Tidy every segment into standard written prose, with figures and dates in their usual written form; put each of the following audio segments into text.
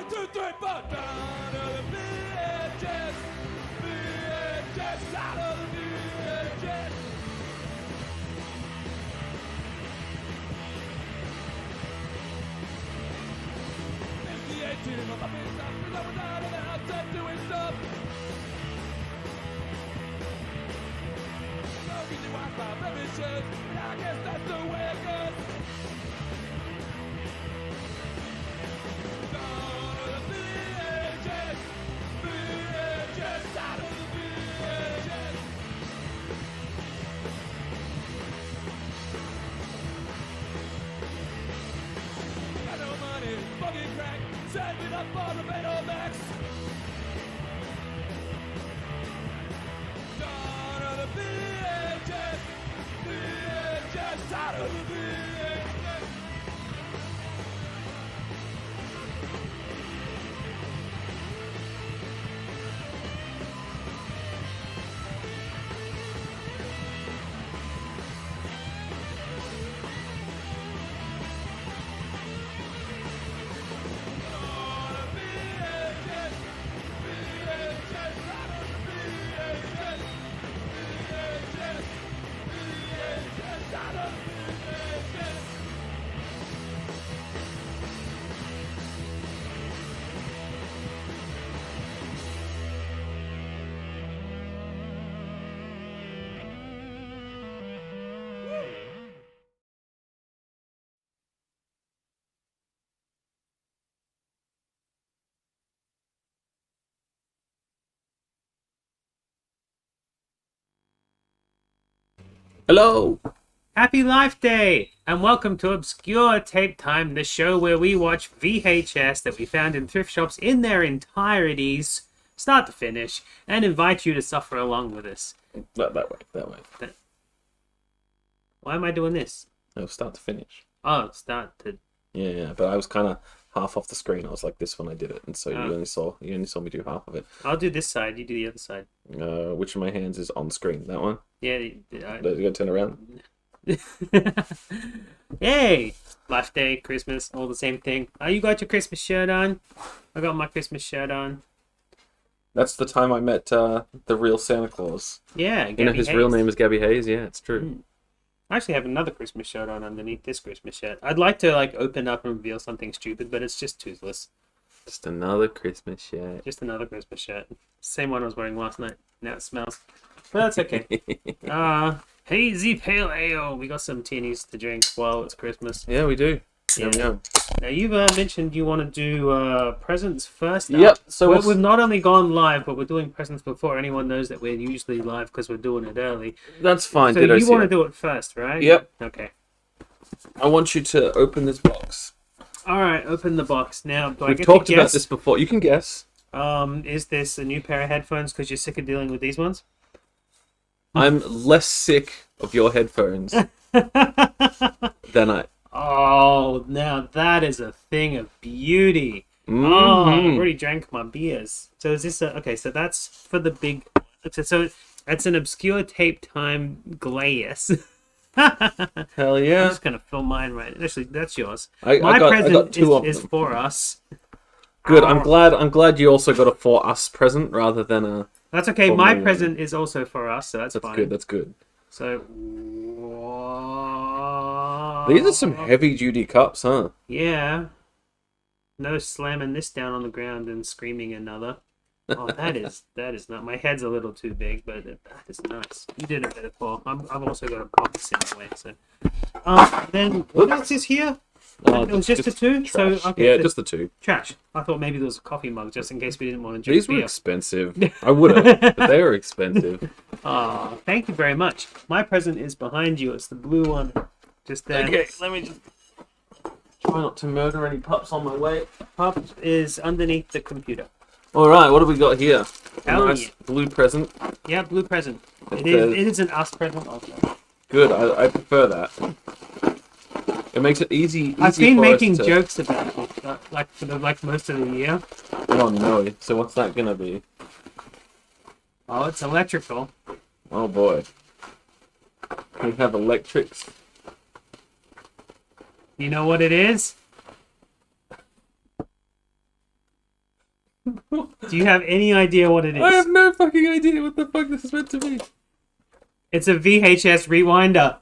2, 3, 4. Down to the VHS. VHS out of the VHS. It's the 18 of my face. I'm going down and outside doing stuff. No easy Wi-Fi blemishes, but I guess that's the way it goes. Down to the VHS. VHS out of the VHS. Got no money, smoking crack, saving up for the Betamax. Down to the VHS. VHS out of the VHS. Hello! Happy Life Day! And welcome to Obscure Tape Time, the show where we watch VHS that we found in thrift shops in their entireties, start to finish, and invite you to suffer along with us. That way. Why am I doing this? No, start to finish. Oh, start to... Yeah, but I was kind of half off the screen. I was like this when I did it, and so Oh. you only saw me do half of it. I'll do this side, you do the other side. Which of my hands is on screen? That one? Yeah, You gotta turn around. Yay! Life Day, Christmas, all the same thing. Oh, you got your Christmas shirt on? I got my Christmas shirt on. That's the time I met the real Santa Claus. Yeah, You know, his real name is Gabby Hayes. Yeah, it's true. I actually have another Christmas shirt on underneath this Christmas shirt. I'd like to open up and reveal something stupid, but it's just toothless. Just another Christmas shirt. Just another Christmas shirt. Same one I was wearing last night. Now it smells. But that's okay. Hazy Pale Ale. We got some tinnies to drink while it's Christmas. Yeah, we do. Yeah. Yeah, we go. Now, you've mentioned you want to do presents first. Yep, so we've not only gone live, but we're doing presents before anyone knows that we're usually live because we're doing it early. That's fine. So you want to do it first, right? Yep. Okay. I want you to open this box. All right, open the box. Now, do I We've get talked to about guess? this before. You can guess. Is this a new pair of headphones because you're sick of dealing with these ones? I'm less sick of your headphones than I. Oh, now that is a thing of beauty. Mm-hmm. Oh, I already drank my beers. So is this okay? So that's for the big. So that's an Obscure Tape Time glass. Hell I'm yeah! just gonna fill mine right. Actually, that's yours. I My got present two of is them. for us. Good. Oh. I'm glad you also got a for us present rather than a. That's okay. For My me. present is also for us, so that's That's fine. good. That's good. So. These are some heavy duty cups, huh? Yeah. No slamming this down on the ground and screaming another. Oh, that is not. My head's a little too big, but that is nice. You did a better, Paul. I've also got a box in the way. So, then what else is here? It was just the two. Trash. So okay, Yeah, just the two. trash. I thought maybe there was a coffee mug just in case we didn't want to drink These were beer. expensive. I would have, but they were expensive. Oh, thank you very much. My present is behind you. It's the blue one. Just there. Okay, let me just try not to murder any pups on my way. Pop is underneath the computer. All right, what have we got here? A Hell nice yeah. blue present. Yeah, blue present. It It is an us present also. Good. I prefer that. It makes it easy. I've been for making us to... jokes about it, for most of the year. Oh no! So what's that gonna be? Oh, it's electrical. Oh boy. We have electrics. You know what it is? Do you have any idea what it is? I have no fucking idea what the fuck this is meant to be. It's a VHS rewinder.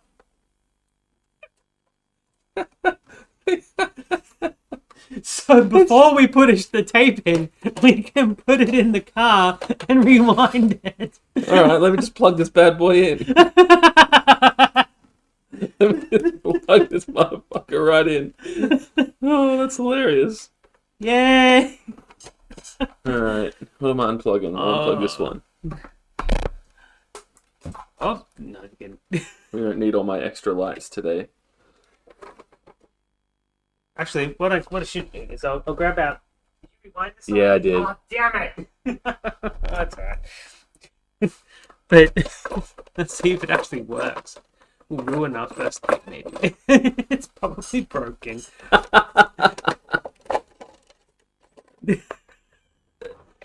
So before we put the tape in, we can put it in the car and rewind it. Alright, let me just plug this bad boy in. Let me just plug this motherfucker right in. Oh, that's hilarious. Yay! Alright, what am I unplugging? I'll unplug this one. Oh, no, again. We don't need all my extra lights today. Actually, what I should do is I'll grab out. Did you rewind this? Yeah, I did. Oh, damn it! That's alright. But let's see if it actually works. We'll ruin our first date, maybe. It's probably broken.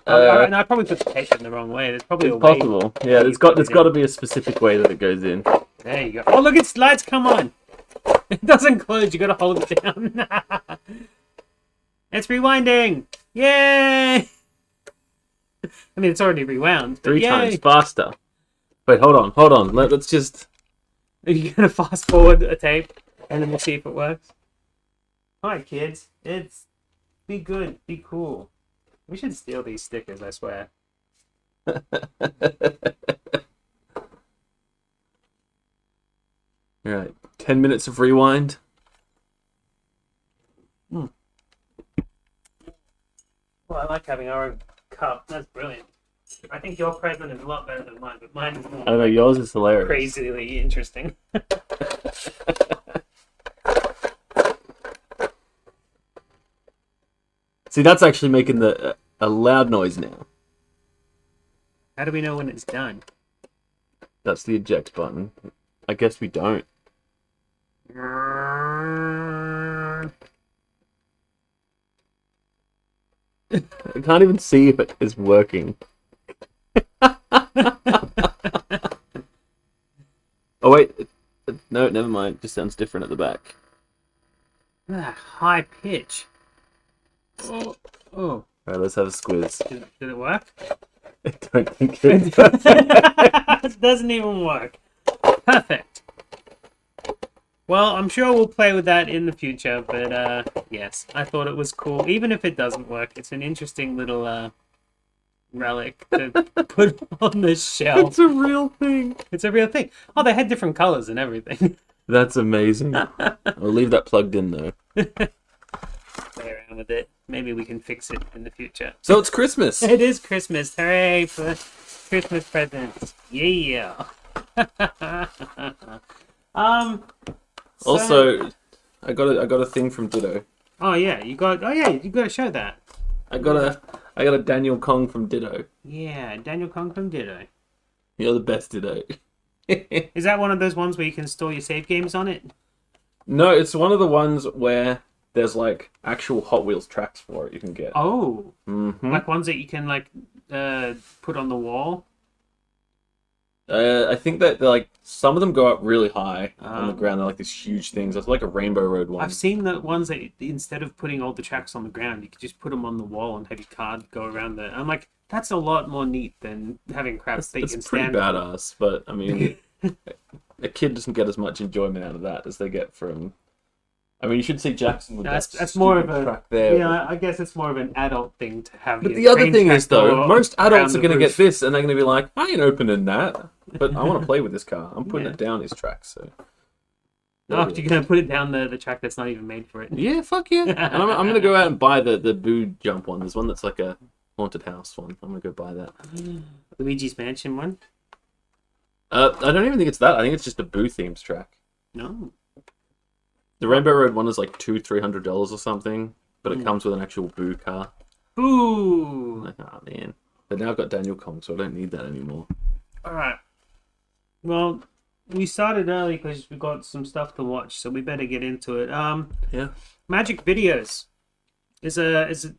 And I probably put the tape in the wrong way. There's probably It's a way. possible. Yeah, there's got to be a specific way that it goes in. There you go. Oh, look, its lights come on. It doesn't close. You got to hold it down. It's rewinding. Yay! I mean, it's already rewound. But 3 yay. times faster. Wait, hold on. Let's just... Are you going to fast forward a tape and then we'll see if it works? Hi, kids. Be good. Be cool. We should steal these stickers, I swear. Alright, 10 minutes of rewind. Well, I like having our own cup. That's brilliant. I think your present is a lot better than mine, but mine is more I don't know, yours is hilarious. crazily interesting. See, that's actually making a loud noise now. How do we know when it's done? That's the eject button. I guess we don't. I can't even see if it is working. Oh wait, no, never mind. It just sounds different at the back. High pitch. Oh. Alright, let's have a squiz. Did it work? I don't think it It doesn't even work. Perfect. Well, I'm sure we'll play with that in the future, but yes, I thought it was cool. Even if it doesn't work, it's an interesting little relic to put on the shelf. It's a real thing. It's a real thing. Oh, they had different colors and everything. That's amazing. I'll leave that plugged in though. Play around with it. Maybe we can fix it in the future. So it's Christmas. It is Christmas. Hooray for Christmas presents. Yeah. So- Also, I got a thing from Ditto. Oh yeah, you got to show that. I got a Daniel Kong from Ditto. Yeah, Daniel Kong from Ditto. You're the best Ditto. Is that one of those ones where you can store your save games on it? No, it's one of the ones where there's like actual Hot Wheels tracks for it you can get. Oh, Mm-hmm. like ones that you can put on the wall. I think that they're like some of them go up really high on the Um, ground. They're like these huge things. It's like a Rainbow Road one. I've seen the ones that instead of putting all the tracks on the ground, you could just put them on the wall and have your card go around there. I'm like, that's a lot more neat than having crap that you can It's pretty stand on. badass, but I mean, a kid doesn't get as much enjoyment out of that as they get from. I mean, you should see Jackson with That's more of stupid a track there. Yeah, I guess it's more of an adult thing to have. But your the other train thing track is, though, go most around adults are the going to get roof. this, and they're going to be like, "I ain't opening that," but I want to play with this car. I'm putting Yeah. it down his track, so. Oh, you're gonna put it down the track that's not even made for it. Yeah, fuck yeah. And I'm going to go out and buy the boo jump one. There's one that's like a haunted house one. I'm going to go buy that. Luigi's Mansion one? I don't even think it's that. I think it's just a boo themes track. No. The Rainbow Road one is like $200-300 or something, but it Mm. comes with an actual boo car. Boo! Like, oh man. But now I've got Daniel Kong, so I don't need that anymore. Alright. Well, we started early because we got some stuff to watch, so we better get into it. Yeah. Magic Videos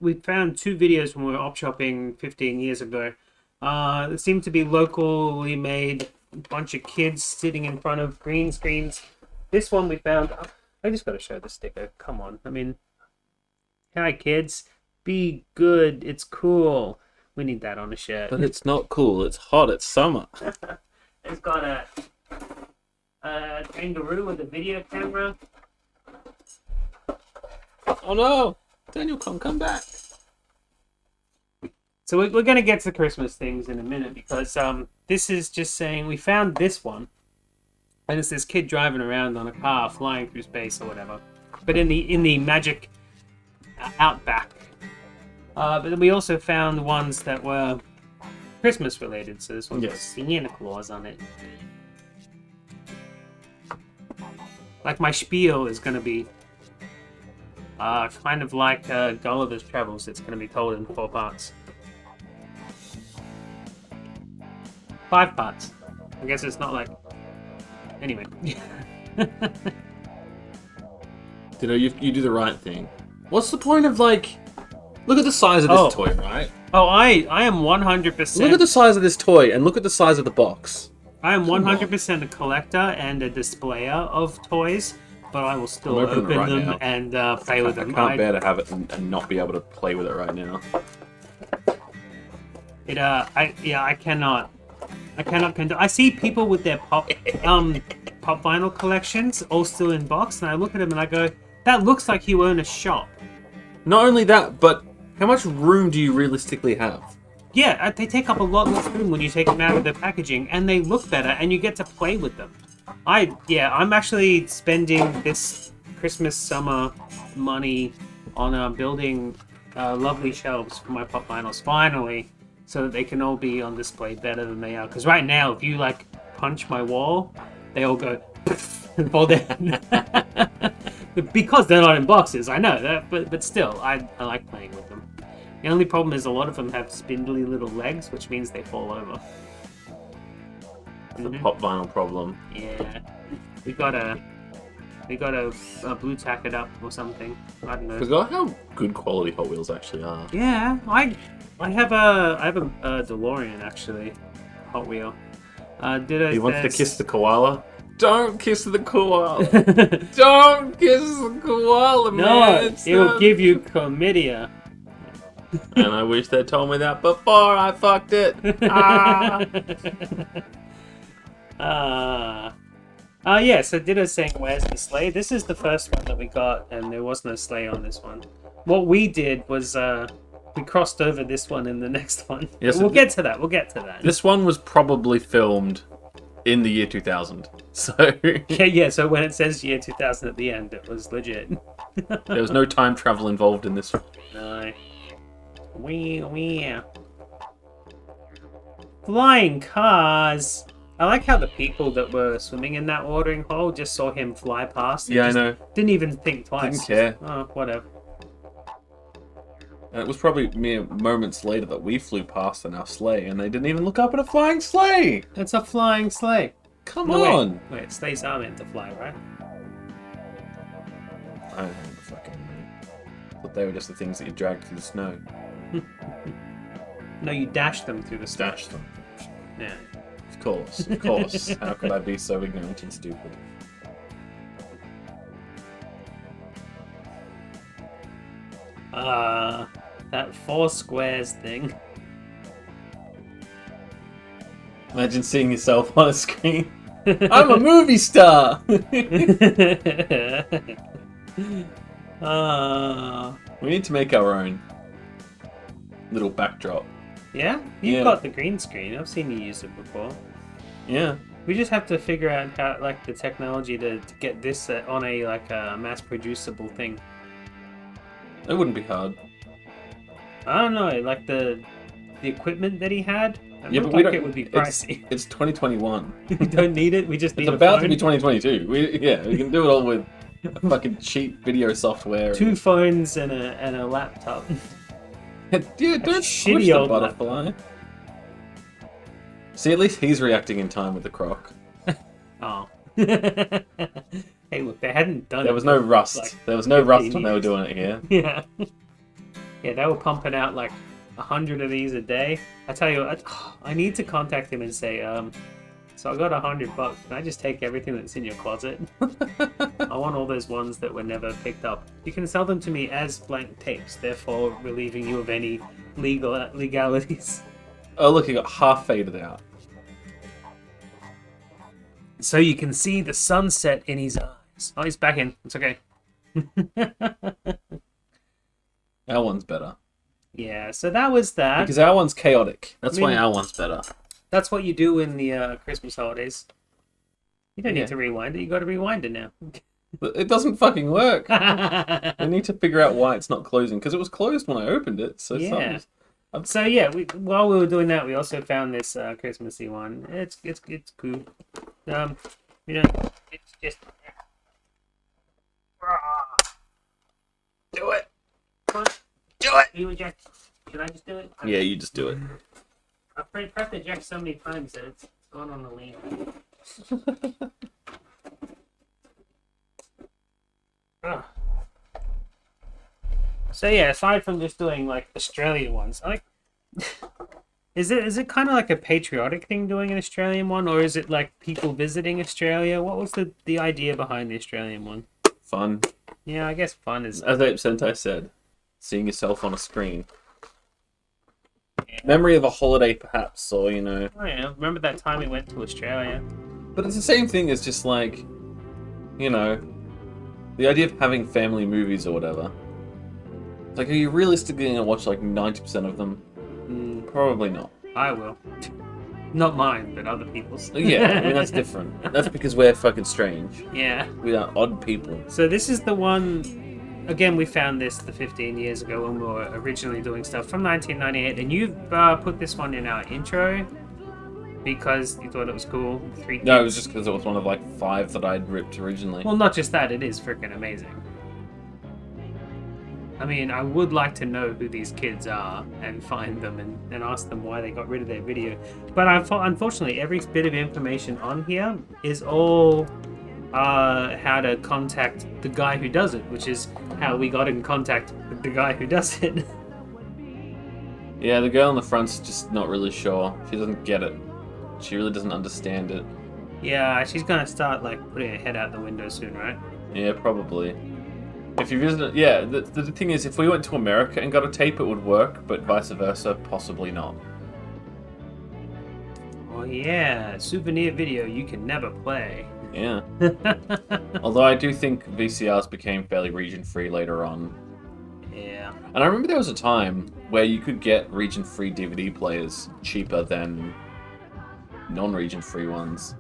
we found 2 videos when we were op shopping 15 years ago. They seem to be locally made, a bunch of kids sitting in front of green screens. This one we found. I just got to show the sticker. Come on. I mean, hi kids. Be good. It's cool. We need that on a shirt. But it's not cool. It's hot. It's summer. It's got a kangaroo with a video camera. Oh no! Daniel can't come back. So we're going to get to Christmas things in a minute because this is just saying we found this one. And it's this kid driving around on a car flying through space or whatever. But in the magic outback. But then we also found ones that were Christmas related. So this one has Santa Claus on it. Like my spiel is going to be kind of like Gulliver's Travels. It's going to be told in 4 parts. 5 parts. I guess it's not like... Anyway. You know, you do the right thing. What's the point of, like... Look at the size of this toy, right? Oh, I am 100%... Look at the size of this toy, and look at the size of the box. I am 100% a collector and a displayer of toys, but I will still open them and play with them. I can't bear to have it and not be able to play with it right now. I cannot condone. I see people with their pop vinyl collections all still in box, and I look at them and I go, that looks like you own a shop. Not only that, but how much room do you realistically have? Yeah, they take up a lot less room when you take them out of the packaging, and they look better, and you get to play with them. I'm actually spending this Christmas summer money on building lovely shelves for my pop vinyls, finally, so that they can all be on display better than they are. Because right now, if you like punch my wall, they all go and fall down. Because they're not in boxes, I know that, but still, I like playing with them. The only problem is a lot of them have spindly little legs, which means they fall over. The pop vinyl problem. Yeah, we gotta blue tack it up or something. I don't know. Forgot how good quality Hot Wheels actually are. Yeah, I have a DeLorean actually, Hot Wheel. He wants to kiss the koala. Don't kiss the koala. Don't kiss the koala, man. No, it'll give you chlamydia. And I wish they'd told me that before I fucked it. Yeah, so Ditto saying, where's the sleigh? This is the first one that we got, and there was no sleigh on this one. What we did was, we crossed over this one in the next one. Yes, we'll get to that. This one was probably filmed in the year 2000. So yeah, so when it says year 2000 at the end, it was legit. There was no time travel involved in this one. No. Wee. Flying cars. I like how the people that were swimming in that watering hole just saw him fly past. And I know. Didn't even think twice. Didn't care. Oh, whatever. And it was probably mere moments later that we flew past in our sleigh, and they didn't even look up at a flying sleigh. It's a flying sleigh. Come on. Wait, sleighs are meant to fly, right? I don't know the fucking know. But they were just the things that you dragged through the snow. No, you dashed them through the snow. Dashed them. Yeah. Of course, of course. How could I be so ignorant and stupid? That 4 squares thing. Imagine seeing yourself on a screen. I'm a movie star! We need to make our own little backdrop. Yeah? You've got the green screen. I've seen you use it before. Yeah. We just have to figure out how, like, the technology to get this on a mass-producible thing. It wouldn't be hard. I don't know, like the equipment that he had. Yeah, but it would be pricey. It's 2021. We don't need it. We just need It's about to be 2022. We can do it all with fucking cheap video software. 2 phones and a laptop. Dude, don't shitty squish the old butterfly. See, at least he's reacting in time with the croc. Oh. Hey, look, they hadn't done it. There was no rust. Like, there was no rust when they were doing it here. Yeah. Yeah, they were pumping out like 100 of these a day. I tell you what, I need to contact him and say, So I got $100. Can I just take everything that's in your closet? I want all those ones that were never picked up. You can sell them to me as blank tapes, therefore relieving you of any legalities. Oh, look, he got half faded out. So you can see the sunset in his eyes. Oh, he's back in. It's okay. Our one's better. Yeah, so that was that. Because our one's chaotic. That's why our one's better. That's what you do in the Christmas holidays. You don't need to rewind it. You got to rewind it now. It doesn't fucking work. I need to figure out why it's not closing. Because it was closed when I opened it. So yeah. So yeah, while we were doing that, we also found this Christmassy one. It's cool. It's just do it. Do it. You eject. Should I just do it? Yeah, you just do it. I've pressed eject so many times that it's gone on the lean. So yeah, aside from just doing like Australian ones, like, is it kind of like a patriotic thing doing an Australian one, or is it like people visiting Australia? What was the idea behind the Australian one? Fun. Yeah, I guess fun is. As Ape Sentai said, seeing yourself on a screen. Yeah. Memory of a holiday, perhaps, or Oh yeah, remember that time we went to Australia? But it's the same thing as just like, the idea of having family movies or whatever. It's like, are you realistically going to watch like 90% of them? Probably not. I will. Not mine, but other people's. Yeah, I mean, that's different. That's because we're fucking strange. Yeah. We are odd people. So this is the one, again, we found this 15 years ago when we were originally doing stuff from 1998, and you've put this one in our intro because you thought it was cool. 3 kids. No, it was just because it was one of like 5 that I'd ripped originally. Well, not just that, it is freaking amazing. I mean, I would like to know who these kids are and find them and ask them why they got rid of their video. But unfortunately, every bit of information on here is all how to contact the guy who does it, which is how we got in contact with the guy who does it. Yeah, the girl in the front's just not really sure. She doesn't get it. She really doesn't understand it. Yeah, she's gonna start like putting her head out the window soon, right? Yeah, probably. If you visit, yeah, the thing is, if we went to America and got a tape, it would work, but vice versa, possibly not. Oh yeah, souvenir video you can never play. Yeah. Although I do think VCRs became fairly region-free later on. Yeah. And I remember there was a time where you could get region-free DVD players cheaper than non-region-free ones.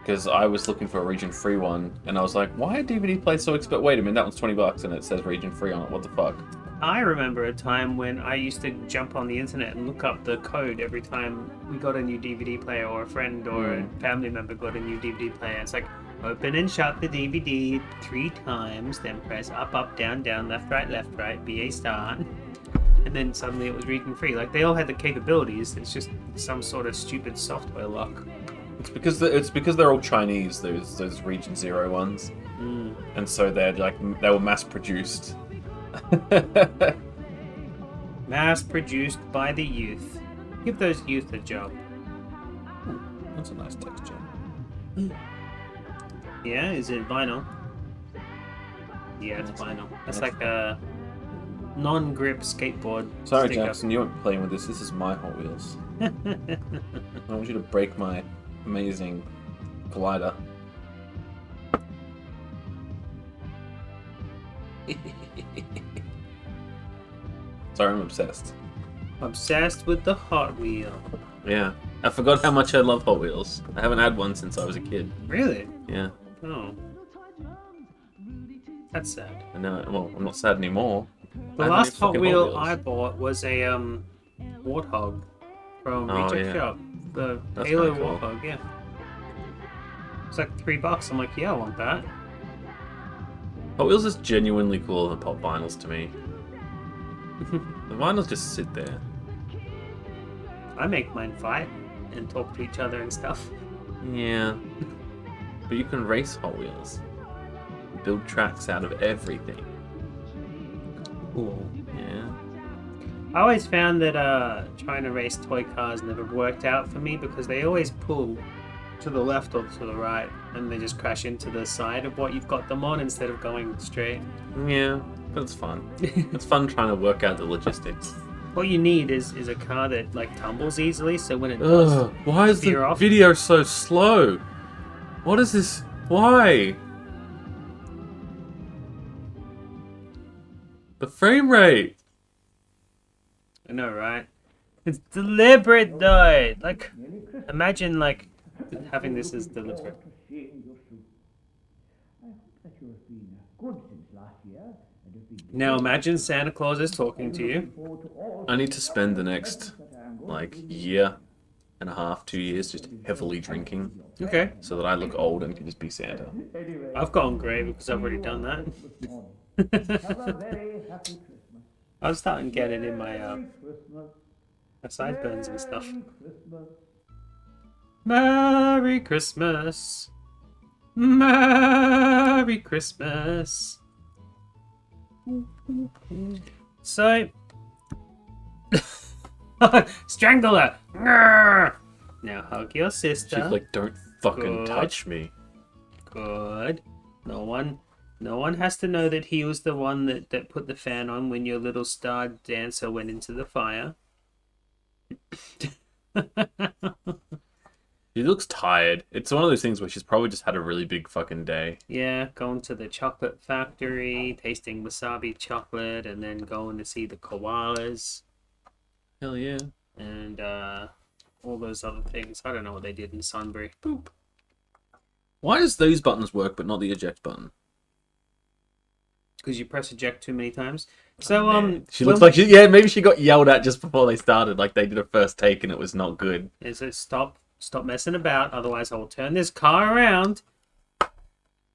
Because I was looking for a region-free one, and I was like, why are DVD players so expensive? Wait a minute, that one's $20 and it says region-free on it, what the fuck? I remember a time when I used to jump on the internet and look up the code every time we got a new DVD player, or a friend or a family member got a new DVD player. It's like, open and shut the DVD 3 times, then press up, up, down, down, left, right, BA start. And then suddenly it was region-free. Like, they all had the capabilities, it's just some sort of stupid software lock. It's because they're all Chinese, those Region Zero ones, and so they were mass produced. Mass produced by the youth. Give those youth a job. Ooh, that's a nice texture. Yeah, is it vinyl? Yeah, it's vinyl. That's like a non-grip skateboard. Sorry, sticker. Jackson, you weren't playing with this. This is my Hot Wheels. I want you to break my amazing glider. Sorry, I'm obsessed. Obsessed with the Hot Wheel. Yeah. I forgot how much I love Hot Wheels. I haven't had one since I was a kid. Really? Yeah. Oh. That's sad. I know. Well, I'm not sad anymore. The last Hot Wheel I bought was a Warthog from Reject Shop. The That's Halo kinda cool. Warthog, yeah. It's like $3. I'm like, yeah, I want that. Hot Wheels is genuinely cooler than pop vinyls to me. The vinyls just sit there. I make mine fight and talk to each other and stuff. Yeah. But you can race Hot Wheels. Build tracks out of everything. Cool. Yeah. I always found that trying to race toy cars never worked out for me because they always pull to the left or to the right, and they just crash into the side of what you've got them on instead of going straight. Yeah, but it's fun. It's fun trying to work out the logistics. What you need is a car that like tumbles easily, so when it does, Ugh, why is veer the off. video so slow? What is this? Why? The frame rate. I know, right? It's deliberate though. Like, imagine like having this as deliberate. Now imagine Santa Claus is talking to you. I need to spend the next, like, year and a half, 2 years just heavily drinking Okay. so that I look old and can just be Santa. I've gone grey because I've already done that. I was starting to get it in my sideburns and stuff. Merry Christmas. Merry Christmas. So, strangle her. Now hug your sister. She's like, don't fucking Good. touch me. Good. No one has to know that he was the one that put the fan on when your little star dancer went into the fire. She looks tired. It's one of those things where she's probably just had a really big fucking day. Yeah, going to the chocolate factory, tasting wasabi chocolate, and then going to see the koalas Hell yeah. and all those other things. I don't know what they did in Sunbury. Boop. Why does those buttons work but not the eject button? Because you press eject too many times. So She looks like yeah, maybe she got yelled at just before they started, like they did a first take and it was not good. Is it stop messing about, otherwise I will turn this car around.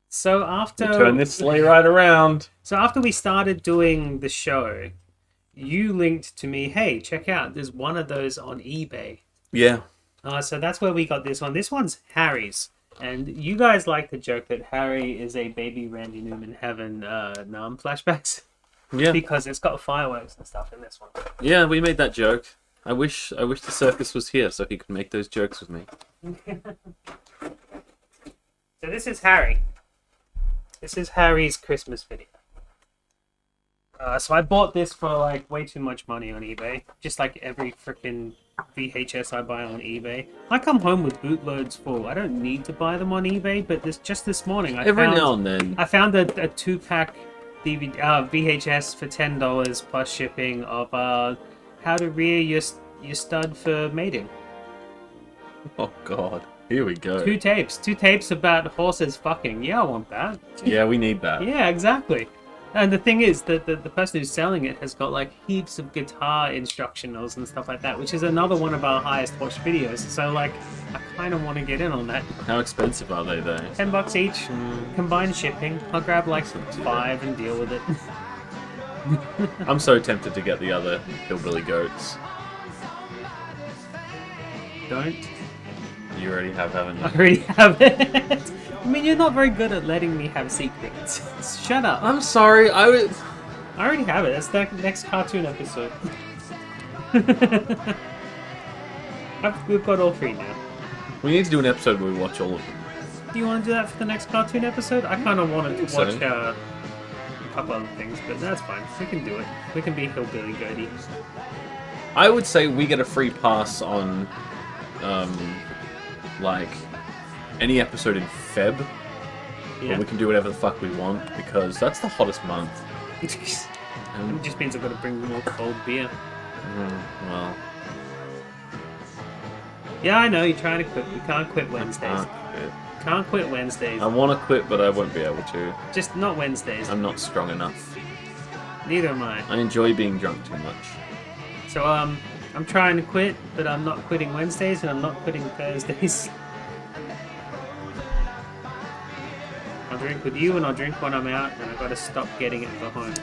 So after Turn this sleigh right around. So after we started doing the show, you linked to me, hey, check out, there's one of those on eBay. Yeah. So that's where we got this one. This one's Harry's. And you guys like the joke that Harry is a baby Randy Newman having Nam flashbacks? Yeah. Because it's got fireworks and stuff in this one. Yeah, we made that joke. I wish the circus was here so he could make those jokes with me. So this is Harry. This is Harry's Christmas video. So I bought this for like way too much money on eBay. Just like every freaking VHS I buy on eBay. I come home with bootloads full. I don't need to buy them on eBay, but this morning I Every found now and then. a 2-pack DVD, VHS for $10 plus shipping of how to rear your stud for mating. Oh god. Here we go. Two tapes about horses fucking. Yeah, I want that. Yeah, we need that. Yeah, exactly. And the thing is that the person who's selling it has got like heaps of guitar instructionals and stuff like that, which is another one of our highest watched videos. So like, I kind of want to get in on that. How expensive are they though? $10 each, combined shipping. I'll grab like 5 and deal with it. I'm so tempted to get the other hillbilly goats. Don't. You already have, haven't you? I already have it. I mean, you're not very good at letting me have secrets. Shut up. I'm sorry, I already have it. That's the next cartoon episode. We've got all 3 now. We need to do an episode where we watch all of them. Do you want to do that for the next cartoon episode? I kind of wanted to so. watch a couple other things, but that's fine. We can do it. We can be hillbilly goaty. I would say we get a free pass on, like, any episode in Feb. Yeah. Where we can do whatever the fuck we want, because that's the hottest month. It just means I've got to bring more cold beer. Well, Yeah, I know, you're trying to quit. We can't quit Wednesdays. I can't Can't quit Wednesdays. quit. I want to quit, but I won't be able to. Just not Wednesdays. I'm not strong enough. Neither am I. I enjoy being drunk too much. So, I'm trying to quit, but I'm not quitting Wednesdays, and I'm not quitting Thursdays. I'll drink with you, and I'll drink when I'm out, and I've got to stop getting it for home.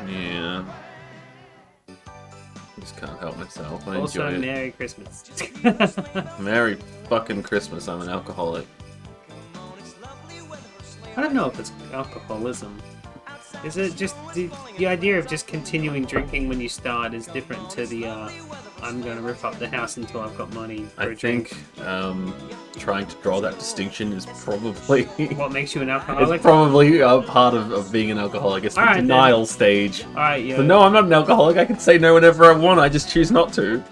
Yeah. I just can't help myself. I Also, enjoy it. Merry Christmas. Merry fucking Christmas. I'm an alcoholic. I don't know if it's alcoholism. Is it just the idea of just continuing drinking when you start is different to the I'm going to rip up the house until I've got money for I a drink? think trying to draw that distinction is probably What makes you an alcoholic? it's probably a part of being an alcoholic. It's the Alright, denial stage. Alright, yeah. But no, I'm not an alcoholic. I can say no whenever I want. I just choose not to.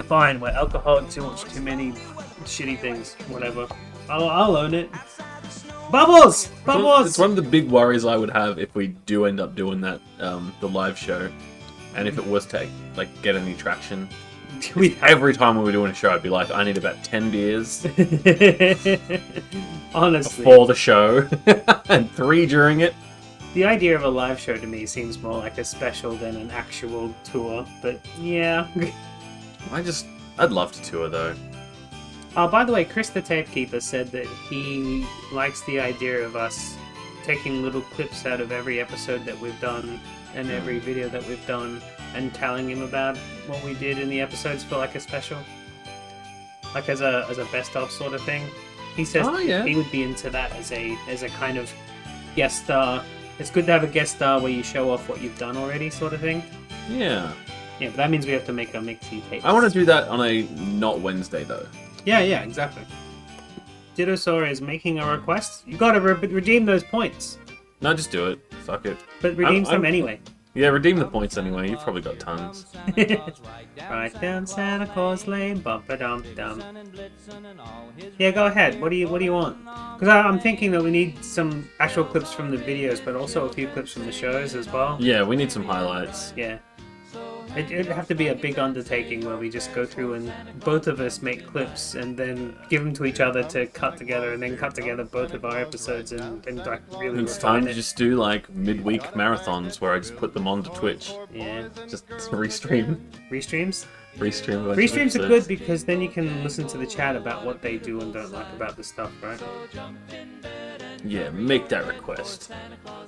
Fine, we're alcoholics who watch too many shitty things. Whatever. I'll own it. Bubbles! Bubbles! It's one of the big worries I would have if we do end up doing that, the live show, and if it was to get any traction. Every time we were doing a show, I'd be like, I need about 10 beers Honestly. before the show, and 3 during it. The idea of a live show to me seems more like a special than an actual tour, but yeah. I'd love to tour though. Oh, by the way, Chris the Tapekeeper said that he likes the idea of us taking little clips out of every episode that we've done and every video that we've done and telling him about what we did in the episodes for like a special, like as a best of sort of thing. He says he would be into that as a kind of guest star. It's good to have a guest star where you show off what you've done already, sort of thing. Yeah. Yeah, but that means we have to make a mixy tape. I want to do that on a not Wednesday though. Yeah, exactly. Didosaur is making a request. You gotta redeem those points. No, just do it. Fuck it. But redeem some anyway. Yeah, redeem the points anyway. You've probably got tons. Right down Santa Claus Lane, bump-a-dum-dum. Yeah, go ahead. What do you want? Because I'm thinking that we need some actual clips from the videos, but also a few clips from the shows as well. Yeah, we need some highlights. Yeah. It'd have to be a big undertaking where we just go through and both of us make clips and then give them to each other to cut together and then cut together both of our episodes and like really It's refine time to it. just do like midweek marathons where I just put them onto Twitch. Yeah. Just restream. Restreams? Restream. Restreams are good because then you can listen to the chat about what they do and don't like about the stuff, right? Yeah, make that request.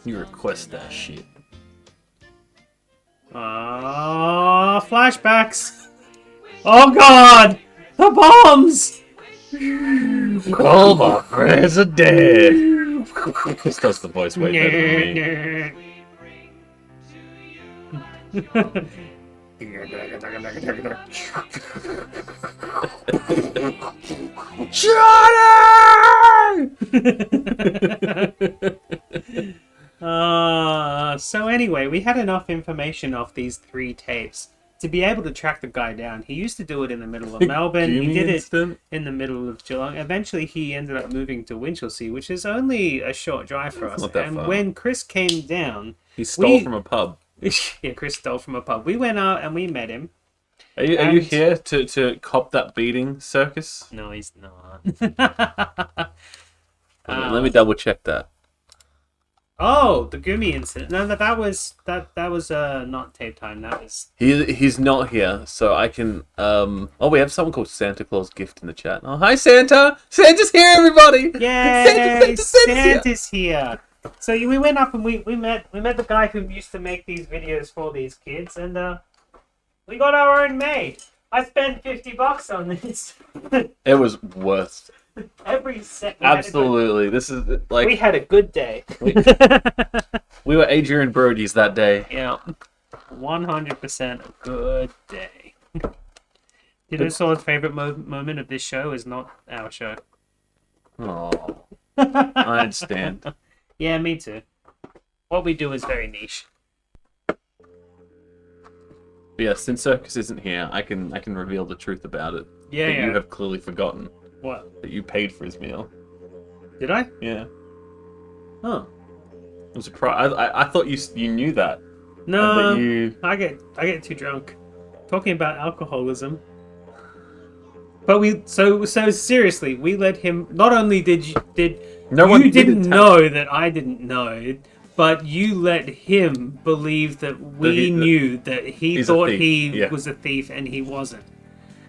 You request that shit. Flashbacks! Oh god! The bombs! All my friends are dead. This does the voice way better than me. So anyway, we had enough information off these 3 tapes to be able to track the guy down. He used to do it in the middle of Melbourne. He did it in the middle of Geelong. Eventually, he ended up moving to Winchelsea, which is only a short drive for us. Not that and far. when Chris came down... He stole from a pub. Yeah, Chris stole from a pub. We went out and we met him. Are you here to cop that beating, Circus? No, he's not. Let me double check that. Oh, the Gumi incident. No, that was not tape time. That was... He's not here, so I can... Oh, we have someone called Santa Claus Gift in the chat. Oh, hi, Santa! Santa's here, everybody! Yay! Santa's Santa's here! So we went up and we met the guy who used to make these videos for these kids, and we got our own made. I spent $50 on this. It was worth Every second. Absolutely. This is like... We had a good day. We were Adrian Brody's that day. Yeah. 100% a good day. Dinosaur's favorite moment of this show is not our show. Oh, I understand. Yeah, me too. What we do is very niche. But yeah, since Circus isn't here, I can reveal the truth about it. Yeah, that yeah. You have clearly forgotten What? that you paid for his meal. Did I? Yeah. Oh. I'm surprised. I thought you knew that. No. And that you... I get too drunk. Talking about alcoholism. But we so seriously, we let him. Not only did you didn't know that I didn't know, but you let him believe that we knew that he thought he was a thief and he wasn't.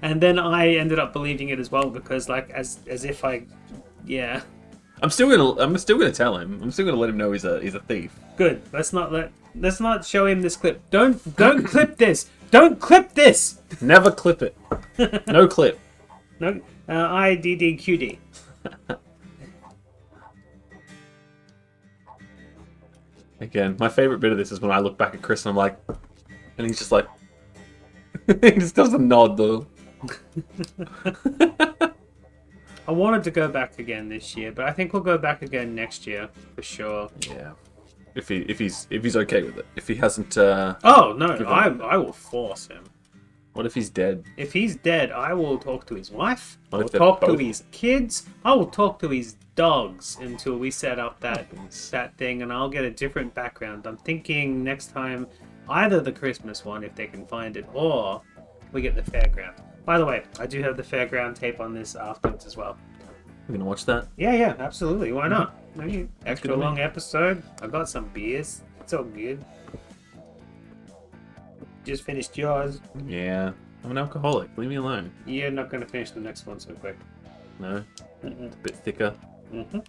And then I ended up believing it as well because, like, as if yeah. I'm still gonna tell him. I'm still gonna let him know he's a thief. Good. Let's not show him this clip. Don't clip this. Don't clip this. Never clip it. No clip. No, IDDQD. Again, my favorite bit of this is when I look back at Chris and I'm like, and he's just like, he just does a nod though. I wanted to go back again this year, but I think we'll go back again next year for sure. Yeah. If he's okay with it. If he hasn't. Oh no, I will force him. What if he's dead? If he's dead, I will talk to his wife. I What will if they're talk to both? his kids. I will talk to his dogs until we set up that thing, and I'll get a different background. I'm thinking next time, either the Christmas one if they can find it, or we get the fairground. By the way, I do have the fairground tape on this afterwards as well. We're gonna watch that. Yeah, absolutely. Why not? Extra good to long episode. I got some beers. It's all good. Just finished yours. Yeah. I'm an alcoholic. Leave me alone. You're not going to finish the next one so quick. No. It's a bit thicker. Mm-hmm.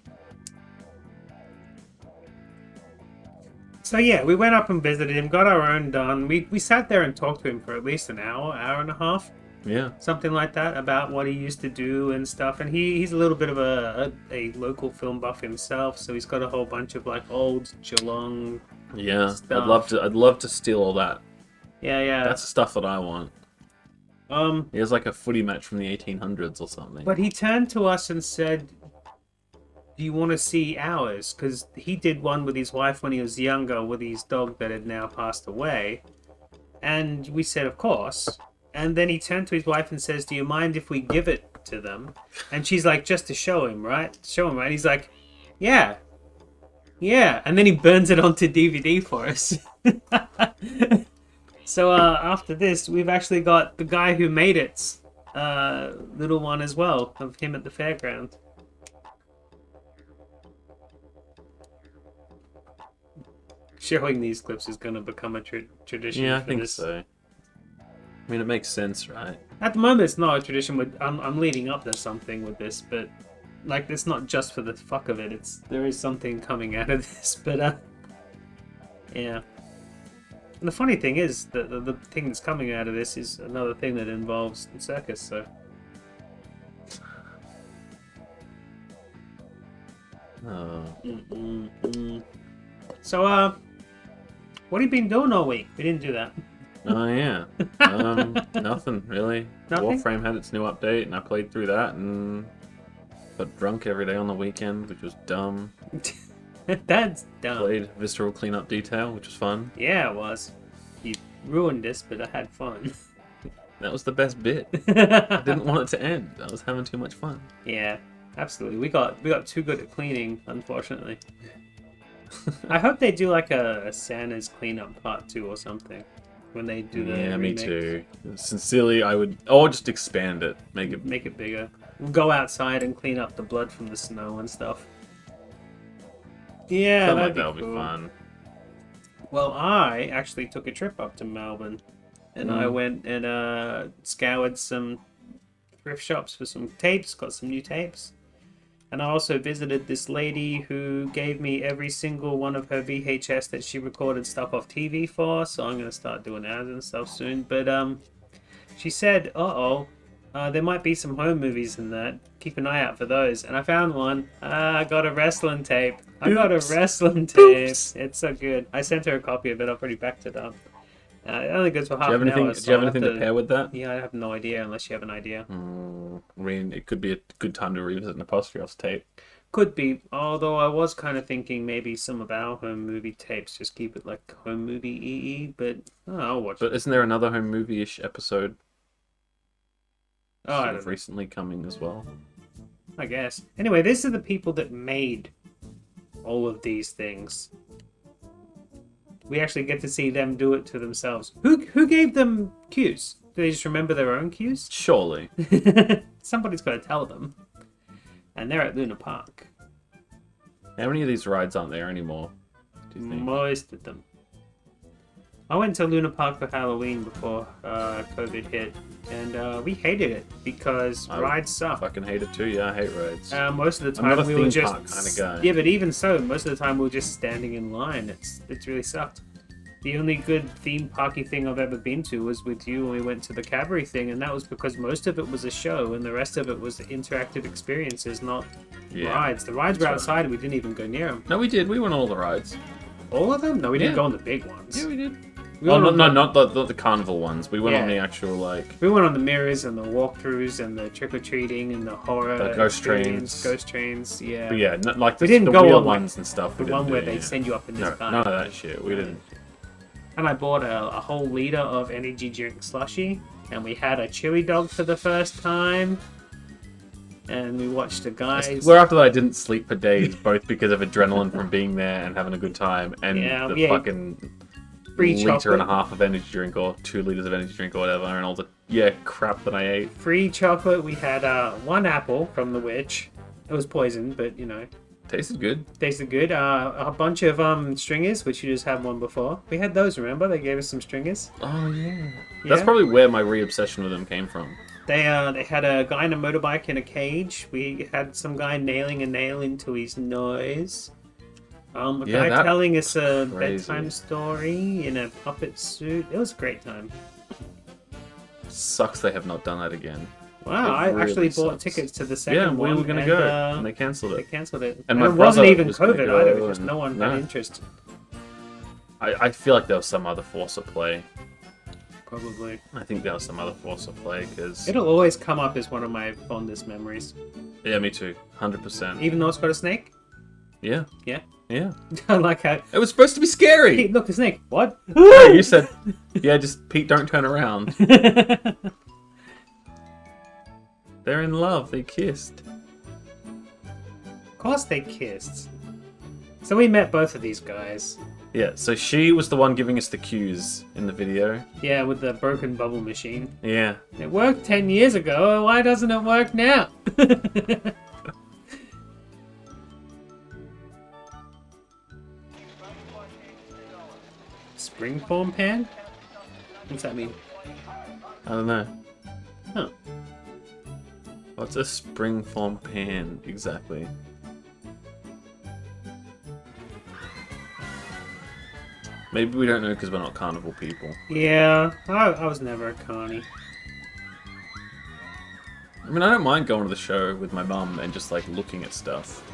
So yeah, we went up and visited him, got our own done. We sat there and talked to him for at least an hour and a half. Yeah. Something like that, about what he used to do and stuff. And he's a little bit of a local film buff himself, so he's got a whole bunch of like old Geelong Yeah. stuff. I'd love to steal all that. Yeah. That's the stuff that I want. He has like a footy match from the 1800s or something. But he turned to us and said, do you want to see ours? Because he did one with his wife when he was younger with his dog that had now passed away. And we said, of course. And then he turned to his wife and says, do you mind if we give it to them? And she's like, just to show him, right? Show him, right? He's like, yeah. And then he burns it onto DVD for us. So after this, we've actually got the guy who made it, little one as well, of him at the fairground. Showing these clips is going to become a tradition. Yeah, I for think this. so. I mean, it makes sense, right? At the moment, it's not a tradition. I'm leading up to something with this, but like, it's not just for the fuck of it. There is something coming out of this, but yeah. And the funny thing is that the thing that's coming out of this is another thing that involves the circus. So. Oh. So what have you been doing all week? We didn't do that. Oh yeah. Nothing really. Nothing? Warframe had its new update, and I played through that, and got drunk every day on the weekend, which was dumb. That's dumb. Played Visceral Cleanup Detail, which was fun. Yeah, it was. You ruined this, but I had fun. That was the best bit. I didn't want it to end. I was having too much fun. Yeah, absolutely. We got too good at cleaning, unfortunately. I hope they do like a Santa's cleanup part 2 or something when they do the Yeah, me remake. too. Sincerely, I would. Or just expand it, make it. Bigger. We'll go outside and clean up the blood from the snow and stuff. Yeah, Something that'd like be that'll cool. be fun. Well, I actually took a trip up to Melbourne, and I went and scoured some thrift shops for some tapes, got some new tapes. And I also visited this lady who gave me every single one of her VHS that she recorded stuff off TV for, so I'm going to start doing ads and stuff soon. But she said, there might be some home movies in that. Keep an eye out for those. And I found one. I got a wrestling tape. Oops. It's so good. I sent her a copy of it. I've already backed it up. It only goes for Do half you have an anything? hour. Do so you have I'll anything to pair with that? Yeah, I have no idea unless you have an idea. I mean, it could be a good time to revisit an Apostrophe's tape. Could be, although I was kind of thinking maybe some of our home movie tapes, just keep it like home movie EE, but I'll watch But it. isn't there another home movie-ish episode Oh, I sort don't of know. recently coming as well? I guess. Anyway, these are the people that made all of these things. We actually get to see them do it to themselves. Who gave them cues? Do they just remember their own cues? Surely. Somebody's got to tell them. And they're at Luna Park. How many of these rides aren't there anymore? Do you think? Most of them. I went to Luna Park for Halloween before COVID hit, and we hated it because I rides suck. Fucking hate it too. Yeah, I hate rides. Most of the I'm time not a we were theme just park kinda guy. Yeah, but even so, most of the time we were just standing in line. It's really sucked. The only good theme parky thing I've ever been to was with you when we went to the cabaret thing, and that was because most of it was a show and the rest of it was interactive experiences, not rides. The rides were outside and we didn't even go near them. No, we did. We went on all the rides. All of them? No, we didn't Yeah. go on the big ones. Yeah, we did. We Oh, went no, on not the carnival ones. We went on Yeah. the actual, like... We went on the mirrors and the walkthroughs and the trick-or-treating and the horror The ghost experience, trains. Ghost trains, yeah. But yeah, not like We the, didn't the go wheel on, like, ones and stuff. The we one didn't where do, they yeah. send you up in this No, van. none of that shit. We didn't. And I bought a whole liter of energy drink slushy, and we had a chili dog for the first time. And we watched the guys. Where after that, I didn't sleep for days, both because of adrenaline from being there and having a good time, and Yeah, the we ate fucking free liter and chocolate. a half of energy drink or 2 liters of energy drink or whatever, and all the crap that I ate. Free chocolate. We had one apple from the witch. It was poison, but you know, Tasted good. tasted good. A bunch of stringers, which you just had one before. We had those. Remember, they gave us some stringers. Oh yeah. That's Yeah. probably where my re-obsession with them came from. They had a guy in a motorbike in a cage. We had some guy nailing a nail into his nose. A Yeah, guy that telling us a crazy. bedtime story in a puppet suit. It was a great time. Sucks they have not done that again. Wow, It I really actually bought sucks. tickets to the second Yeah, one. we were gonna and, go, and they cancelled they it. cancelled it. And And my it wasn't brother even was gonna COVID go, either. It was just and- no one no. had interest. I feel like there was some other force at play. Probably. I think there was some other force at play because It'll always come up as one of my fondest memories. yeah, me too, 100%. Even though it's got a snake? Yeah, Yeah. yeah. I like how... It was supposed to be scary. Hey, look, a snake. What? Hey, you said, yeah, just Pete, don't turn around. They're in love. They kissed. Of course they kissed. So we met both of these guys. Yeah. So she was the one giving us the cues in the video. Yeah, with the broken bubble machine. Yeah. It worked 10 years ago. Why doesn't it work now? Springform pan? What's that mean? I don't know. Huh. What's a springform pan exactly? Maybe we don't know because we're not carnival people. Yeah, I was never a carny. I mean, I don't mind going to the show with my mum and just like looking at stuff.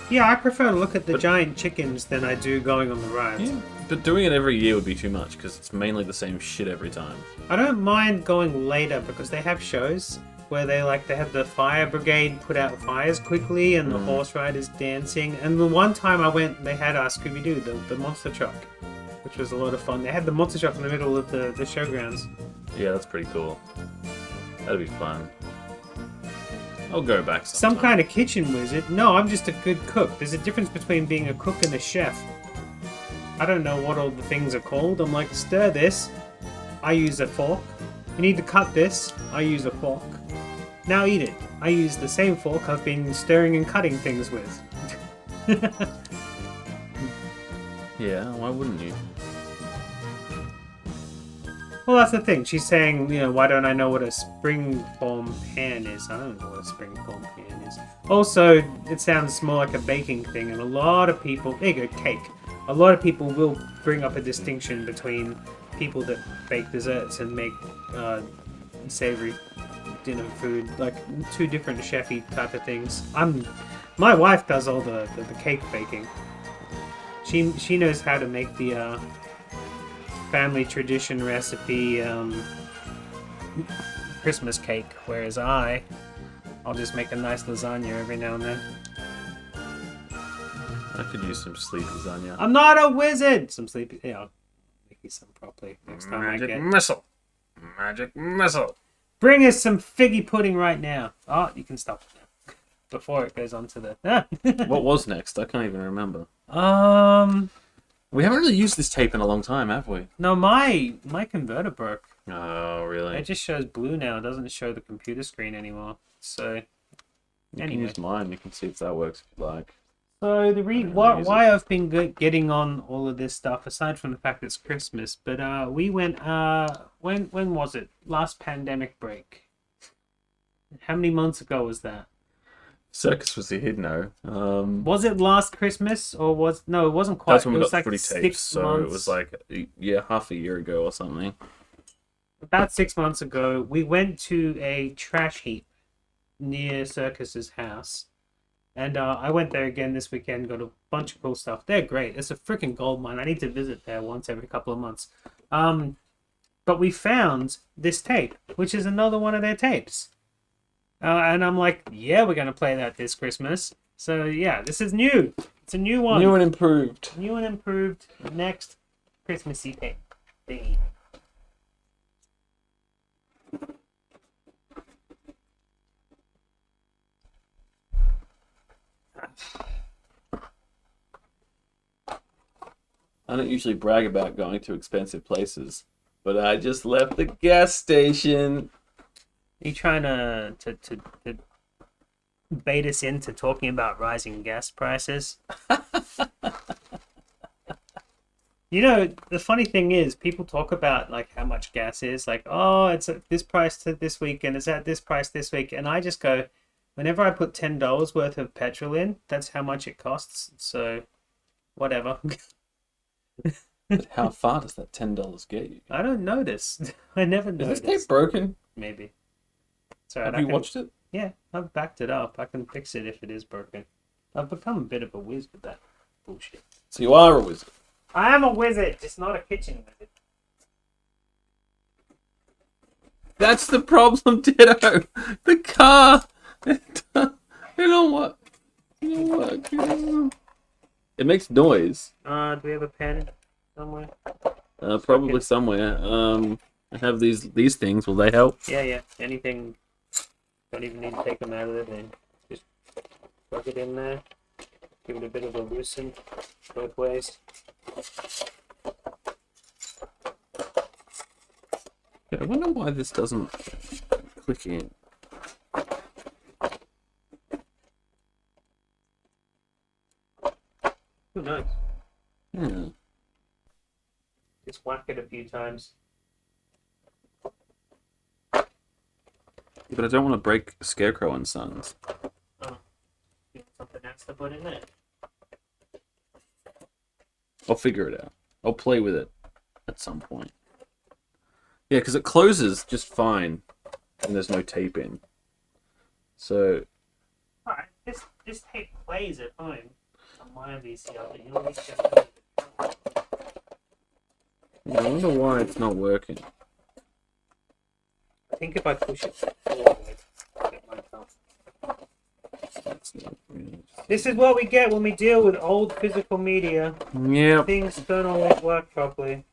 Yeah, I prefer to look at the But- giant chickens than I do going on the rides. Yeah. But doing it every year would be too much because it's mainly the same shit every time. I don't mind going later because they have shows where they have the fire brigade put out fires quickly and the horse riders dancing. And the one time I went, they had Scooby Doo, the monster truck, which was a lot of fun. They had the monster truck in the middle of the showgrounds. Yeah, that's pretty cool. That'd be fun. I'll go back Some sometime. kind of kitchen wizard? No, I'm just a good cook. There's a difference between being a cook and a chef. I don't know what all the things are called. I'm like, stir this. I use a fork. You need to cut this. I use a fork. Now eat it. I use the same fork I've been stirring and cutting things with. Yeah, why wouldn't you? Well, that's the thing. She's saying, why don't I know what a springform pan is? I don't know what a springform pan is. Also, it sounds more like a baking thing, and a lot of people... There you go, cake. A lot of people will bring up a distinction between people that bake desserts and make savory dinner food, like two different chefy type of things. My wife does all the cake baking. She knows how to make the family tradition recipe Christmas cake, whereas I'll just make a nice lasagna every now and then. I could use some sleepy lasagna. I'm not a wizard! Some sleepy... Yeah, I'll make you some properly next time I Magic get... missile. Magic missile. Bring us some figgy pudding right now. Oh, you can stop it now. Before it goes on to the... What was next? I can't even remember. We We haven't really used this tape in a long time, have we? No, my converter broke. Oh, really? It just shows blue now. It doesn't show the computer screen anymore. So, You can anyway. use mine. You can see if that works if you like. So use why I've been getting on all of this stuff, aside from the fact it's Christmas, but we went when was it? Last pandemic break. How many months ago was that? Circus was a hit, no. Was it last Christmas or was no? It wasn't quite. That's when it we was got like footy 6 tapes, so months. it was like, yeah, half a year ago or something. About 6 months ago. We went to a trash heap near Circus's house, and I went there again this weekend. Got a bunch of cool stuff. They're great. It's a freaking gold mine. I need to visit there once every couple of months. But we found this tape, which is another one of their tapes. And I'm like, yeah, we're going to play that this Christmas. So, yeah, this is new. It's a new one. New and improved. New and improved. Next Christmassy tape thingy. I don't usually brag about going to expensive places, but I just left the gas station. Are you trying to bait us into talking about rising gas prices? You know, the funny thing is, people talk about like how much gas is, like, oh, it's at this price to this week, and it's at this price this week, and I just go, whenever I put $10 worth of petrol in, that's how much it costs. So, whatever. But how far does that $10 get you? I don't notice. I never Is noticed. this tape broken? Maybe. It's alright. Have you watched it? Yeah, I've backed it up. I can fix it if it is broken. I've become a bit of a whiz with that bullshit. So you are a wizard. I am a wizard, just not a kitchen wizard. That's the problem, Ditto. The car. You know what? It makes noise. Do we have a pen somewhere? Probably somewhere. I have these things. Will they help? Yeah. Anything. Don't even need to take them out of there. Just plug it in there. Give it a bit of a loosen both ways. Yeah, I wonder why this doesn't click in. Who knows? Yeah. Just whack it a few times. But I don't want to break Scarecrow and Sons. Oh. Give it something else to put in there. I'll figure it out. I'll play with it at some point. Yeah, because it closes just fine, and there's no tape in. So. Alright, this tape plays at home on my VCR, but you'll need to Yeah, I wonder why it's not working. I think if I push it forward, it might help. That's not really... This is what we get when we deal with old physical media. Yep. Things don't always work properly.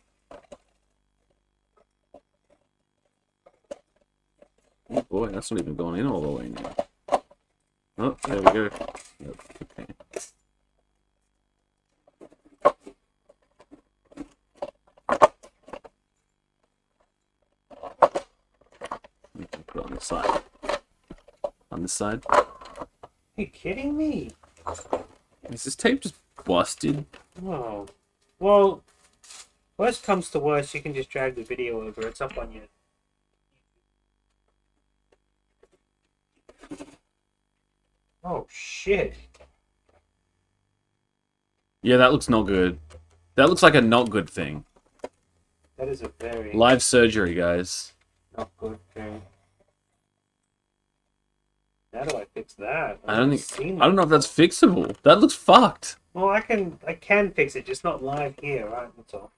Oh boy, that's not even gone in all the way now. Oh, there we go. Yep. Okay. We can put it on the side. On this side. Are you kidding me? Is this tape just busted? Oh. Well, worst comes to worst, you can just drag the video over. It's up on your... Oh, shit. Yeah, that looks not good. That looks like a not good thing. That is a very Live surgery, guys. not good thing. How do I fix that? I don't know if that's fixable. That looks fucked. Well, I can fix it, just not live here, right? That's all.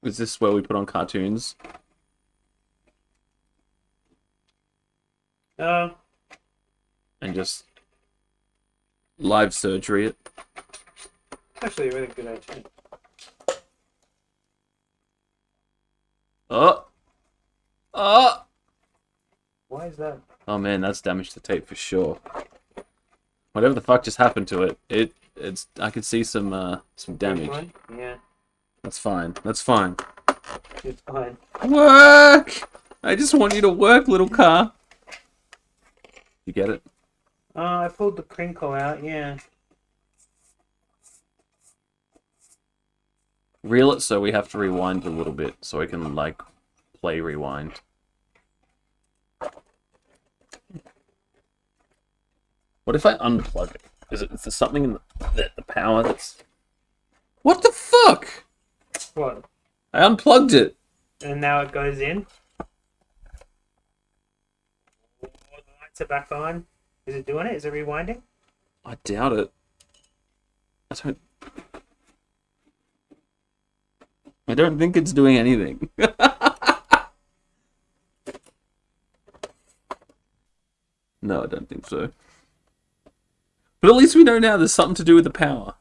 Is this where we put on cartoons? And just live surgery it? It's actually a really good idea. Oh! Oh! Why is that? Oh man, that's damaged the tape for sure. Whatever the fuck just happened to it, it's I could see some damage. Fine? Yeah, That's fine. That's fine. it's fine. Work! I just want you to work, little car. You get it? I pulled the crinkle out, yeah. Reel it so we have to rewind a little bit so I can like play rewind. What if I unplug it? Is there something in the power that's... What the fuck? What? I unplugged it. And now it goes in. The lights are back on. Is it doing it? Is it rewinding? I doubt it. I don't think it's doing anything. No, I don't think so. But at least we know now there's something to do with the power.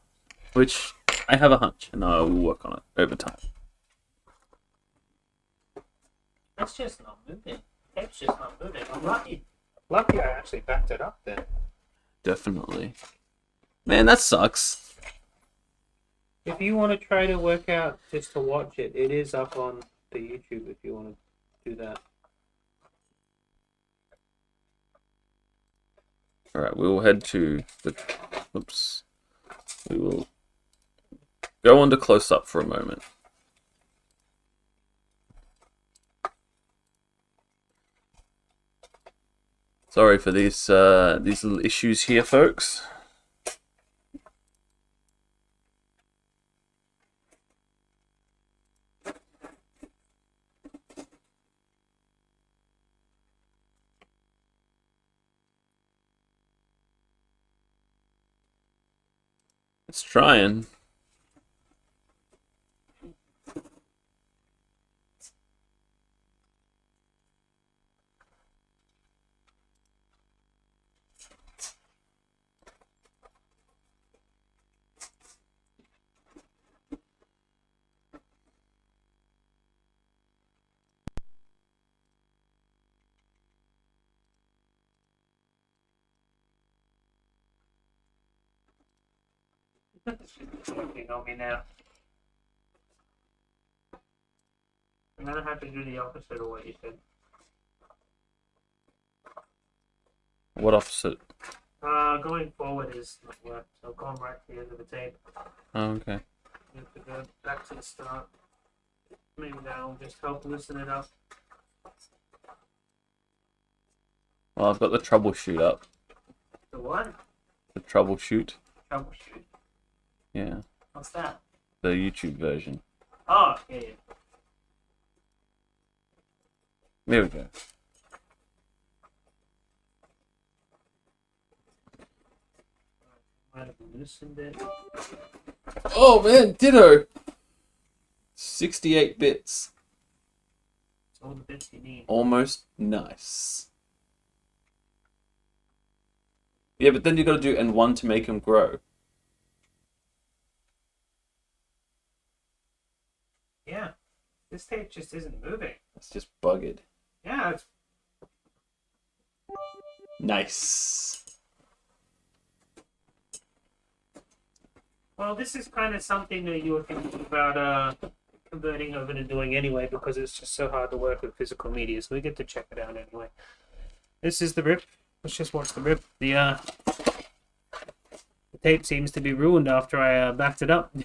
Which, I have a hunch, and I will work on it over time. It's just not moving. Tape's just not moving. I'm lucky. Lucky I actually backed it up then. Definitely. Man, that sucks. If you want to try to work out just to watch it, it is up on the YouTube if you want to do that. Alright, we will head to the... Oops. We will go on to close up for a moment. Sorry for these little issues here, folks. It's trying. It's working on me now. I'm gonna have to do the opposite of what you said. What opposite? Going forward is not work, so I've gone right to the end of the tape. Oh, okay. You have to go back to the start. Maybe that'll just help loosen it up. Well, I've got the troubleshoot up. The what? The troubleshoot. Troubleshoot. Yeah. What's that? The YouTube version. Oh, yeah. There we go. Might have loosened it. Oh man, ditto! 68 bits. It's all the bits you need. Almost nice. Yeah, but then you gotta do N1 to make them grow. Yeah. This tape just isn't moving. It's just bugged. Yeah, it's... Nice. Well, this is kind of something that you were thinking about converting over to doing anyway, because it's just so hard to work with physical media, so we get to check it out anyway. This is the rip. Let's just watch the rip. The tape seems to be ruined after I backed it up.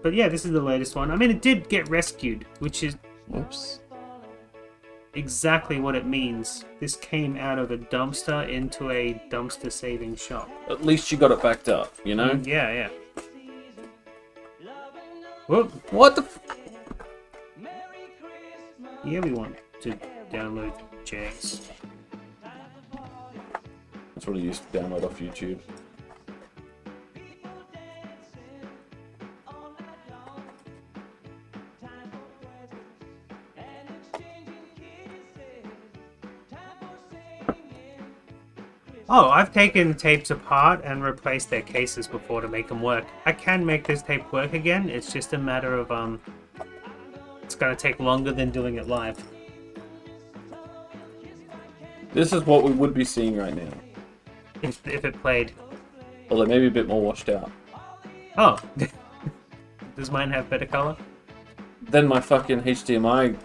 But yeah, this is the latest one. I mean, it did get rescued, which is Whoops. exactly what it means. This came out of a dumpster into a dumpster saving shop. At least you got it backed up, you know? Yeah, yeah. Whoop. What the f- Yeah, we want to download Jags. That's what I used to download off YouTube. Oh, I've taken tapes apart and replaced their cases before to make them work. I can make this tape work again. It's just a matter of it's gonna take longer than doing it live. This is what we would be seeing right now. If it played. Although maybe a bit more washed out. Oh, does mine have better color? Then my fucking HDMI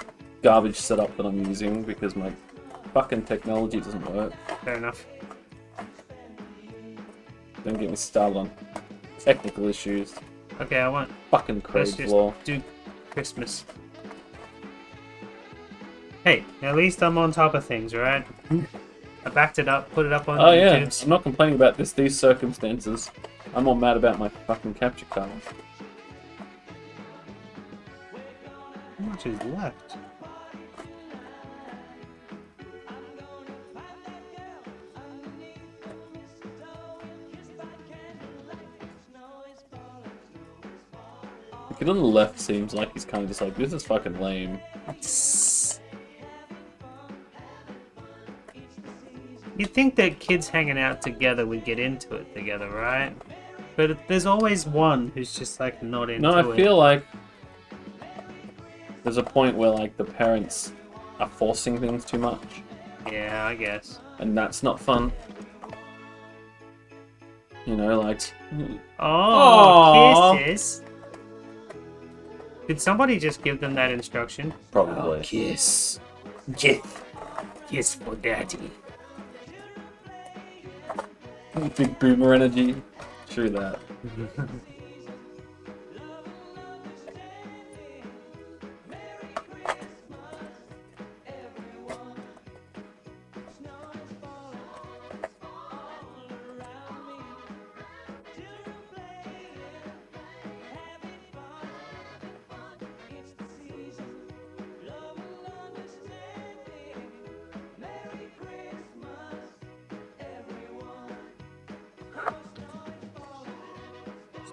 garbage setup that I'm using because my fucking technology doesn't work. Fair enough. Don't get me started on technical issues. Okay, I want. Fucking Let's Craig's just Law. do Christmas. Hey, at least I'm on top of things, right? I backed it up, put it up on Oh yeah, YouTube. I'm not complaining about these circumstances. I'm all mad about my fucking capture card. How much is left? The kid on the left seems like he's kind of just like, this is fucking lame. You'd think that kids hanging out together would get into it together, right? But there's always one who's just like not into it. No, I feel like there's a point where like the parents are forcing things too much, Yeah, I guess. and that's not fun. You know, like, Oh, Aww. kisses. Did somebody just give them that instruction? probably. Kiss. Kiss. Kiss for daddy. Big boomer energy. True that.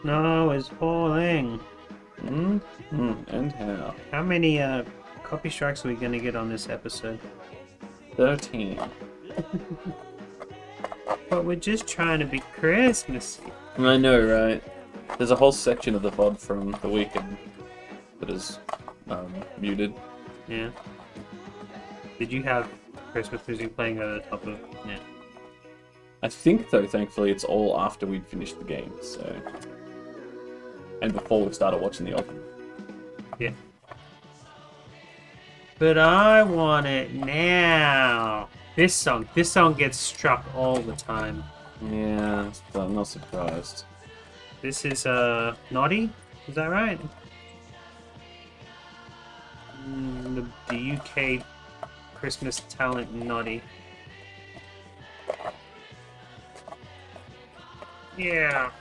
Snow is falling. And how? How many copy strikes are we gonna get on this episode? 13. But we're just trying to be Christmassy. I know, right? There's a whole section of the VOD from the weekend that is muted. Yeah. Did you have Christmas music playing over the top of? Yeah. I think, though, thankfully, it's all after we'd finished the game, so... And before we started watching the album. Yeah. But I want it now. This song gets struck all the time. Yeah, but I'm not surprised. This is Naughty, is that right? The UK Christmas talent Naughty. Yeah.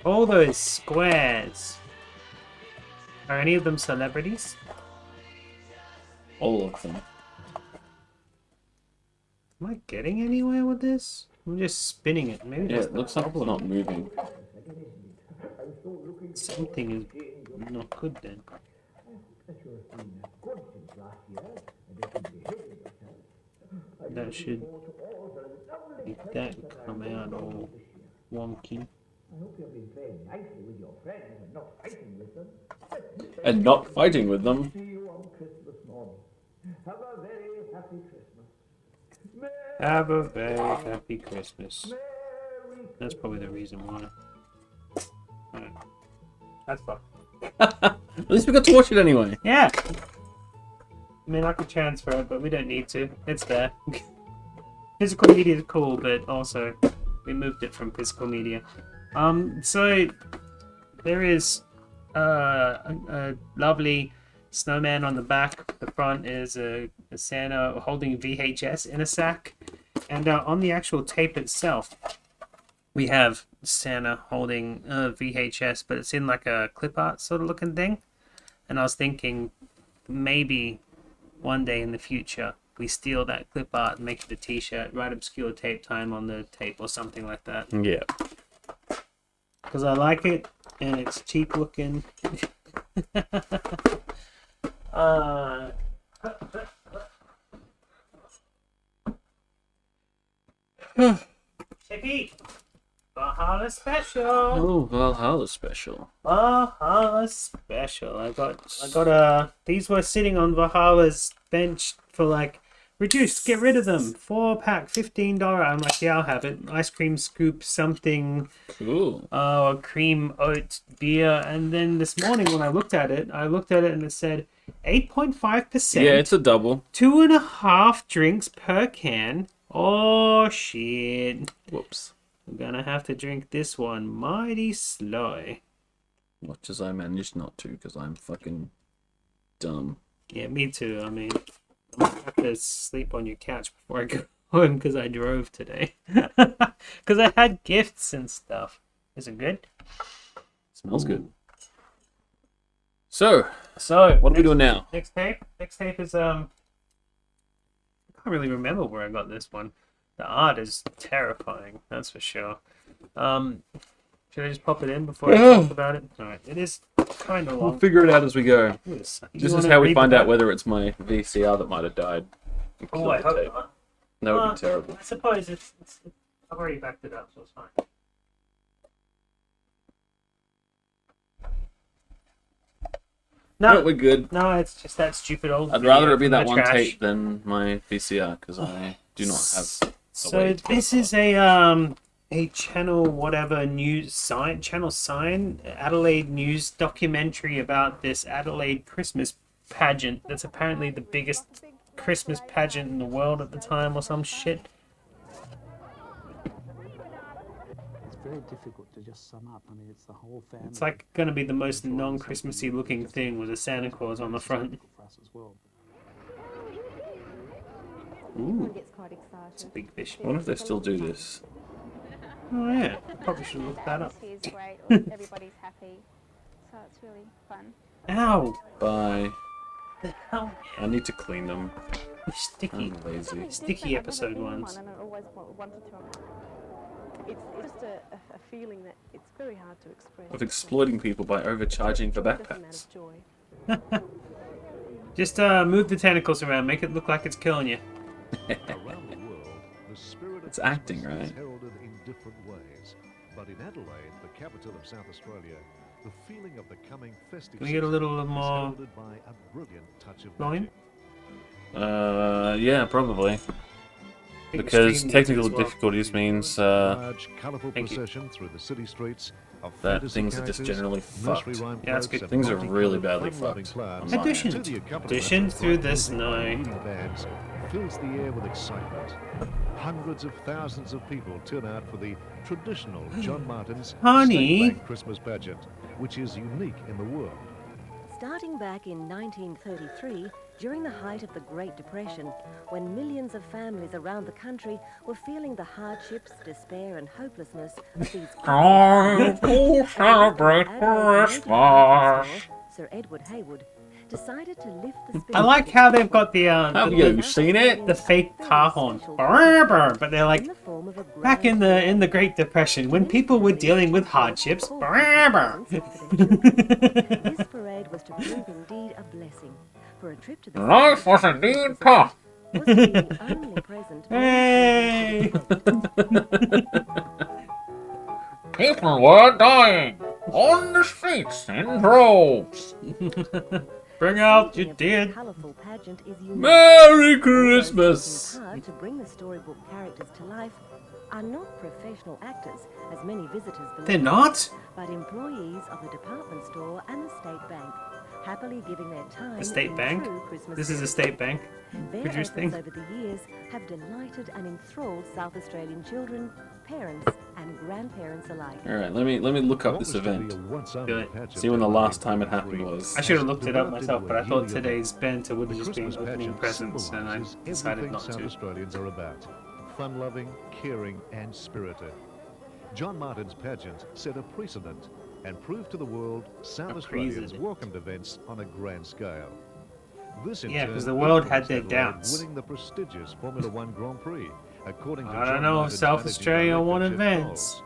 All those squares. Are any of them celebrities? All of them. Am I getting anywhere with this? I'm just spinning it. Maybe Yeah, that's it the looks like it's problem. not moving. Something is not good then. That should make that come out all wonky. And not fighting with them. Have a very happy Christmas. That's probably the reason why. Alright. That's fun. At least we got to watch it anyway. Yeah! I mean, I could transfer it, but we don't need to. It's there. Physical media is cool, but also we moved it from physical media. So there is a lovely snowman on the back. The front is a Santa holding VHS in a sack. And on the actual tape itself, we have Santa holding a VHS, but it's in like a clip art sort of looking thing. And I was thinking maybe one day in the future we steal that clip art and make it a t-shirt, write obscure tape time on the tape or something like that. Yeah. Because I like it and it's cheap looking. Chippy! Valhalla special! Oh, Valhalla special. Valhalla special. I got these were sitting on Valhalla's bench for like reduced, get rid of them. 4-pack, $15. I'm like, yeah, I'll have it. Ice cream scoop something. Cool. A cream oat beer. And then this morning when I looked at it and it said 8.5%. Yeah, it's a double. 2.5 drinks per can. Oh shit. Whoops. I'm gonna have to drink this one mighty slow. Much as I managed not to, because I'm fucking dumb. Yeah, me too. I mean, I'm gonna have to sleep on your couch before I go home because I drove today. Because I had gifts and stuff. Is it good? Smells good. So, So what are we doing now? Next tape. Next tape is I can't really remember where I got this one. The art is terrifying, that's for sure. Should I just pop it in before I talk about it? Alright, it is kind of We'll long. figure it out as we go. This This is how we find out whether it's my VCR that might have died. and Oh, killed I the hope tape. not. That would be terrible. I suppose it's I've already backed it up, so it's fine. No, No, we're good. no, it's just that stupid old. I'd video rather it be from that the one trash. tape than my VCR because I do not have. So this is a channel whatever channel sign Adelaide news documentary about this Adelaide Christmas pageant that's apparently the biggest Christmas pageant in the world at the time or some shit. It's very difficult to just sum up. I mean, it's the whole family. It's like going to be the most non-Christmassy looking thing with a Santa Claus on the front. For us as well. Ooh, It's a big fish. I wonder if they still do this. Oh yeah, probably should look that up. Is great. Everybody's happy, so it's really fun. Ow! Bye. The hell? I need to clean them. Sticky. I'm lazy. Sticky episode ones. And I always wanted to. It's just a feeling that it's very hard to express. Of exploiting people by overcharging for backpacks. Just move the tentacles around, make it look like it's killing you. Around the world, the spirit of It's acting, Christmas right? is heralded in different ways. But in Adelaide, the capital of South Australia, the feeling of the coming festive Can we get a little season is more heralded by a brilliant touch of volume? magic. Yeah, probably. Big Because stream technical as well. difficulties means Large, colourful thank you. procession through the city streets of that fantasy things are just characters, generally nursery fucked. rhyme Yeah, that's quotes, good. and Things are multicoloured really badly fun-loving fucked clouds. on my Addition. To the accompaniment Addition of through bright this music and night. leading bands fills the air with excitement. Hundreds of thousands of people turn out for the traditional John Martin's Honey. State Bank Christmas pageant, which is unique in the world. Starting back in 1933, during the height of the Great Depression, when millions of families around the country were feeling the hardships, despair and hopelessness of these Time to celebrate Christmas. Sir Edward Hayward decided to lift the spirit. I like how they've got the Have you seen it? the fake car horn, Brr, but they're like in the form of a back in the Great Depression when people were dealing with hardships. Brr. This parade was to prove indeed a blessing. For a trip to the Life was indeed tough. was the only present. Hey! People were dying on the streets in droves. Bring out The your dead. colourful pageant is unique. Merry Although Christmas. working hard to bring the storybook characters to life are not professional actors, as many visitors believe, They're not? but employees of the department store and the state bank, happily giving their time. The state in bank? true Christmas This is a spirit. state bank. Their produced efforts thing. over the years have delighted and enthralled South Australian children, parents, and grandparents alike. All right, let me look up What this was to be event. a once-only Good. pageant See when the in last time it happened 1933 was. I should have looked it up developed myself, into but a I thought yearly today's banter would The have just been Christmas opening pageant presents, and I symbolises decided everything not South to. Australians are about. Fun-loving, caring and spirited. John Martin's pageant set a precedent and proved to the world South A Australians precedent. welcomed events on a grand scale. This in Yeah, turn 'cause the world had influenced their Adelaide doubts. winning the prestigious Formula One Grand Prix, according to I don't John know if Martin's South managing Australia director, won Jeff events. Cole.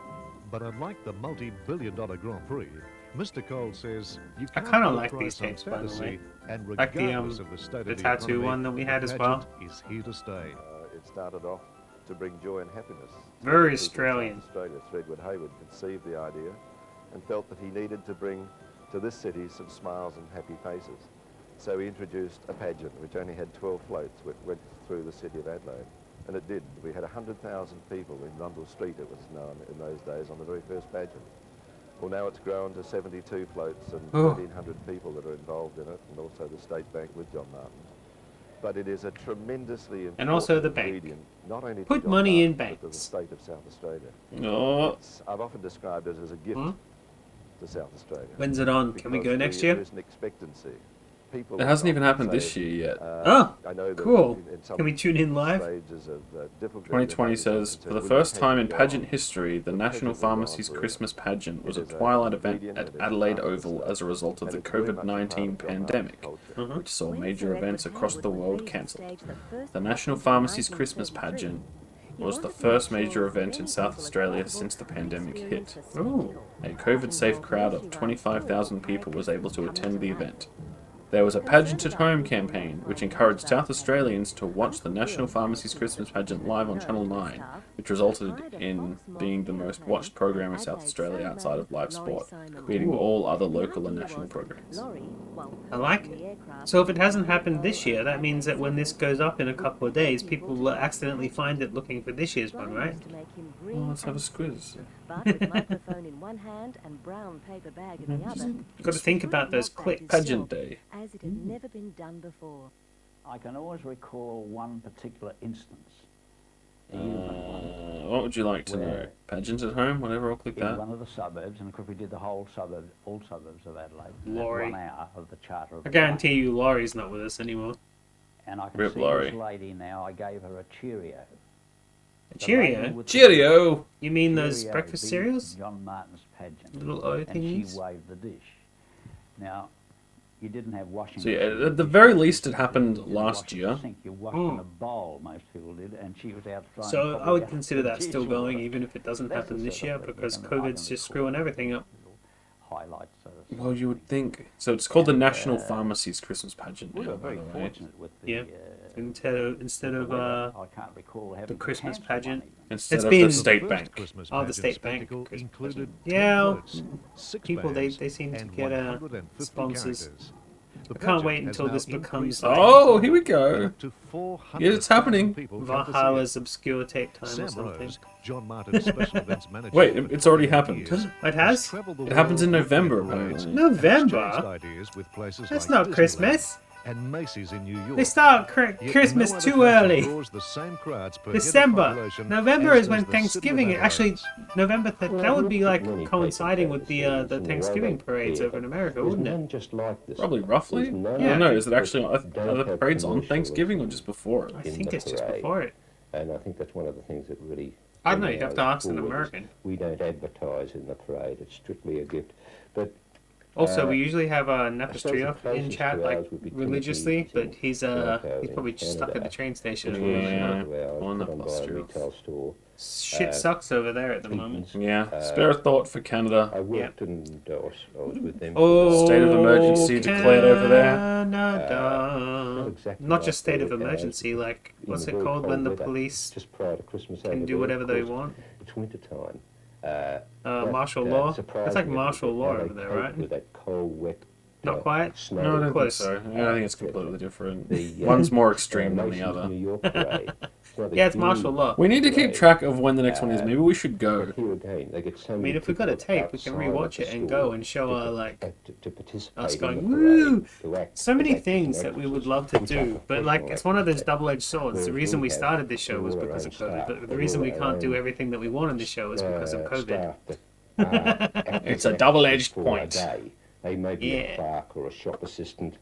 But unlike the multi-billion-dollar Grand Prix, Mr. Cole says you I can't kinda put a like price these on tapes, by the way. fantasy, and Like the, regardless of the state the of the tattoo economy, one that we the had as well. pageant is here to stay. It started off to bring joy and happiness. Very People in South Australian. Australia, Sir Edward Hayward conceived the idea and felt that he needed to bring to this city some smiles and happy faces. So he introduced a pageant which only had 12 floats which went through the city of Adelaide. And it did. We had 100,000 people in Rundle Street, it was known in those days, on the very first pageant. Well, now it's grown to 72 floats and Oh. 1,300 people that are involved in it, and also the State Bank with John Martin. But it is a tremendously important And also the bank. ingredient, not only to Put John money in Martin, but to the banks. state of South Australia. No. I've often described it as a gift Hmm? to South Australia. When's it on? Can we because go next year? There is an expectancy people. It hasn't even happened say, this year yet. Oh, I know that cool. in some Can we tune in live? stages of difficulty, 2020 the says, pageant for the said, first "Will you time in take it pageant on?" history, the The National pageant will go on Pharmacy's for- Christmas pageant was a It is a twilight event ingredient, at it is Adelaide part of Oval the as a result of and the it's very much a part COVID-19 of John Martin's pandemic, culture. which saw When major Sir events Edward across the Harewood was world ready to cancelled. stage the first The National pageant in Pharmacy's Christmas 1933, pageant he was the wanted to make first sure major as event in many South people as Australia possible since the could pandemic experience hit. a spectacle. A COVID-safe crowd of 25,000 people was able to attend the event. There was a Pageant at Home campaign, which encouraged South Australians to watch the National Pharmacy's Christmas pageant live on Channel 9, which resulted in being the most watched program in South Australia outside of live sport, beating all other local and national programs. I like it. So if it hasn't happened this year, that means that when this goes up in a couple of days, people will accidentally find it looking for this year's one, right? Well, let's have a squiz. But with microphone in one hand and brown paper bag in the other, You've got to think about those clicks. Pageant day. as it had never been done before. I can always recall one particular instance. A human one. What would you like to know? Where- Pageant at Home? Whatever, I'll click In that. one of the suburbs, and of course we did the whole suburb, all suburbs of Adelaide. Laurie. At 1 hour of the Charter of I guarantee you Laurie's not with us anymore. And I can Rip see Laurie. this lady now, I gave her a Cheerio. A Cheerio? The Cheerio! You mean those Cheerio breakfast being cereals? John Martin's pageant. Little O And she thingies? waved the dish. Now, you didn't have washing. So yeah, machine. at the very least it happened You didn't last wash in year. the sink, you washed in a bowl, most people did, and she was out trying So to I would probably consider get that still dishwater. going, even if it doesn't That's happen the this sort year, of thing because I can COVID's just recall. screwing everything up. Highlights. Well, you would think. So it's called the And, National Pharmacy's Christmas pageant We now, were by very the way. fortunate with the, Yeah. Instead of weather. I can't recall having to Christmas cancel one pageant. even. Instead It's of been- the State First Bank. Christmas Oh, the pageant State Bank spectacle Christmas included pageant. Yeah, 10 floats, 6 people, bands, they seem to and get 150 sponsors. characters. The I can't pageant wait has until now this becomes increased like Oh, here we go. up to 400,000 Yeah, it's happening. people come to see it. Valhalla's Obscure Tape Time or Sam something. Rose, John Martin's special events manager. Wait, for it's already 28 happened. years, It has? traveled the It happens in world with November, their parades apparently. and exchanged November? ideas with places That's like not Christmas. Disneyland and Macy's in New York. They start Yet Christmas no other too pageant early. draws the same crowds per head of December. population November as is when does the City of Thanksgiving. Adelaide. Actually, November. That would be like Many coinciding pageant with the the Thanksgiving way they parades appear. over in America, There's wouldn't it? none just like this. Probably roughly. There's none I don't know. Is it that actually are don't the have parades on commercial Thanksgiving or just before it? I in think the it's just parade. before it. And I think that's one of the things that really... I don't know. You have to ask an forward is American. We don't advertise in the parade. It's strictly a gift. But Also, we usually have Napa suppose the Trio in closest chat to like ours would be religiously, Timothy's but in he's Walkabout probably in just stuck at the Canada, train station. which at the was moment. Yeah. put Napa on by a Trio. retail store. Shit sucks over there at the moment. Yeah. Spare a thought for Canada. I worked and I was with them. Oh, State of emergency declared over there. Canada. Not exactly Not like just state of the, emergency, like in what's the it very called cold when the weather, police just prior to Christmas can over do there, whatever of they course, want? It's winter time. Martial law. That's like martial law over there, right? With that cold, wet. Not quite. Snow. No, I don't think Close. so. Yeah, I think it's completely different. The, One's more extreme than the Mason's other. New York parade. Now, the Yeah, it's huge martial law. We need to keep parade, track of when the next one is. Maybe we should go. but here again, they get so I many mean, if we got a people tape, we can outside rewatch of it the and store go and show our like to participate us in going the parade, woo. to act So as many actors things and that we would actresses, love to which are do, but like professional it's one of those actors. double-edged swords. The Whereas reason we have started this show was all our because own of COVID, staff, but the all reason we our can't do own, everything that we want in this show is because of COVID. staff that, act It's a as double-edged actors for a point. day. They may be Yeah. a clerk or a shop assistant.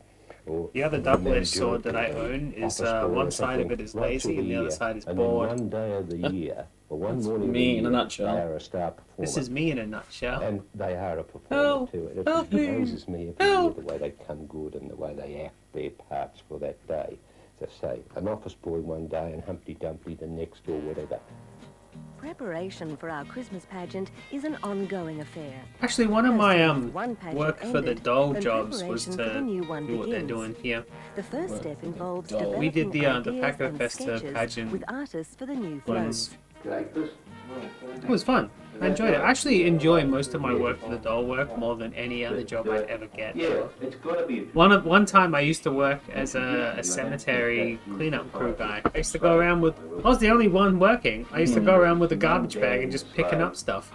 Or The other a double-edged manager sword that I or own is office boy one or side of something it is right lazy through and the other year. side is And bored. then one day of the year, or one That's morning of me the in a year, nutshell. they are a star performer. This is me in a nutshell. And they are a performer Help! too. It Help me! amazes me every year Help! the way they come good and the way they act their parts for that day. As I say, an office boy one day and Humpty Dumpty the next or whatever. Preparation for our Christmas pageant is an ongoing affair. Actually, one of my One pageant work for the ended, doll and jobs was preparation for the to new one do what they're begins. doing here. The first step involves doll. developing We did the ideas Paco and Festa sketches pageant with artists for the new was floats. it was fun. I enjoyed it. I actually enjoy most of my work for the doll work more than any other job I'd ever get. One time I used to work as a cemetery cleanup crew guy. I used to go around with, I was the only one working. I used to go around with a garbage bag and just picking up stuff.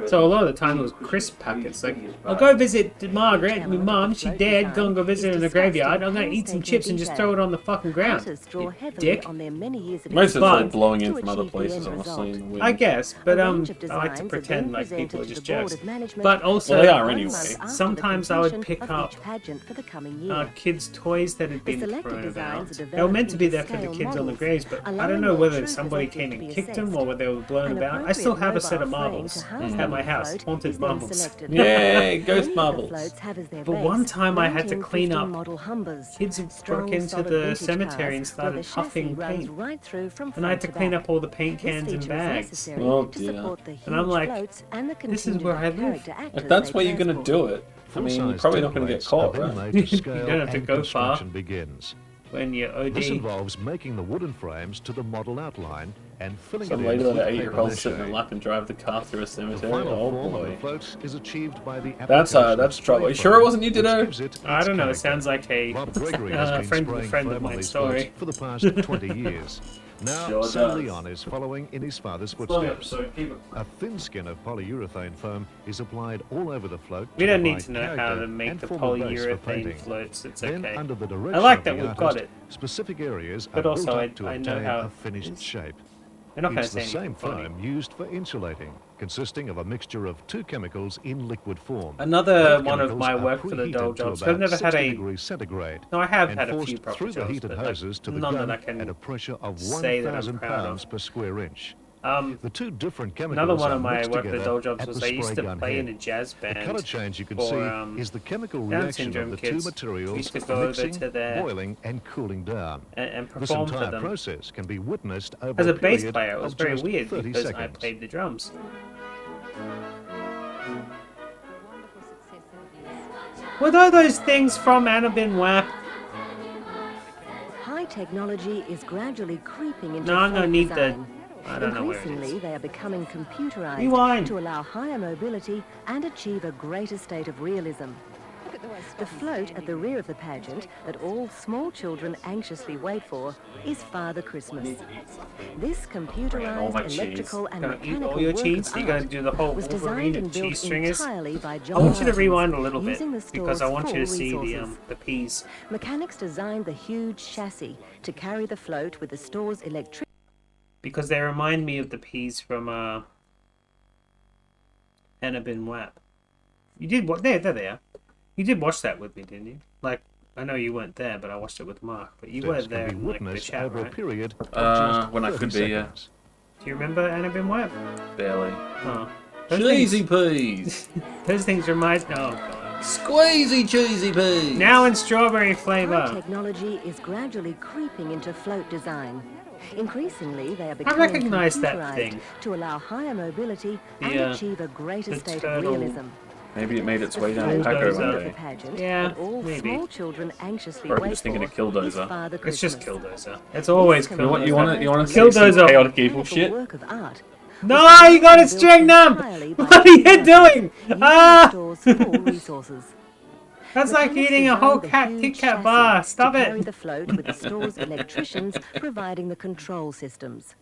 So a lot of the time it was crisp packets. Like, I'll go visit Margaret, my mum, she dead, go visit her in the graveyard. I'm gonna eat some chips and just throw it on the fucking ground. Artists draw heavily dick. on their many years of Most of it's Fun. like blowing in to from other achieve the places, end honestly. result. in the wind. I get guess, but A range of I like to designs are pretend then like people presented are to just the board jerks. of management But also, Well, they are 1 anyway. month after the sometimes I would completion pick of up each pageant for the coming year. kids' toys that had The been selected thrown about. designs are They were meant to be there developed for the into kids on the scale graves, but I models, don't know allowing whether their true somebody perspective came to and be kicked them assessed. or whether they were blown An about. I still have a set of appropriate mobile marbles frame to house at them my on the house, float haunted is then marbles. selected. Yay, ghost Many of the marbles. floats have as their But base one time I had to 1950 clean up. model Humbers, Kids had strong, broke into solid the vintage cemetery and cars where the started chassis huffing runs paint. right through from And I had front to to clean back. up all the paint This cans and feature is bags. necessary Oh, to dear. support the huge And I'm like, floats and the this is where I contingent live. character actors If that's they where you're going to transport. do it, I mean, you're Full-size probably not going to get templates caught, are then right? made to You scale don't have to and go far. construction begins. When you're This OD. involves making the wooden frames to the model outline and filling Some it lady in let with an 8-year-old papier-mâché. sit in a lap and drive the car through a The cemetery. final Oh form of boy. the float is achieved by the That's application of trouble. You spray sure it foam, wasn't you, which Ditto? gives it I its don't know, it character. sounds like a Bob Gregory has been friend spraying of foam on mine these story. floats for the past 20 years. Now, Sure Sam does. Leon is following in his father's Long footsteps. episode, keep it. A thin skin of polyurethane foam is applied all over the float. We to don't need provide to know how character to make and the form a base for polyurethane painting. floats. It's Then, okay. under the direction I like of that the we've artist, got it. specific areas But are also built I- up to I know obtain how a finished it's- shape. They're not going It's to the say same anything funny. foam used for insulating, consisting of a mixture of two chemicals in liquid form. Another Both one of chemicals my are work for the preheated doll to jobs. about I've never had 60 a. degrees centigrade No, I have and had a forced few proper through the jobs, heated but hoses to the none gun that I can at a pressure of say that I'm 1,000 proud of. pounds per square inch. Um, The two different chemicals another one are of my mixed work for the together doll jobs at was the I used spray to gun play in a head. jazz The band. colour change you can for, see is the chemical Down reaction of syndrome the kids. two materials We used to go over mixing, to their- boiling and cooling down. and This perform for entire them. process can be witnessed over As a bass period player, it was of very just weird 30 because I seconds. played the drums. What are those things from Annabin Wap? High technology is gradually creeping into No, I'm gonna float need the. design. I don't know where it Increasingly, is. they are becoming computerized Rewind. to allow higher mobility and achieve a greater state of realism. The float at the rear of the pageant that all small children anxiously wait for is Father Christmas. This All my computerized cheese. electrical and Gonna eat mechanical all your work cheese? of You're gonna art do the whole was Wolverine designed and and built cheese stringers? entirely by John I want you to Martins, rewind a little bit using the because I store's want you to full see resources. the peas. Mechanics designed the huge chassis to carry the float with the store's electricity. Because they remind me of the peas from Annabin Wap. You did what? There they are. You did watch that with me, didn't you? Like, I know you weren't there, but I watched it with Mark. But you were This there can be in like, the witnessed chat, over a right? period of just When I 30 could be, yeah. seconds. Do you remember Annabin Wap? Barely. Oh. Cheesy peas! Those things remind. Oh, God. Squeezy cheesy peas! Now in strawberry High flavor. technology is gradually creeping into float design. Increasingly, they are becoming recognize that computerized thing. to allow higher mobility The, and achieve a greater the state turtle. of realism. Maybe it made its way The down float to Killdozer. at Taco the one end of the day. pageant Yeah, that all maybe. small children anxiously Or wait just thinking for of Killdozer. is Father It's just Christmas. Killdozer. It's always This You want, Killdozer. you want to, you want to Killdozer. see some chaotic evil mechanical shit? work of art No, was you gotta built string them! entirely by What are you John doing? Martins, using the Ah! store's full resources. That's like Mechanics eating a designed whole the Kit huge Kat chassis bar. Stop to carry it. the float with the store's electricians providing the control systems.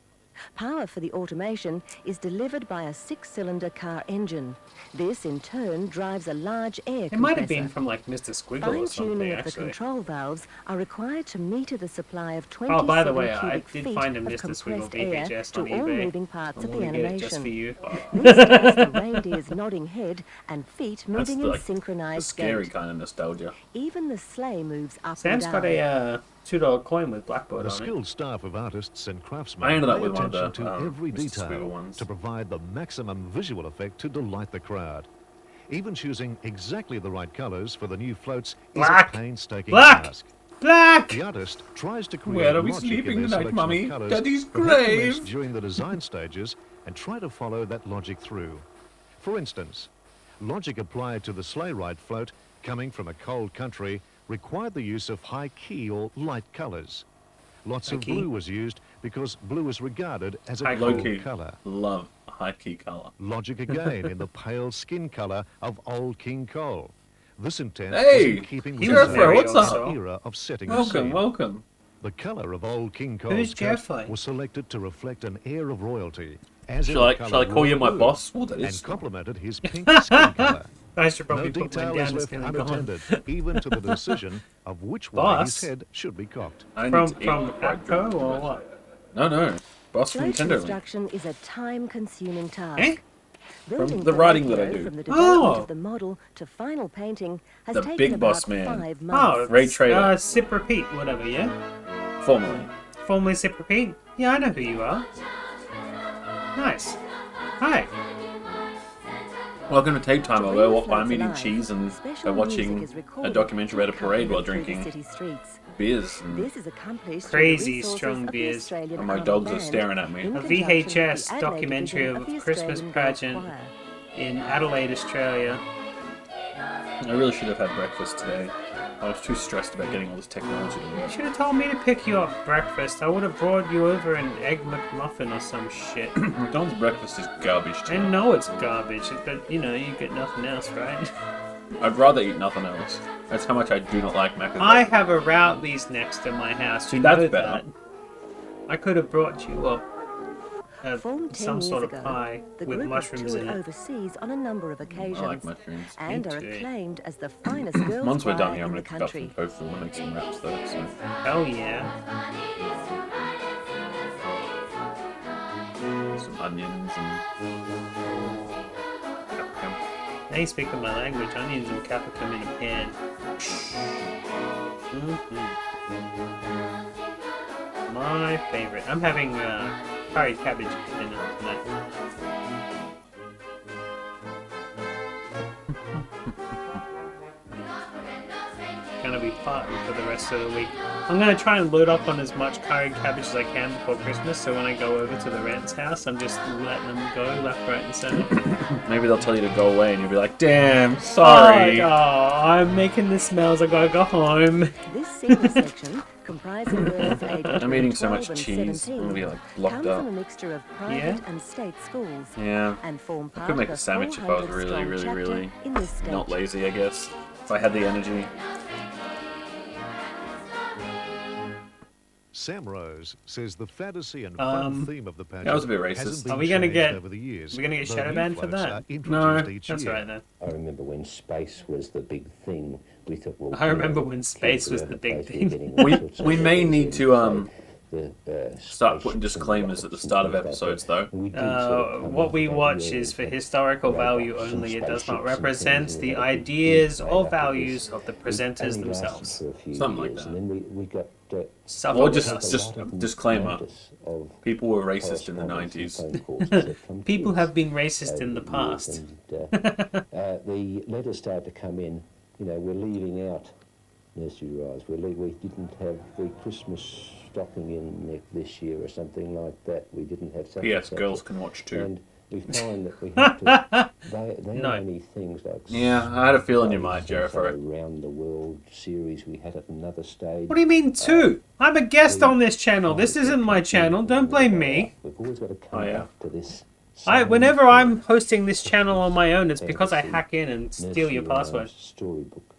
Power for the automation is delivered by a 6-cylinder car engine. This, in turn, drives a large air It might have been compressor. from like Mr. Squiggle or something, Fine-tuning of the actually. control valves are required to meter the supply of 27 Oh, by the way, I cubic did feet find a of Mr. Squiggle compressed air VHS to on all eBay. moving parts I'm of the gonna get it just for animation. you. This has the reindeer's nodding head and feet That's moving in like the synchronized scary gait. kind of nostalgia. Even the sleigh moves up Sam's and got down. a $2 coin with Blackboard The on it. skilled staff of artists and craftsmen I ended up pay with one of attention the, to every Mr. Squiggle detail ones. to provide the maximum visual effect to delight the crowd. Even choosing exactly the right colours for the new floats Black! is a painstaking Black! task. Black! The artist tries to create Where are we logic sleeping in their tonight, selection Mummy? of colours, Daddy's but have to grave! mess during the design stages and try to follow that logic through. For instance, logic applied to the sleigh ride float coming from a cold country required the use of high key or light colours. Lots of High key? blue was used because blue is regarded as a High cold Low key. colour. Love high key color. Logic again in the pale skin colour of Old King Cole. This intent was Hey, in keeping with Hero the Throw, what's up? era of setting the Welcome, scene. welcome. The colour of Old King Who's Cole's coat Jeffrey? was selected to reflect an air of royalty, as in Shall the I, colour shall I call you my blue, boss? Well, that and is. complemented his pink skin colour. I should No probably put mine detail down. is It's left gonna go on. unattended, even to the decision of which way Boss? his head should be cocked. I need From to eat right Atco through or it. what? No, no. Boss from Float Nintendo Link. construction is a time-consuming task. Eh? Building the writing that I Pinocchio do. From the development Oh. of the model to final painting has The taken big about boss man. 5 Oh, months. Ray Trader. Sip Repeat, whatever, yeah? Formally. Formerly Sip Repeat? Yeah, I know who you are. Nice. Hi. Welcome to Tape Time, To where bring the I'm floats eating alive, cheese and special watching music is a recorded documentary at a to parade while accompany through the drinking city streets. beers. And This is accomplished through Crazy the resources strong of the beers. Australian and my Army dogs are Band staring at me. in A conjunction with the VHS Adelaide documentary division of the a Christmas Australian Girls' pageant Choir. in Adelaide, Australia. I really should have had breakfast today. I was too stressed about getting all this technology to You work. should have told me to pick you up breakfast. I would have brought you over an egg McMuffin or some shit. McDonald's breakfast is garbage I too. know it's garbage, but you know, you get nothing else, right? I'd rather eat nothing else. That's how much I do not like mac and I cheese. have a Routley's next to my house. See, You that's know better. that. I could have brought you up Formed 10 some years sort of ago, pie the with group mushrooms have toured in it. overseas on a number of occasions I like mushrooms. and Me are too. acclaimed as the finest girls' Once we're done choir here, I'm in going the to pick up country. some tofu and make some wraps though. So. Hell yeah. Some onions and capsicum. Now you speak my language. Onions and capsicum in a pan. My favorite. I'm having curry cabbage for dinner tonight. Gonna be fun for the rest of the week. I'm gonna try and load up on as much curry cabbage as I can before Christmas, so when I go over to the Rant's house, I'm just letting them go left, right, and center. Maybe they'll tell you to go away and you'll be like, damn, sorry. Oh, I'm making the smells. I gotta go home. This senior section, comprising girls aged I'm between eating so 12 much and cheese. 17, I'm going to be like blocked comes up. from a mixture of private Yeah? and state schools Yeah. and form I part could make of a the sandwich if I was 400 really, strong really, chapter really in this state. not lazy, I guess. If I had the energy. Sam Rose says the fantasy and fun theme of the pageant that was a bit racist. hasn't been Are we gonna changed get- over the years, We're gonna get though shadow new banned for floats that. are No, introduced each That's year. right then. I remember when space was the big thing. We thought, well, I remember you know, when space kids was are the big basically thing. getting all sorts of We may things need in, to, so the, Start putting spaceships and disclaimers at the rockets start and of things like episodes, that. though. And we did sort of come What up we with that watch idea is for of historical value robots and only. It does not spaceships and represent things, the and we had a big ideas made or up of this. values of the It presenters only lasted themselves. for a few Something like years, that. And then we got Suffer Or with just- us. just disclaimer. Of People were racist in the correspondence 90s. and phone calls that from People kids have been racist in the over past. years, and, the letters started to come in. You know, we're leaving out nursery rhymes. We didn't have the Christmas stocking in this year or something like that. We didn't have something. P.S. Girls can watch too. And we find that we have to. They're No. only things like. Yeah, I had a feeling you might, things like Jericho. Around the world series we had at another stage. What do you mean two? I'm a guest on this channel. This isn't my channel. Don't blame me. We've always got to come Oh, yeah. back to this. Whenever I'm hosting this channel on my own, it's because I hack in and steal your password. Storybook.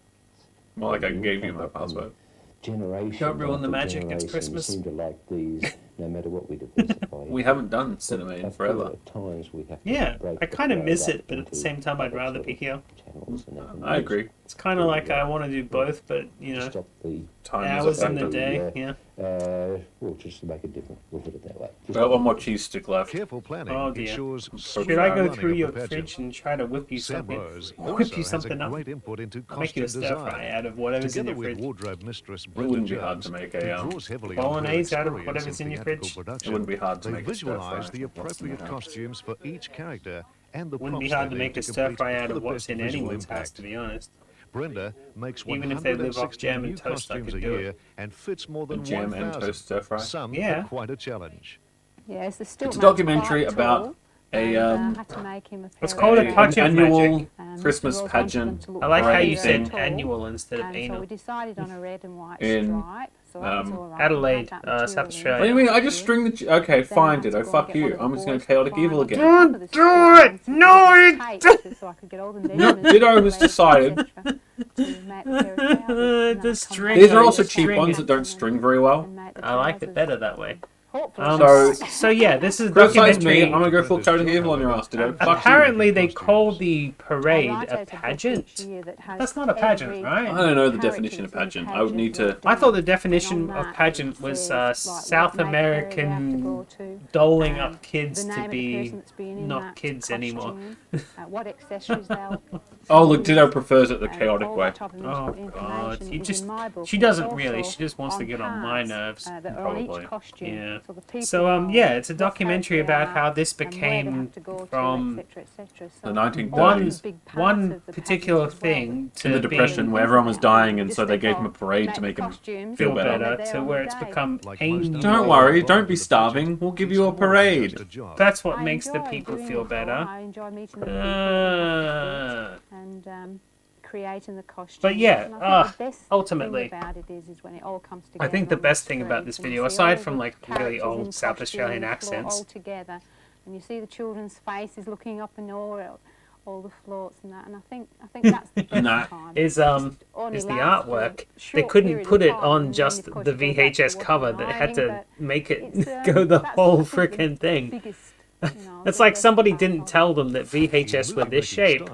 Well, like I gave you my password. Generation Don't ruin the after magic, it's generation Christmas. seem to like these, no matter what we diversify. We haven't done cinema in I feel forever. At times we have to Yeah, break I the kind of crowd miss up it, but at the into same time, I'd other rather sort be of here. channels and avenues I agree. It's kind of like I want to do both, but you to know, stop the Time hours is a in the factor. day. Yeah. well, just to make it different. We'll put it that way. We got one more cheese stick left. Careful planning Oh, dear. ensures Should smooth I go running through of your the pageant. fridge and try to whip you Sam something? Rose Whip also you has something a up. great input into I'll make you costume a stir design. fry out of whatever's in Together your with fridge. wardrobe mistress It Brenda wouldn't be hard Jones, to make who a draws heavily on her bolognese out of experience whatever's in your theatrical fridge. production. It wouldn't be hard to They make a stir visualize fry. the appropriate costumes for each character and the Wouldn't be props hard they to need make a to stir complete fry out for of the what's best in visual anyone's house, impact. to be honest. Brenda makes Even if they live off 160 jam and new toast, I costumes could a do it. year and fits more than Jam and 1,000. toast stir fry. Some Yeah. are quite a challenge. Yes, the still It's a documentary about a It's called a touch of annual magic. Christmas pageant. I like how you Anything. said annual instead of So anal. we decided on a red and white In, stripe. So that was all right. Adelaide, We had that South material Australia. What do you mean? I just string the... Okay, fine, Then I Ditto. had to go Fuck and get one you. of I'm the just going boys to chaotic to evil find again. Don't the do strip it! and No, tape it- just so I could get all the No, measurements Ditto and has weight, decided. etc. to make the pair of trousers. And then The I'd come string- back These and are also just cheap string ones it. that don't string very well. and make the I like it trousers better that way. Hopefully. So yeah, this is a Criticize documentary. me, I'm gonna go full coding evil on your ass, dude. Fuck you. Apparently, they call the parade Alright, a it's a book pageant. each year that has That's not a pageant, every right? I don't know the definition of pageant. I would need to. I thought the definition of pageant was South American doling up kids to be not kids anymore. What accessories they'll Oh, look, Ditto prefers it the chaotic way. Oh god, she doesn't really. She just wants to get on my nerves. Probably. Yeah. So yeah, it's a documentary about how this became from The 1930s. one particular thing to In the Depression, where everyone was dying, and so they gave him a parade to make him feel better. to where it's become a new. Don't worry, don't be starving. We'll give you a parade. That's what makes the people feel better. I enjoy meeting the people Uh, and creating the costumes. But yeah, And I think the best ultimately, thing about it is when it all comes I together think the on best the thing about screen, this and you video, see aside all from the like really characters old in South Australian costumes all accents, together, and you see the children's faces looking up and all the floats and that, and I think that's the best Nah. time. is It only is the lasts for a artwork. They short couldn't period put of it time, on and then just of course the you go back to VHS watching cover. the They had to ironing, make it but go the that's, whole I think, the freaking thing. biggest, It's like somebody didn't tell them that VHS were this shape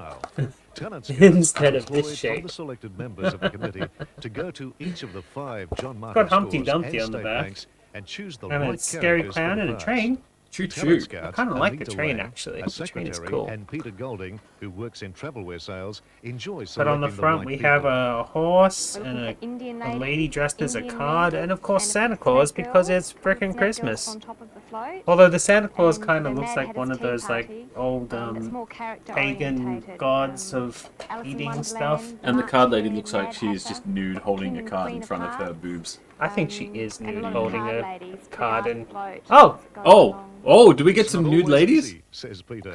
instead of this shape. The selected members of the committee to go to each of the 5 John Got Martin Humpty stores Dumpty and on the state back. banks and choose the And right a scary characters clown for and the a class. train. Choo Talent choo. Scout I kinda like the Anita train, Wang, actually. a The train is secretary, cool. and Peter Golding, who works in travelwear sales, enjoys But on the selecting front right we people. have a horse We're and looking for Indian a lady, lady dressed as a Indian card, men, and of course and Santa a Claus snake because girl, it's and frickin' snake girls Christmas. on top of the float. Although the Santa Claus And kind of the looks man like had one his of those tea like party. old It's more character pagan orientated. gods of Alice in eating Wonderland, stuff. And the card lady Marching looks like Mad she's Hatter, just nude holding King a and card Queen in front of her apart. boobs. I think she is And a nude lot of holding card a ladies put card out and... the float Oh! as it goes Oh! along. Oh, do we get It's some not nude always ladies? easy, says Peter.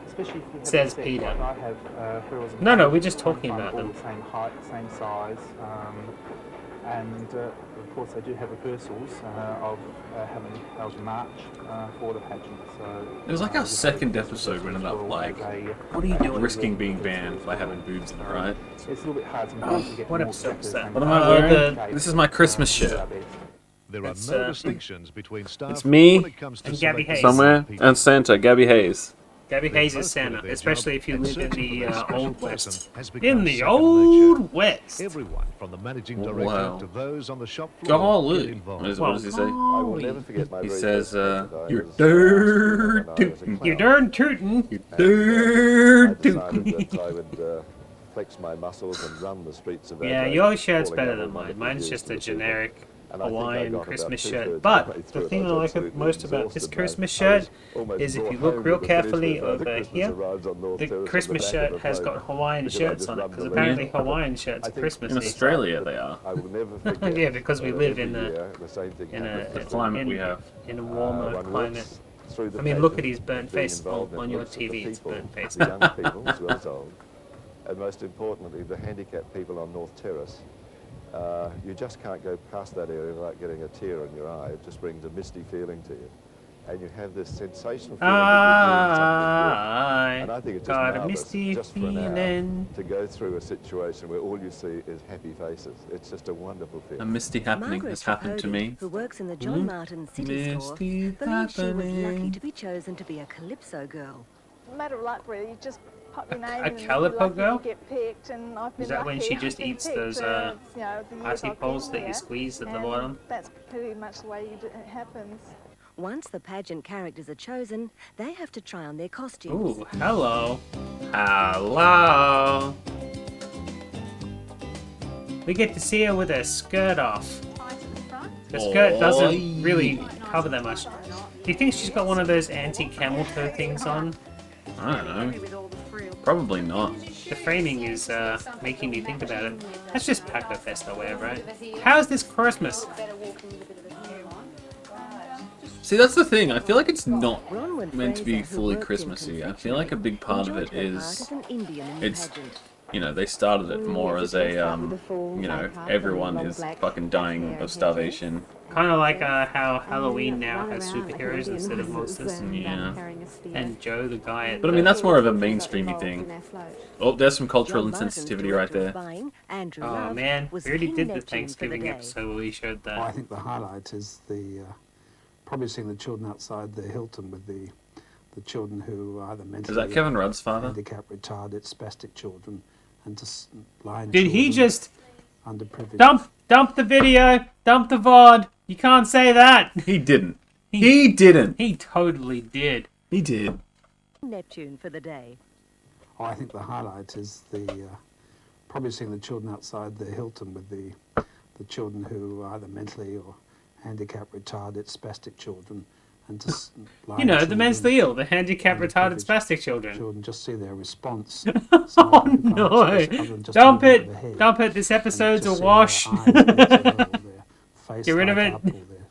Especially if you have Says a set Peter. like I have, where I was in No, college, we're just talking I'm about all them. the same height, same size, and of course they do have rehearsals of having held march for the pageant. So It was like our second episode we ended up like, What are you doing? risking being banned by having boobs in it, right? It's a little bit hard sometimes to get What more episode was that? sectors What and am I wearing? This is my Christmas do shirt. our best. There are It's, no distinctions between staff it's me when it comes to and Gabby selecting Hayes. Somewhere. people. And Santa, Gabby Hayes. Gabby They Hayes both is Santa, good at their especially job, if you and live in searching the for their special Old person West. has become In the second Old nature. West. Everyone from the managing Wow. director to those on the shop floor Golly. get involved. What does he say? I will never forget my He very says, first pageant I you're was dirt asked to do when I was a tootin'. You clown. darn tootin'. You I dirt decided tootin'. that I would flex my muscles and run the streets of Yeah, Adelaide, your shirt's calling better out than all mine. wonderful Mine's views just to a the people. generic And I think I Hawaiian got about Christmas two-thirds shirt. of But the way the through it. thing I I was like absolutely most about this exhausted, Christmas mate. I was shirt almost is if brought you look home real with the carefully finish with, over Christmas here, arrives on North the Terrace on Christmas back shirt of a has float, got Hawaiian because I shirts just on it rubbed because them apparently in. Hawaiian shirts I are think Christmas. In Australia, they are. I will never forget. Yeah, because we live in every a year, the same thing in happens. a The climate we have. in a warmer One climate. walks through the I mean, look pageant, at his burnt being face involved on in your looks at the TV. It's people, burnt face. the young people as well as old, and most importantly, the handicapped people on North Terrace. You just can't go past that area without getting a tear in your eye. It just brings a misty feeling to you. And you have this sensational feeling that you're doing something good. And I think it's just got a marvelous, misty just for an hour, feeling. to go through a situation where all you see is happy faces. It's just a wonderful A feeling. misty happening Margaret has happened to Tripodi, me. who works in the John Martin City Store, Misty believes she was lucky happening. to be chosen to be a calypso girl. Matter of luck, really. You just pop your name A in and calipo you're lucky girl? you get picked, and I've been Is that when lucky. she I've just been eats picked, those you know, the years icy I've poles been that you here, squeeze at the and bottom? That's pretty much the way it happens. Once the pageant characters are chosen, they have to try on their costumes. Ooh, hello. Hello. We get to see her with her skirt off. The skirt doesn't really cover that much. Do you think she's got one of those anti-camel toe things on? I don't know. Probably not. The framing is making me think about it. Let's just pack the fest away, right? How's this Christmas? See, that's the thing. I feel like it's not Bronwyn meant to be Fraser, who fully worked in Christmassy. I confectionery, feel like a big part of enjoyed it her part is, as an Indian in the it's, pageant. you know, they started it more as a, you know, everyone is fucking dying of starvation. Kind of like how Halloween now has superheroes instead of monsters. Yeah. And Joe, the guy at But I mean, that's more of a mainstreamy thing. Oh, there's some cultural insensitivity right there. Oh man, we already did the Thanksgiving episode where we showed I that. think the highlight is the probably seeing the children outside the Hilton with the children who are either mentally Is that Kevin Rudd's father? handicapped, retarded, spastic children, and to blind Did he children, just underprivileged. dump the video, dump the VOD? You can't say that. He didn't. He didn't. He totally did. He did. Neptune for the day. Oh, I think the highlight is the probably seeing the children outside the Hilton with the children who are either mentally or handicapped, retarded, spastic children, and to blind You know, the children, mentally ill, the handicapped, retarded, underprivileged spastic children. Children, just see their response. Oh no! Dump it. This episode's a wash. Get rid of it.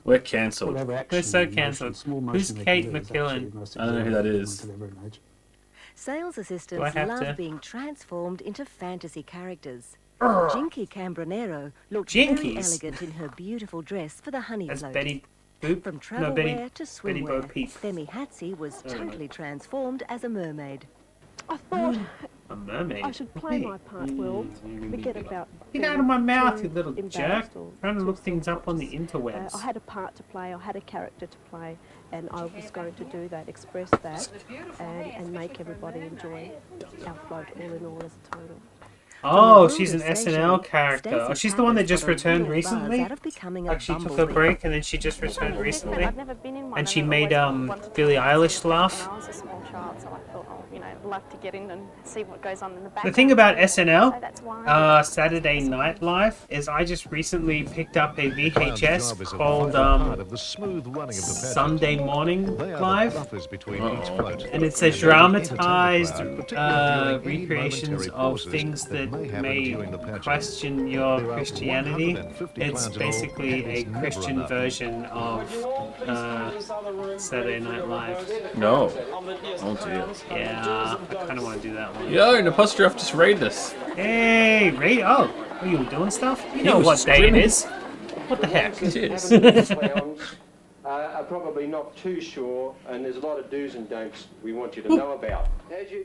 We're cancelled. We're so cancelled. Who's Kate McKillen? I don't know who that is. Sales Do I assistants have love to? being transformed into fantasy characters. Urgh. Jinky Cambronero looked very Jinkies? elegant in her beautiful dress for the honey That's float. Betty Boop? From No, travel Betty, wear to Betty Bo swimwear, Peep. Femi Hatsi was totally transformed as a mermaid. I thought A mermaid. I should play my part well. Forget about Get out of my mouth, you too little jerk. embarrassed or Trying to too look things up on the self-conscious. interwebs. I had a part to play, I had a character to play, and I was going to do that, express that, and make everybody enjoy our float all in all as a total. Oh, she's an SNL character. Oh, she's the one that just returned recently. Like she took a break and then she just returned recently. I've never been in one. And she I've made always wanted to Billie do Eilish one. laugh. When I was a small child, so I thought, oh, I'd like to get in and see what goes on in the back. The thing about So SNL, that's why. Saturday Night Live, is I just recently picked up a VHS called Sunday Morning Live, and it's a dramatized recreations of things that may question your Christianity. It's basically a Christian version of Saturday Night Live. No. Oh dear. Yeah, I kind of want to do that one. Yo, Nepostroph just raided us. Hey, Ray! Oh, are you doing stuff? You He know was what day it screaming. is. What the heck? It is. Clowns are probably not too sure, and there's a lot of do's and don'ts we want you to know about.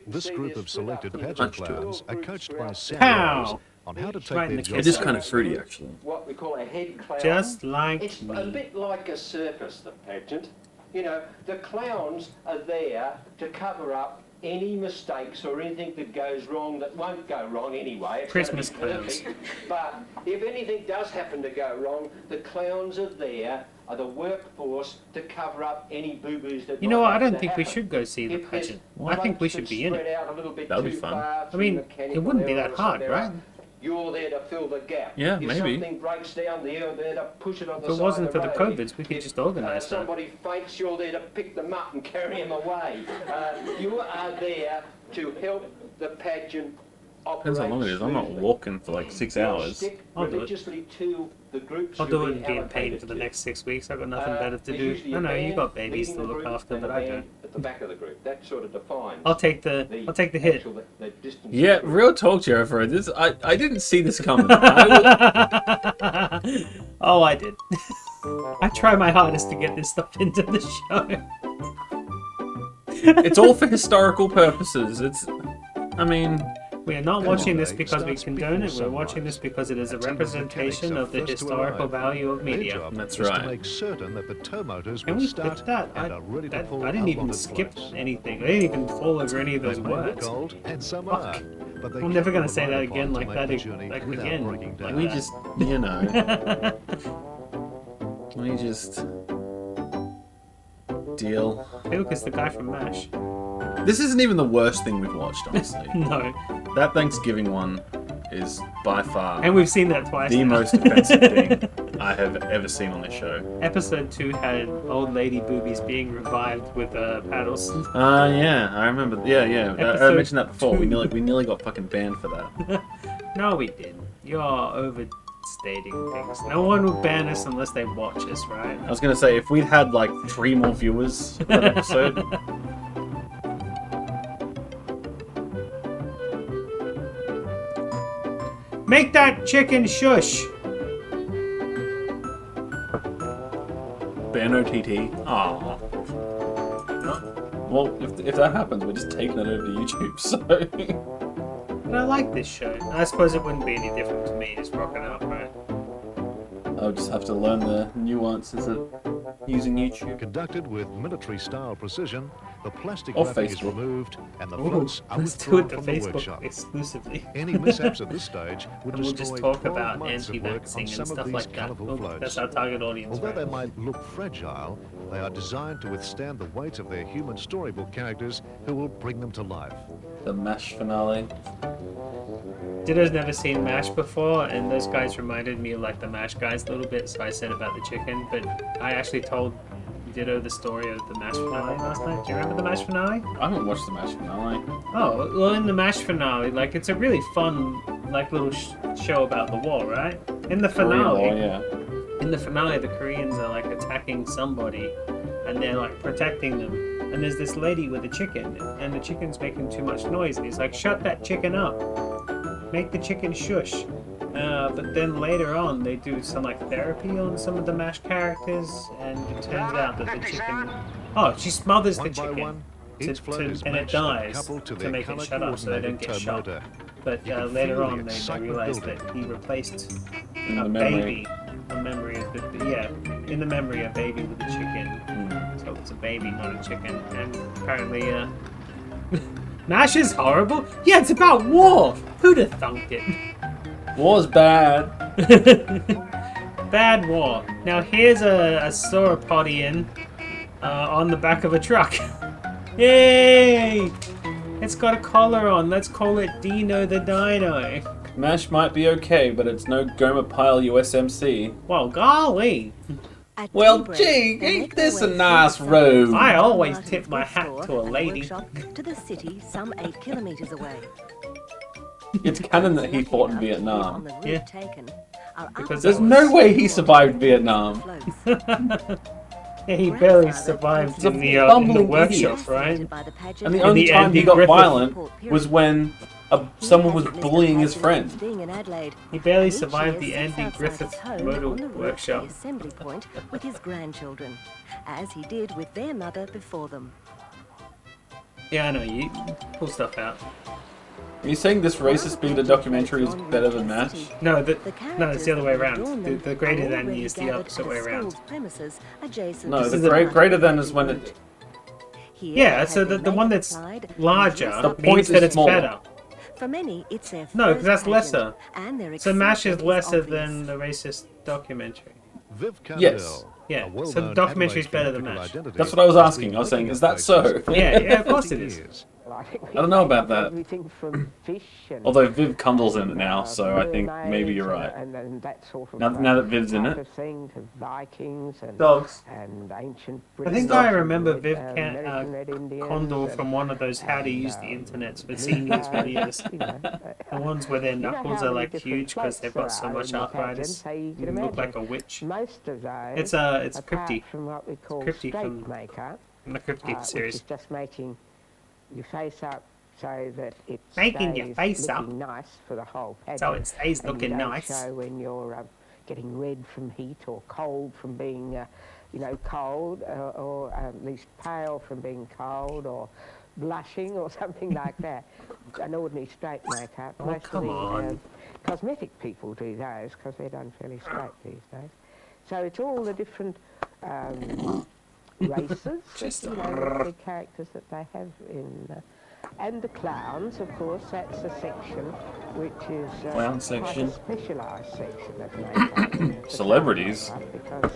This group of selected pageant Punch to it. clowns are coached by Sam Pow! Rose on how to take Right in their the jobs. It is kind of fruity, actually. What we call a head clown. Just like It's a me. bit like a circus, the pageant. You know, the clowns are there to cover up any mistakes or anything that goes wrong that won't go wrong anyway. It's Christmas gonna be clowns. perfect. But if anything does happen to go wrong, the clowns are there, are the workforce to cover up any boo-boos that You know might what? I have don't to think we happen. should go see the If there's pageant. I think we should floats be in that it. spread out a little bit That would be too fun. far I through mean, mechanical it wouldn't be error that or hard, something right? else, You're there to fill the gap. Yeah, if maybe. something breaks down, you're there to push it on the If it side wasn't of for the the road. COVIDs, we could If, just organise that. somebody faints, you're there to pick them up and carry them away. You are there to help the pageant operate. Depends how long it is. I'm not smoothly. walking for like 6 hours. Stick I'll do it. religiously to the groups I'll who've do it been and be in pain allocated for the to. next 6 weeks. I've got nothing better to There's do. usually I a know you band got babies leading to the look group after, and but a I band don't. at the back of the group. That sort of defines. I'll take the hit. actual- the distance Yeah, of the group. real talk, Jericho. This I didn't see this coming. Oh, I did. I try my hardest to get this stuff into the show. It's all for historical purposes. I mean, We are not Come watching on, this mate, because we starts condone it. before We're watching sunrise. this because it is a Attendant representation mechanics of the are first to historical arrive. value of Their media. job That's is right. to make certain that the tow motors Can will we start skip that? and are ready to pull I didn't even unloaded skip floats. anything. I didn't even fall over any of They those may look words. old, and some Fuck. are, but they I'm can never be gonna say that relied again upon to like make that the ag- journey like without again. breaking down. we just, you know, we just deal. Hey, look, it's the guy from MASH. This isn't even the worst thing we've watched, honestly. No. That Thanksgiving one is by far And we've seen that twice. the now. most offensive thing I have ever seen on this show. Episode 2 had old lady boobies being revived with paddles. Yeah, I remember. Yeah. I Episode mentioned that before. We 2. nearly got fucking banned for that. No, we didn't. You're overstating things. No one will ban us unless they watch us, right? I was gonna say if we'd had like 3 more viewers per episode. Make that chicken shush! Ban OTT. Aww. Well, if that happens, we're just taking it over to YouTube. So But I like this show. I suppose it wouldn't be any different to me just rocking out, right? I'll just have to learn the nuances of using YouTube. Conducted with military-style precision, the plastic Or wrapping is Facebook. removed and the Ooh, floats are let's do withdrawn it to from the Facebook workshop. exclusively. Any mishaps at this stage would And we'll destroy just talk 12 about months of work on anti-vaxxing and some stuff of these like that. colourful Oh, floats. that's our target audience, Although right? they might look fragile, they are designed to withstand the weight of their human storybook characters who will bring them to life. The MASH finale. Ditto's never seen MASH before, and those guys reminded me of like the MASH guys a little bit, so I said about the chicken, but I actually told Ditto the story of the MASH finale last night. Do you remember the MASH finale? I haven't watched the MASH finale. Oh, well, in the MASH finale, like, it's a really fun, like, little show about the war, right? In the Korean finale, War, yeah. in the finale, the Koreans are, like, attacking somebody, and they're, like, protecting them. And there's this lady with a chicken, and the chicken's making too much noise, and he's like, shut that chicken up. Make the chicken shush. But then later on, they do some like therapy on some of the MASH characters, and it turns out that the chicken... Oh, she smothers the chicken, and it dies to make it shut up so they don't get shot. But later on, they realize that he replaced a baby, a memory of the... in the memory, a baby with a chicken. So it's a baby, not a chicken. And apparently, MASH is horrible? Yeah, it's about war! Who'd have thunk it? War's bad. Bad war. Now here's a sauropodian on the back of a truck. Yay! It's got a collar on. Let's call it Dino the Dino. MASH might be okay, but it's no Gomer Pyle USMC. Well, golly. Well, gee, ain't this a nice road? I always tip my hat to a lady. To the city some 8 kilometres away. It's canon that he fought in Vietnam. Yeah. Because there's no way he survived Vietnam. Yeah, he barely survived in the workshop, right? And the only time he got violent was when someone was bullying his friend. He barely survived the Andy Griffith Motor Workshop. Assembly point with his grandchildren, as he did with their mother before them. Yeah, I know, you pull stuff out. Are you saying this racist bigoted documentary is better than MASH? No, it's the other way around. The greater than is the opposite way around. No, the greater than is when it... Yeah, so the one that's larger The point means that is it's smaller. better. For many, it's their No, because that's first lesser. pageant, and their So MASH is excitement lesser obvious. than the racist documentary. Viv Candel, Yes. Yeah, a well-known so the documentary is Adelaide better than political MASH. identity, That's what I was has asking. been I was saying, looking is at that so? faces for Yeah, of 40 course it is. years. I don't know about that. Everything from fish and Although Viv Cundall's in it now, so I think maybe you're right. and that sort of Now that Viv's in type it. of thing, to Vikings and Dogs. and ancient I think British I and remember Red- Viv American Red Indians Condor and, from one of those How to Use the Internet for Seniors videos. you know, The ones where their you know knuckles how are many like different huge because they've got floats so there are much in the arthritis. pageant, so you You can look like a imagine witch. most of those, It's apart Crypty. from what we call Crypty straight from makeup, the Crypty which series. is just making your face up so that it Making your stays face up. looking nice for the whole pageant. So it stays and looking you don't nice. show when you're getting red from heat or cold from being, cold, or at least pale from being cold, or blushing or something like that. An ordinary straight makeup. Oh, Most come of the on. cosmetic people do those because they're done fairly straight these days. So it's all the different races, the characters that they have in... and the clowns, of course, that's a section which is Clown quite section. a specialised section of makeup. Celebrities. Because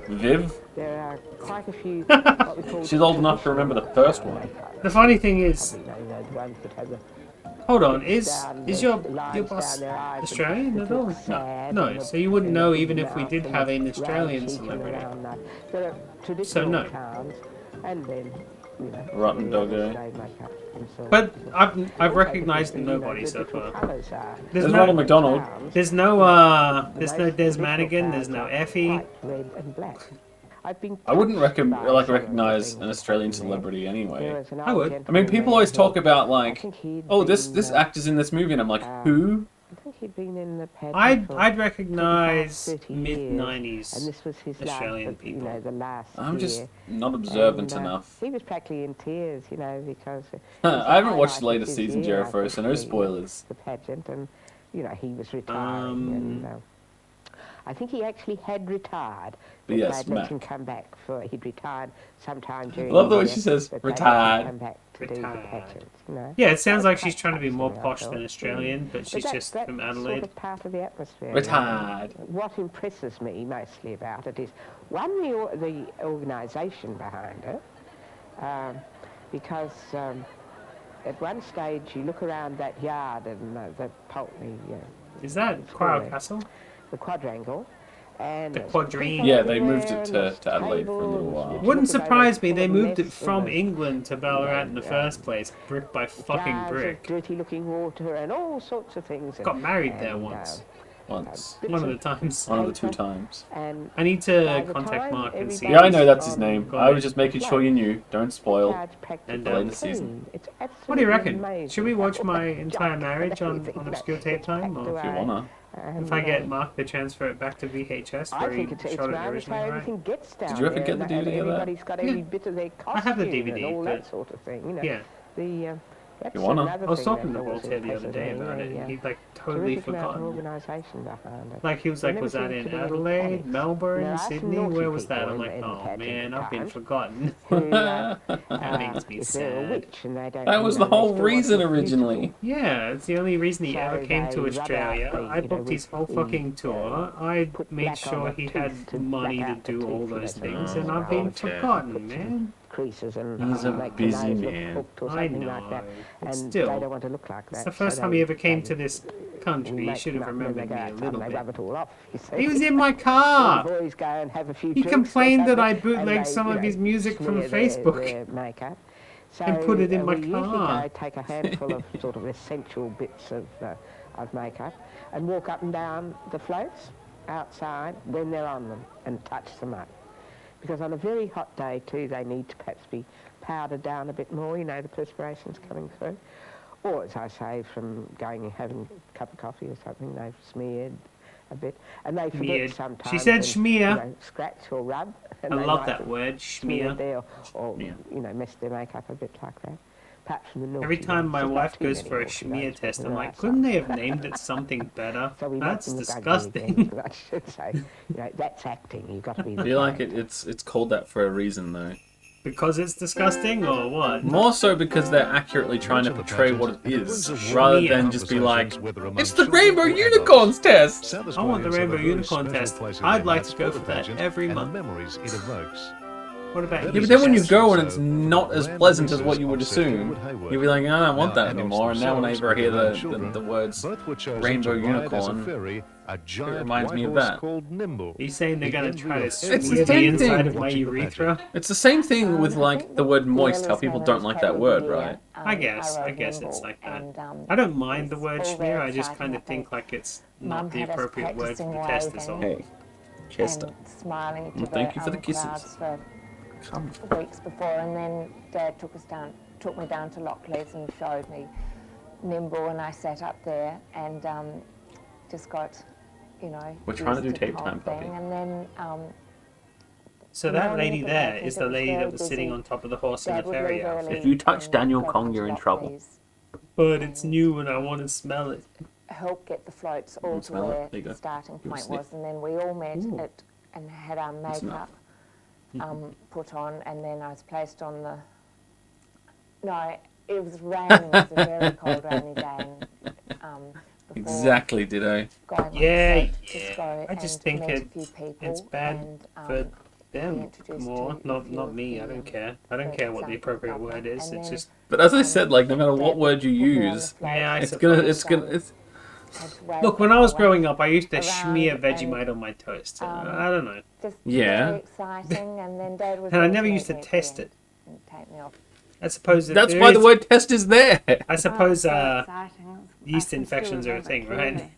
Viv. there are quite a few what we call... She's old enough to remember the first one. The funny thing is, the ones that have the hold on, is your boss Australian at all? No, so you wouldn't know even if we did have an Australian celebrity. There are So traditional no. clowns, and then, Rotten Doggo. But I've recognised nobody so far. There's Ronald McDonald. There's no Des Madigan. There's no Effie. Red and black. I wouldn't recognize an Australian celebrity anyway. I would. I mean, people always talk about like, oh, this actor's in this movie, and I'm like, who? I think he'd been in the pageant I'd for recognise 30 mid years, '90s and this was his Australian last, people. the last I'm just year. not observant And, enough. He was practically in tears, because I haven't watched the latest season, Jericho, so no spoilers. the pageant, and he was retiring, and I think he actually had retired. But yeah, they'd let him smack. come back he'd retired sometime during Love the way year, she says, but they'd let him retired. come back to do the Retired. pageants, you know. Yeah, it sounds So like she's trying to be perhaps, more you know, I posh thought, than Australian, but she's that's just from sort Adelaide. of part of the atmosphere. you know. Retired. What impresses me mostly about it is, one, the organisation behind it, because at one stage you look around that yard and the Pulteney... Is that Quail Castle? The quadrangle. And The there's quadrille. people Yeah, they everywhere, moved it and to there's Adelaide for a little tables, while. which Wouldn't look as though surprise they're me. They full of moved it nests, from and there's England to Ballarat in the first place, brick by fucking jars of brick. dirty-looking water and all sorts of things. Got married there and, once. Once. bits One of the times. One of the 2 times. And I need by to the contact time Mark and see. Yeah, I know that's his on name. Got I it. was just making sure you knew. Don't spoil. cards practically And, the later clean. season. It's What do you absolutely reckon? amazing Should we watch how my much entire junk marriage and on everything obscure that's tape time? packed Or If you away. wanna. if I get Mark to transfer it back to VHS I where he think it's shot it marvellous how originally, right? everything gets down you ever there, get the and DVD of that? everybody's got every Yeah. bit of their costume I have the DVD, and all that but- sort of thing. You know, Yeah. that's You wanna? another I was thing talking that to always Voltaire the other impresses day me, about it, the, and he'd like totally terrific amount of forgotten. organisation behind it. Like he was There like, never was that seems in to be any Adelaide, panic. Melbourne, There are some Sydney? naughty Where was that? people I'm like, in oh pageant man, I've been times forgotten. who, That makes me if they're a sad. witch and they don't, That was the they whole still reason want to look originally. beautiful. Yeah, it's the only reason he So ever came to they rub out Australia. the, I you know, booked his whole with fucking the, tour. I put made black sure on the he teeth had to money to black out the do all teeth, you those know, things, so and I've been Voltaire. forgotten, man. Creases and He's a make the busy nose look man. hooked or I something like know, that. but And still, they don't want to look like that. It's the first so time they- he ever came they to this country. He make should have them up, and then remembered they me go a outside little and They rub bit. it all off, you see. He was in my So car. the boys go and have a few He drinks or complained that I something, bootlegged and some they, of his music from smear their- Facebook. their makeup. So And put it in my we usually car. go take a handful of sort of essential bits of makeup and walk up and down the floats outside when they're on them and touch them up. Because on a very hot day too, they need to perhaps be powdered down a bit more, you know, the perspiration's coming through. Or, as I say, from going and having a cup of coffee or something, they've smeared a bit. And they forget Smeared. sometimes. She said and, schmear. You know, scratch or rub. And I they love might that have word, smeared schmear. there or Yeah. you know, mess their makeup a bit like that. Perhaps from the naughty Every time ones. my There's not wife too goes many for a naughty schmear ones, test, but I'm there like, are couldn't some. they have named it something better? So we That's make them look ugly disgusting. again, but I should say, you know, that's acting. You've got to be. I feel like it's called that for a reason though. Because it's disgusting, or what? More so because they're accurately trying to portray what it is, rather than just be like, it's the Rainbow Unicorns test! I want the Rainbow Unicorn test. I'd like to go for that every month. Memories it evokes. What about Yeah, you? but then when you Jess? go and it's not as pleasant as what you would assume, you'll be like, I don't want that anymore. And now when I ever hear the words Rainbow Unicorn, it reminds me of that. Are you saying they're gonna try to It's smear the the same inside thing. of my urethra? It's the same thing with like the word moist, how people don't like that word, right? I guess it's like that. I don't mind the word schmear, I just kind of think like it's not the appropriate word for the test is all. Hey, Chester. Smiling Well, to thank you for the crowds kisses. for Come. weeks before, and then Dad took me down to Lockleys and showed me Nimble, and I sat up there and just got, you know. We're trying to used do tape the whole time, puppy. thing. And then So that lady there is the lady that was sitting on top of the horse in the fairy outfit. If you touch Daniel Kong, you're in trouble. But it's new and I want to smell it. help get the floats all to smell it? where There you go. the starting Give it a point sniff. was, and then we all met Ooh. it and had our That's makeup enough. put on, and then I was placed on the. No, it was raining. It was a very cold, rainy day. And, before Exactly, ditto. going on Yeah, set, just go I just and think meet a few people it's bad and, for be them introduced more, to a not few not of me. the, I don't care. I don't for care what the example, appropriate word is. and It's then, just But as I said, like no matter what Dad word you put me on the use, float, yeah. I it's suppose. gonna it's had to wave Look, when I was people growing up, I used to around smear and, Vegemite on my toast. I don't know. just Yeah. very exciting, and then Dad was And I there never to used to meet me at test the it. end and take me off. I suppose that that's there why the is- word test is there. I suppose exciting. yeast I can still infections are a remember thing, right? clearly.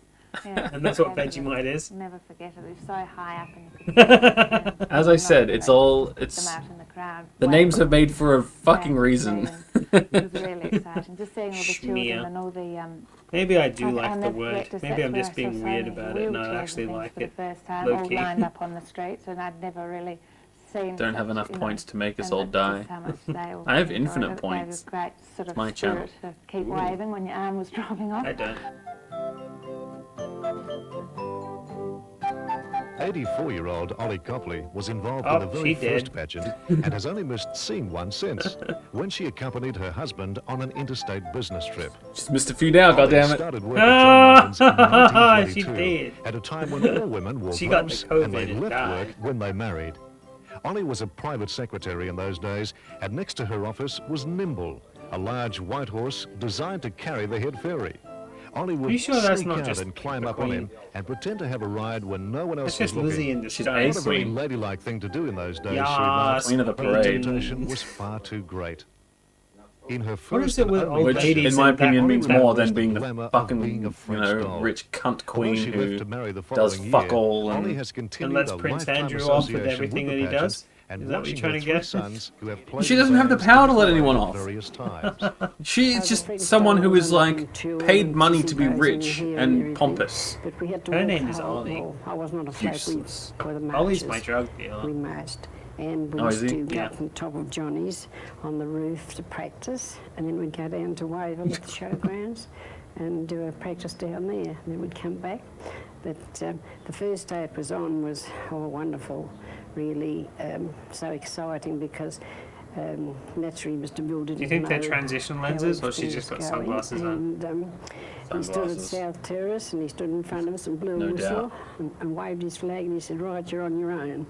Yeah, And that's what definitely. Vegemite is. Never forget it. It's so high up in the As I said, it's all them it's out in the crowd. the names are made for a fucking Yeah, reason. It was really exciting. Just seeing all the Schmear. children and all the Maybe I do I'll like the never word. forget the Maybe sets I'm where just I saw being so weird many about it, and I wheelchairs actually and things like for the it. first time, Low all key. lined up on the streets, and I'd never really seen. Don't have such, enough you know, points to make us and all that's die. just how much they all I have enjoyed infinite it. They points. were great sort of my channel. spirit to keep waving when your arm was dropping off. I don't. 84-year-old Ollie Copley was involved Oh, in the very she did. first pageant and has only missed seeing one since, when she accompanied her husband on an interstate business trip. Just missed a few now, Ollie goddammit. started work at John Martin's in She 1922, did. at a time when all women wore She got the gloves COVID and they and left died. work when they married. Ollie was a private secretary in those days, and next to her office was Nimble, a large white horse designed to carry the head fairy. Ollie would you sure that's sneak not out just and climb the up on Queen? him and pretend to have a ride when no one else That's was just Lizzie looking. in She's Not disguise. a very Queen. ladylike thing to do in those days, she Yes, remarked. Queen of the The parade. temptation was far too great. In her What first is it and with only old Which, ladies in my and that opinion, means women? more was than the being the glamour of fucking, being a French doll. rich cunt Although queen she lived who to marry the does following fuck year, all Ollie and has And continued lets a Prince lifetime Andrew off with association everything with that the he does? pageant and Is that what watching you're her trying to three get? sons who have played She doesn't have the bands power to in let the anyone at off. various times. She's just someone who is like paid money to be rich and pompous. Her name is Ollie. I was not afraid Useless. for the Ollie's marches. my drug dealer. We marched, and we Oh, used is to he? go Yeah. up on top of Johnny's on the roof to practice, and then we'd go down to Wavell at the showgrounds and do a practice down there. And then we'd come back. But the first day it was on was wonderful, really so exciting because naturally Mr. Bill didn't Do you think they're know transition how lenses, or everything she just was got going, sunglasses on? and, he stood at Sunglasses. South Terrace and he stood in front of us and blew No a whistle doubt. and waved his flag and he said, right, you're on your own.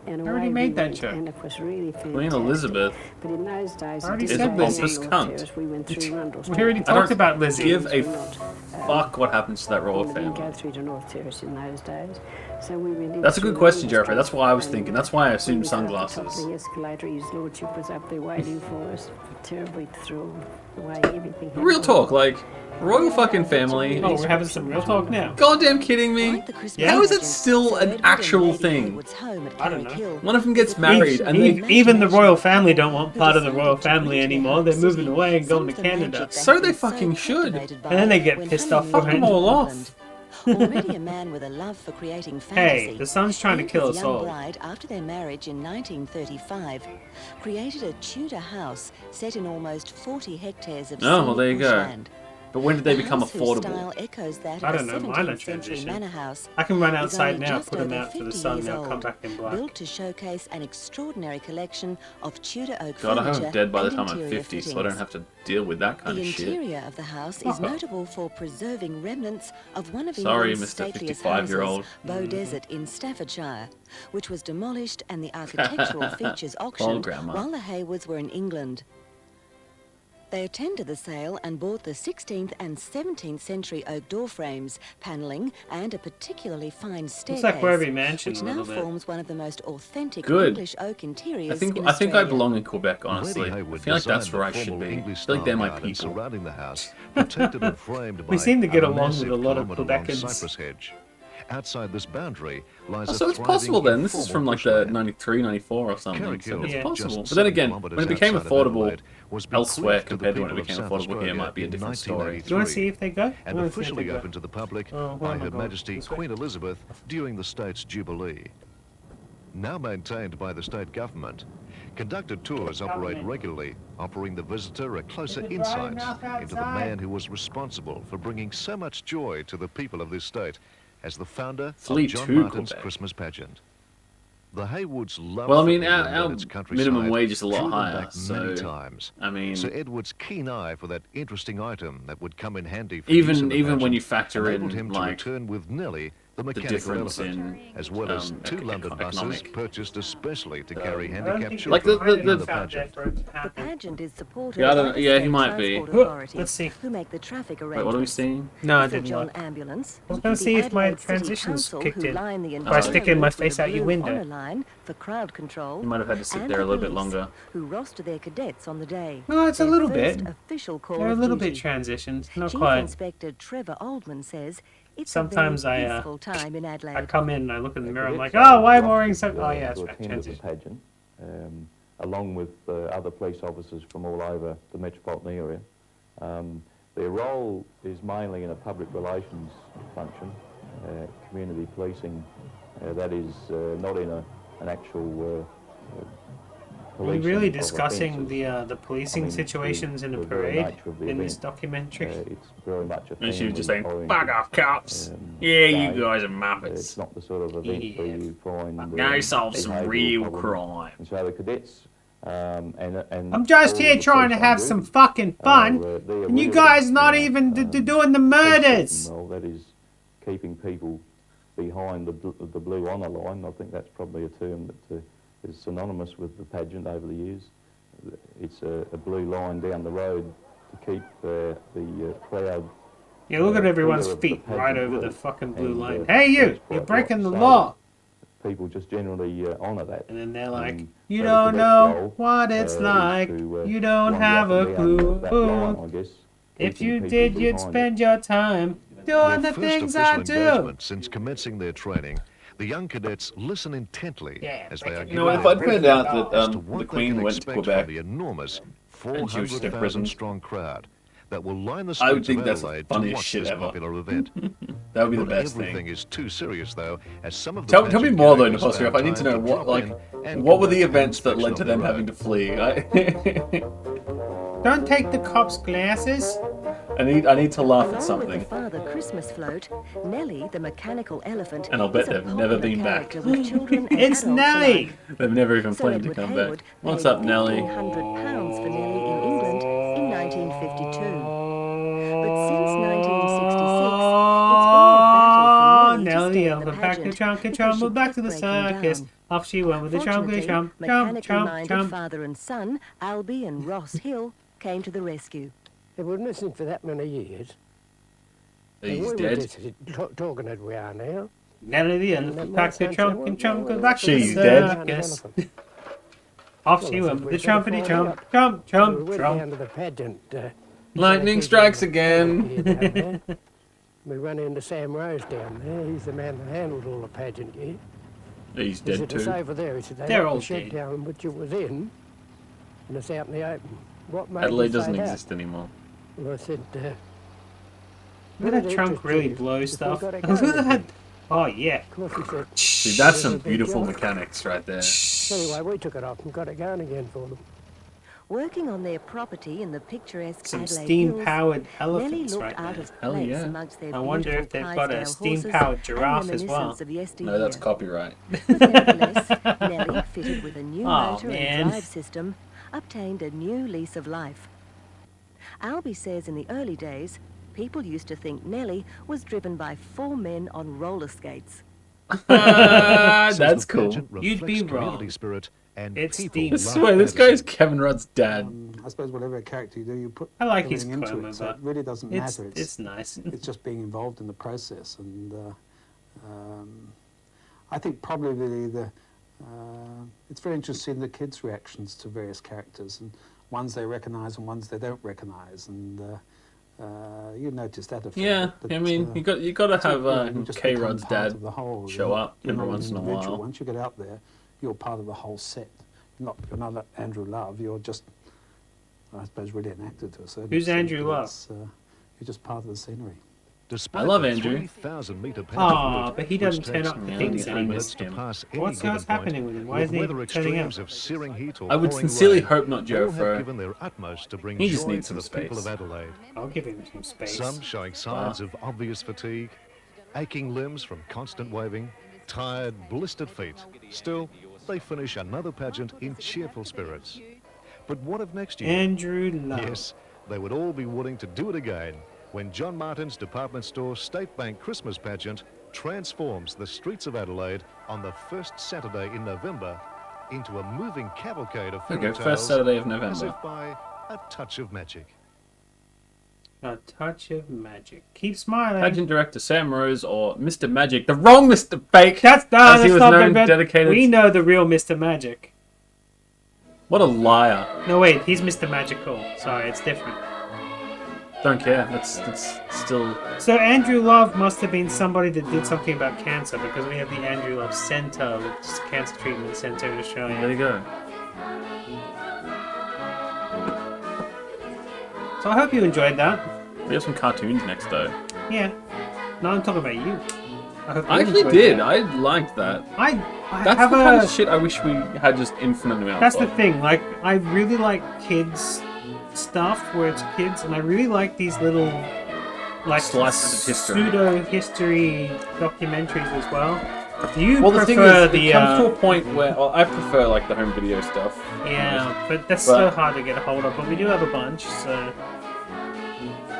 And I already away made we that went, joke. and it was really fantastic. Queen Elizabeth But in those days, I already it said didn't Lizzie. go Pompous on cunt. Terrace. We went through Rundle We already I talked don't about Lizzie. give a We're not, fuck what happens to that royal we didn't family. go through to North Terrace in those days. So we went in That's a good through question, Rundle Jeffrey. That's what I was and, thinking. That's why I when assumed we got up the top of sunglasses. the escalator, his lordship was up there waiting for us, terribly thrilled the way everything happened. Real talk, like, royal fucking family. Oh, we're having some real talk now. Goddamn kidding me? Like the Christmas How is it pageant, still Sir an Edward and actual Lady thing? Hayward's home at I don't know. Carrick Hill. One of them gets married and they... Even the royal family don't want part of the royal family anymore. They're moving away and going to Canada. So they fucking should. And then they get pissed off Fuck them all off. Already a man with a love for creating Hey, fantasy. the sun's trying to he and kill his us young all. bride, after their marriage in 1935, created a Tudor house set in almost 40 hectares of Oh, well, there you scenic go. bushland. But when did they The become house, whose affordable? style echoes that I of don't a know, mine are 17th century transition. manor house, I can run is outside only now, just put them over out for the 50 sun, years they'll come old, back in black. built to showcase an extraordinary collection of Tudor oak God, I hope furniture I'm dead by the and time I'm interior 50, so I fittings. don't have to deal with that kind The of shit. interior of the house is notable for preserving remnants of one of Sorry, England's Mr. stateliest 55-year-old. houses, Bow Desert in Staffordshire, which was demolished and the architectural features auctioned Grandma. while the Haywards were in England. They attended the sale and bought the 16th and 17th century oak door frames, panelling, and a particularly fine staircase, like Werribee Mansion which a now little bit. forms one of the most authentic Good. English oak interiors I think in I think I Australia. belong in Quebec, honestly. Lady I Hayward feel like that's designed where I the should formal be. I English feel like they're my style garden people. surrounding the house, protected and framed by We seem to get a along with massive a lot of kilometre-long Quebecans. cypress hedge. Outside this boundary lies Oh, a so it's thriving possible then. This is informal from like the bushland. 93, 94 or something. Carrick So Hill, it's Yeah. possible. just But then 7 again, kilometres when it became outside of affordable Adelaide, was elsewhere bequeathed to the compared to when it people of became South affordable here, Australia might be a in different story. Do you want to see if they go? I and wanna see if they officially go. opened to the public Oh, where by am I Her going? Majesty This way? Queen Elizabeth during the state's Jubilee. Now maintained by the state government, conducted tours operate regularly, offering the visitor a closer insight into the man who was responsible for bringing so much joy to the people of this state as the founder Flee of John to Martin's Quebec. Christmas pageant. The Haywoods loved Well, I mean, England and our its countryside minimum wage is a lot drew them higher, back so many times. I mean, Sir Edward's keen eye for that interesting item that would come in handy for even use in the even when pageant you factor enabled in him like to return with Nellie, the the mechanical difference elephant, in as well as 2 London buses economic. purchased especially to carry I don't handicapped think children Like the in the pageant. The pageant is supported Yeah, I don't by know. the Yeah, he state might be. transport authorities, Let's see. who make the traffic Wait, arrangements. what are we seeing? No, I The didn't John look. Ambulance. I was going to see the if my Adelaide City transitions Council, kicked who in. line the By sticking entire my route with face a out your blue window. honour line for crowd control. You might have had to sit and there a the little bit police, longer. Who roster their cadets on the day. No, it's a Their little first bit. Official call They're a of little duty. bit transitions, not Chief quite. Inspector Trevor Oldman says it's Sometimes a very I, peaceful time in Adelaide. I come in and I look in the mirror, I'm like, oh, why am I wearing so... Oh, yeah, that's to right, attend the transition. pageant, along with other police officers from all over the metropolitan area. Their role is mainly in a public relations function, community policing, that is not in an actual policing really of discussing offences. the policing I mean, situations in a the very parade nature of the in this event, documentary? It's very much a And she was just saying, family-oriented, "Fuck off, cops! Yeah, you day. guys are It's muppets. not the sort of event where you find Go solve some behavioural real problems. crime." And so the cadets and I'm just all here the trying to police on have some duty fucking fun, they're and you really, guys not even doing the murders. Well, that is keeping people behind the blue honour line. I think that's probably a term that is synonymous with the pageant over the years. It's a blue line down the road to keep the crowd. Yeah, look at everyone's clear of the feet right pageant over the route. fucking blue And, line. Hey, you! that's You're quite breaking the right. law. People just generally honour that. And then they're like, And you so the don't cadet's know role, what it's is like. to, You don't wander have up a and down that clue. line, I guess, If keeping you people did, you'd behind it. spend your time doing the Their first things official I do. engagement since commencing their training, the young cadets listen intently as they are You know, if given I'd found out that as to the what they Queen can went to expect Quebec from the enormous and she was just in 400,000 prison, strong crowd that will line the I would streets think of that's the Adelaide to funniest watch shit this ever. popular event. That would be the Not best everything thing. is too serious, though, as some of the Tell me pageant more though, goers Napoleon. found I need to time know what, drop like, in and what were the conduct an events that led inspection to of them the having road. to flee. Don't take the cops' glasses. I need to laugh at Along with something. the Father Christmas float, Nellie, the mechanical elephant, And I'll bet is a they've never popular been back. character with children and It's adults Nelly. alike. They've never even Sir planned to Edward come Hayward back. What's paid up, Nelly? £1,500 for Nellie in England in 1952. But since 1966, it's been a battle for Nellie to Nelly, stay in over the back to pageant chunk and because she chum, back to the kept breaking circus. down. Off she went with the chunky Fortunately, chum, chum, mechanically chum, minded chum. father and son, Albie and Ross Hill, came to the rescue. They were missing for that many years. He's dead. Talking as we are now. Nelly the elephant, back to chunk and chum, go back to the She's dead. circus. Off she went with the chumpity chum, chum, chum, We went chum. down to the pageant. Lightning strikes again. We run into Sam Rose down there. He's the man that handled all the pageant gear. He's He dead said, it's too. over there. He said, they They're knocked all the shed dead. down which it was in, and it's out in the open. What made Adelaide you say doesn't that? exist anymore. Well, I said, Look at that trunk really blow stuff. got to Look go at that. again. Oh, yeah. Of course, he said, See, that's some "There's a big beautiful job." mechanics right there. Anyway, we took it off and got it going again for them. Working on their property in the picturesque Some Adelaide steam-powered Hills, elephants Nellie looked right out there. of Hell place yeah. amongst their I wonder beautiful if they've got a Clydesdale steam-powered horses giraffe and as well. reminiscence of yesteryear. No, that's copyright. But nevertheless, Nellie, fitted with a new Aw, motor man. and drive system, obtained a new lease of life. Albie says in the early days, people used to think Nellie was driven by 4 men on roller skates. Says That's the cool. pageant You'd be reflects community wrong. spirit and It's people steam. I love swear, this fantasy. guy's Kevin Rudd's dad. I suppose whatever character you do, you put I like his everything into chroma, it, so but it really doesn't it's, matter. it's nice. It's just being involved in the process, and I think probably it's very interesting the kids' reactions to various characters, and ones they recognise and ones they don't recognise, and you notice that effect. Yeah, but, I mean, you got to have you just K become Rod's part dad of the whole. show You're up you're every not an once in a individual. while. Once you get out there, you're part of the whole set. You're not Andrew Love. You're just, I suppose, really an actor to a certain Who's extent, Andrew but Love? you're just part of the scenery. Despite I love the Andrew. 3,000-metre pageant Aw, route, but he which doesn't turn takes up for 30 things I anymore. minutes to him. pass any What's given happening point, with him? Why isn't he weather turning up? extremes of searing heat or I would pouring sincerely rain, hope not Joe all have for. given their utmost to bring He just joy needs to some the people of space. Adelaide. I'll give him some space. Some showing signs of obvious fatigue, aching limbs from constant waving, tired, blistered feet. Still, they finish another pageant in cheerful spirits. But what of next year? Andrew Love. Yes, they would all be willing to do it again when John Martin's department store State Bank Christmas pageant transforms the streets of Adelaide on the first Saturday in November into a moving cavalcade of fairy Okay, tales first Saturday of as November. if by a touch of magic. A touch of magic. Keep smiling. Pageant director Sam Rose or Mr. Magic, the wrong Mr. Fake, That's as he was not known, bad. dedicated. We know the real Mr. Magic. What a liar! No, wait, he's Mr. Magical. Sorry, it's different. Don't care. That's still. So Andrew Love must have been somebody that did something about cancer, because we have the Andrew Love Centre, which is a cancer treatment centre in Australia. There you go. So I hope you enjoyed that. We have some cartoons next though. Yeah. No, I'm talking about you. hope I you actually enjoyed did. that. I liked that. I That's have the kind a. of shit I wish we had just infinite amounts That's of. the thing. Like, I really like kids stuff where it's kids, and I really like these little, like, Slices of history. pseudo history documentaries as well. Do you Well, the thing prefer is, it comes to a point where I prefer like the home video stuff. Yeah, but that's But- so hard to get a hold of. But we do have a bunch, so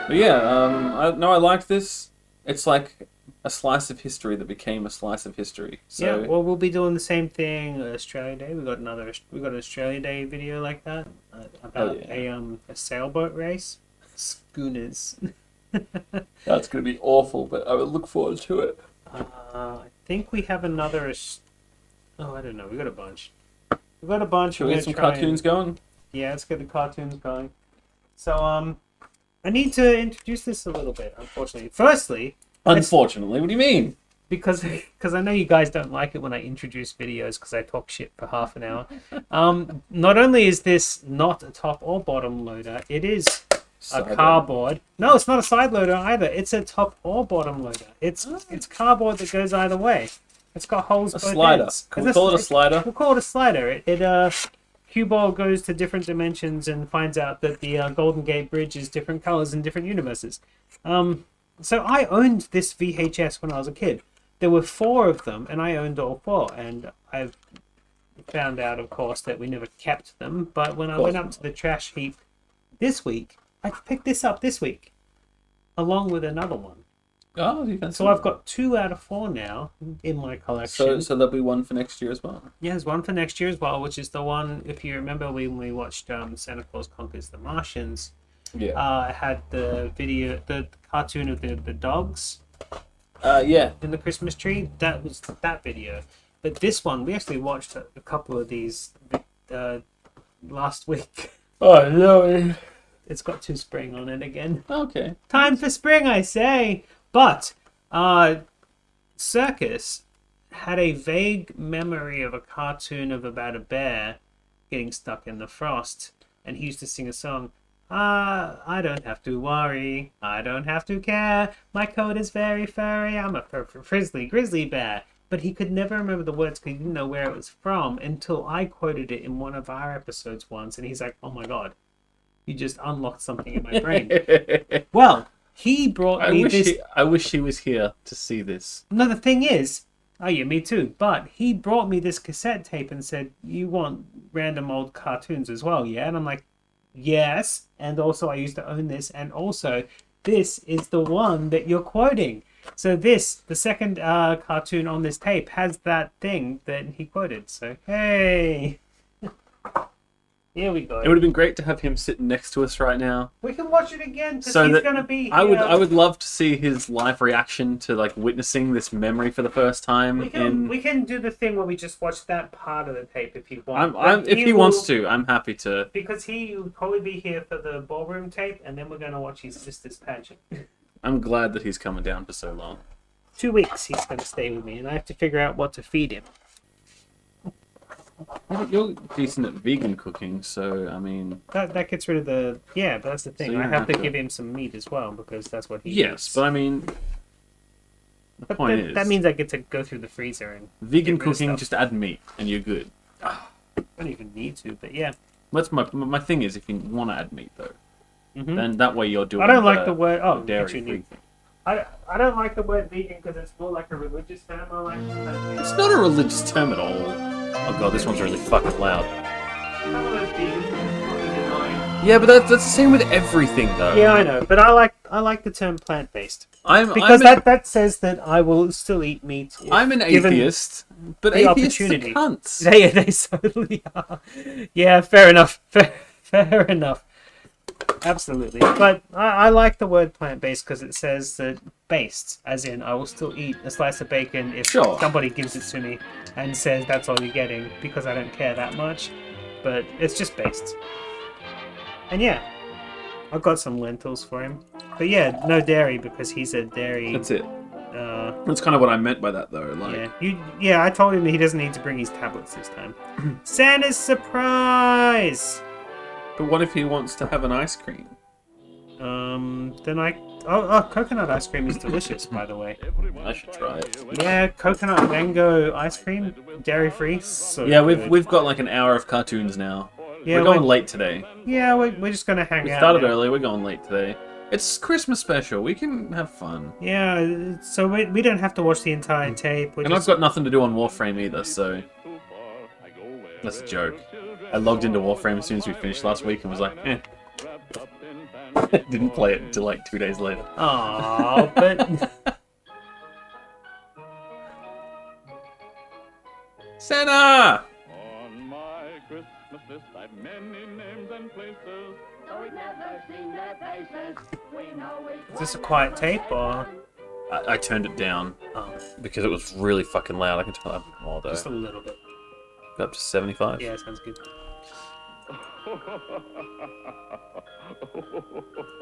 But yeah, I liked this. It's like a slice of history that became a slice of history. So yeah. Well, we'll be doing the same thing. Australia Day. We got an Australia Day video like that about a sailboat race, schooners. that's gonna be awful, but I will look forward to it. I think we have another. Oh, I don't know. We got a bunch. We got a bunch. Should We're we gonna get some try cartoons going? Yeah, let's get the cartoons going. So I need to introduce this a little bit. Unfortunately, firstly. Unfortunately, what do you mean? Because I know you guys don't like it when I introduce videos because I talk shit for half an hour. Not only is this not a top or bottom loader, it is a cardboard. No, it's not a side loader either. It's a top or bottom loader. It's cardboard that goes either way. It's got holes both slider. ends. Can we call it a slider? We'll call it a slider. Cue ball goes to different dimensions and finds out that the Golden Gate Bridge is different colors in different universes. So I owned this VHS when I was a kid. There were 4 of them, and I owned all 4. And I've found out, of course, that we never kept them. But when I went up to the trash heap this week, I picked this up this week, along with another one. Oh, you can. So I've got 2 out of 4 now in my collection. So there'll be one for next year as well. Yeah, there's one for next year as well, which is the one, if you remember when we watched Santa Claus Conquers the Martians. Yeah. I had the cartoon of the dogs. Yeah. In the Christmas tree. That was that video. But this one, we actually watched a couple of these last week. Oh no. It's got 2 spring on it again. Okay. Time for spring, I say. But Circus had a vague memory of a cartoon of about a bear getting stuck in the frost, and he used to sing a song. I don't have to worry, I don't have to care, my coat is very furry, I'm a frizzly grizzly bear. But he could never remember the words because he didn't know where it was from until I quoted it in one of our episodes once, and he's like, oh my god, you just unlocked something in my brain. Well, he brought me this... I wish he was here to see this. No, the thing is... Oh yeah, me too. But he brought me this cassette tape and said, you want random old cartoons as well, yeah? And I'm like, yes. And also I used to own this. And also, this is the one that you're quoting. So this, the second cartoon on this tape, has that thing that he quoted. So, hey... Here we go. It would have been great to have him sitting next to us right now. We can watch it again because So he's that going to be here. I would love to see his live reaction to like witnessing this memory for the first time. We can do the thing where we just watch that part of the tape if you want. If he wants to, I'm happy to. Because he will probably be here for the ballroom tape, and then we're going to watch his sister's pageant. I'm glad that he's coming down for so long. 2 weeks he's going to stay with me, and I have to figure out what to feed him. You're decent at vegan cooking, so I mean... That gets rid of the... Yeah, but that's the thing. So you I don't have to have to- give him some meat as well, because that's what he Yes, eats. but I mean... The point is... That means I get to go through the freezer and... Vegan get rid of cooking, stuff. just add meat, and you're good. I don't even need to, but yeah. That's my thing is, if you want to add meat, though, Mhm. then that way you're doing I don't like the word... Oh, dairy-free actually, thing. I don't like the word vegan because it's more like a religious term. I like It's not a religious term at all. Oh god, this one's really fucking loud. Yeah, but that's the same with everything, though. Yeah, I know, but I like the term plant-based. I'm Because that says that I will still eat meat. if I'm an given atheist, but the atheists are opportunity. cunts. They certainly are. Yeah, fair enough. Fair enough. Absolutely. But I like the word plant-based because it says that based, as in I will still eat a slice of bacon if Sure. somebody gives it to me and says that's all you're getting because I don't care that much. But it's just based. And yeah, I've got some lentils for him. But yeah, no dairy because he's a dairy... That's it. That's kind of what I meant by that, though. Like, Yeah, I told him he doesn't need to bring his tablets this time. Santa's surprise! but what if he wants to have an ice cream? Then Coconut ice cream is delicious, by the way. I should try it. Yeah, coconut mango ice cream, dairy free. So Yeah, good. we've got like an hour of cartoons now. Yeah, we're going late today. Yeah, we're just gonna hang We out. started now. early. We're going late today. It's Christmas special. We can have fun. Yeah, so we don't have to watch the entire tape. And I've got nothing to do on Warframe either, so that's a joke. I logged into Warframe as soon as we finished last week and was like, eh. Didn't play it until like 2 days later. Aww, but Santa! On my Christmas list I've many names and places, though we've never seen their faces. We know is this a quiet tape or I turned it down because it was really fucking loud. I can tell it more though. just a little bit? Up to 75. Yeah, sounds good.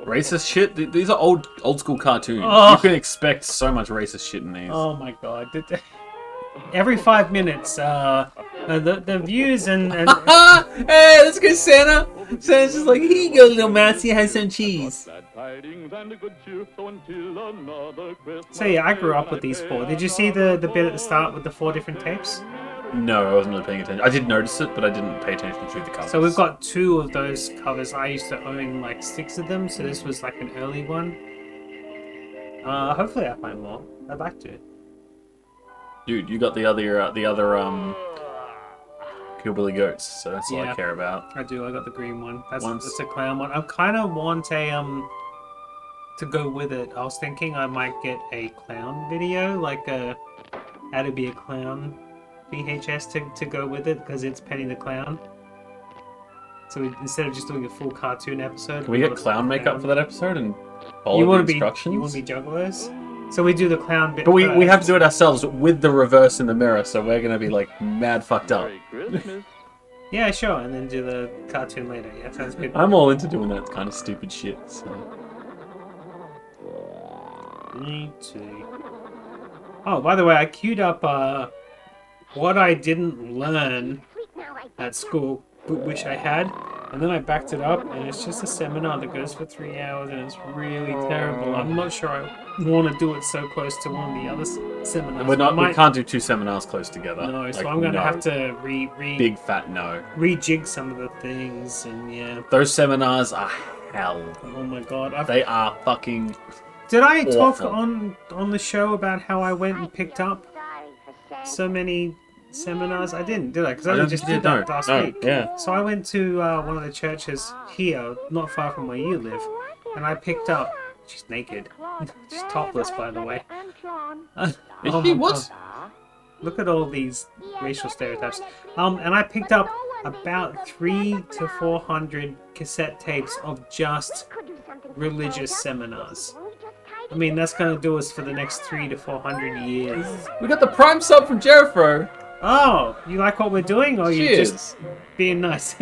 Racist shit? These are old school cartoons. Oh. You can expect so much racist shit in these. Oh my god! Every 5 minutes, the views and hey, let's go, Santa. Santa's just like, here you go, little mousey, have some cheese. So yeah, I grew up with these 4. Did you see the bit at the start with the 4 different tapes? No, I wasn't really paying attention. I did notice it, but I didn't pay attention to the covers. So we've got 2 of those covers. I used to own like 6 of them, so this was like an early one. Hopefully I find more. I'd like to. Dude, you got the other Hillbilly Goats, so that's all I care about. I do. I got the green one. That's a clown one. I kind of want a to go with it. I was thinking I might get a clown video, like a how to be a clown VHS to go with it, because it's Penny the Clown. So instead of just doing a full cartoon episode, Can we get clown makeup for that episode and follow you the want to instructions? You want to be jugglers? So we do the clown bit. But we first. have to do it ourselves with the reverse in the mirror, so we're gonna be like mad fucked up. Yeah, sure, and then do the cartoon later. Yeah, sounds good. I'm all into doing that kind of stupid shit. So. Me too. Oh, by the way, I queued up what I didn't learn at school, but wish I had, and then I backed it up, and it's just a seminar that goes for 3 hours, and it's really terrible. I'm not sure I want to do it so close to one of the other seminars. We can't do 2 seminars close together. No, so Like, I'm going to no. have to Big fat no. rejig some of the things, and yeah. Those seminars are hell. Oh my god. They are fucking Did I talk awful. on the show about how I went and picked up so many seminars? I didn't, did I? Because I I only don't just think did you that did, no. last No, week. yeah. So I went to one of the churches here, not far from where you live, and I picked up. She's naked. She's topless, by the way. Is Oh she? my What? God. Look at all these racial stereotypes. And I picked up about 300 to 400 cassette tapes of just religious seminars. I mean, that's going to do us for the next 300 to 400 years. We got the prime sub from Jerifro. Oh, you like what we're doing, or you Cheers. just being nice?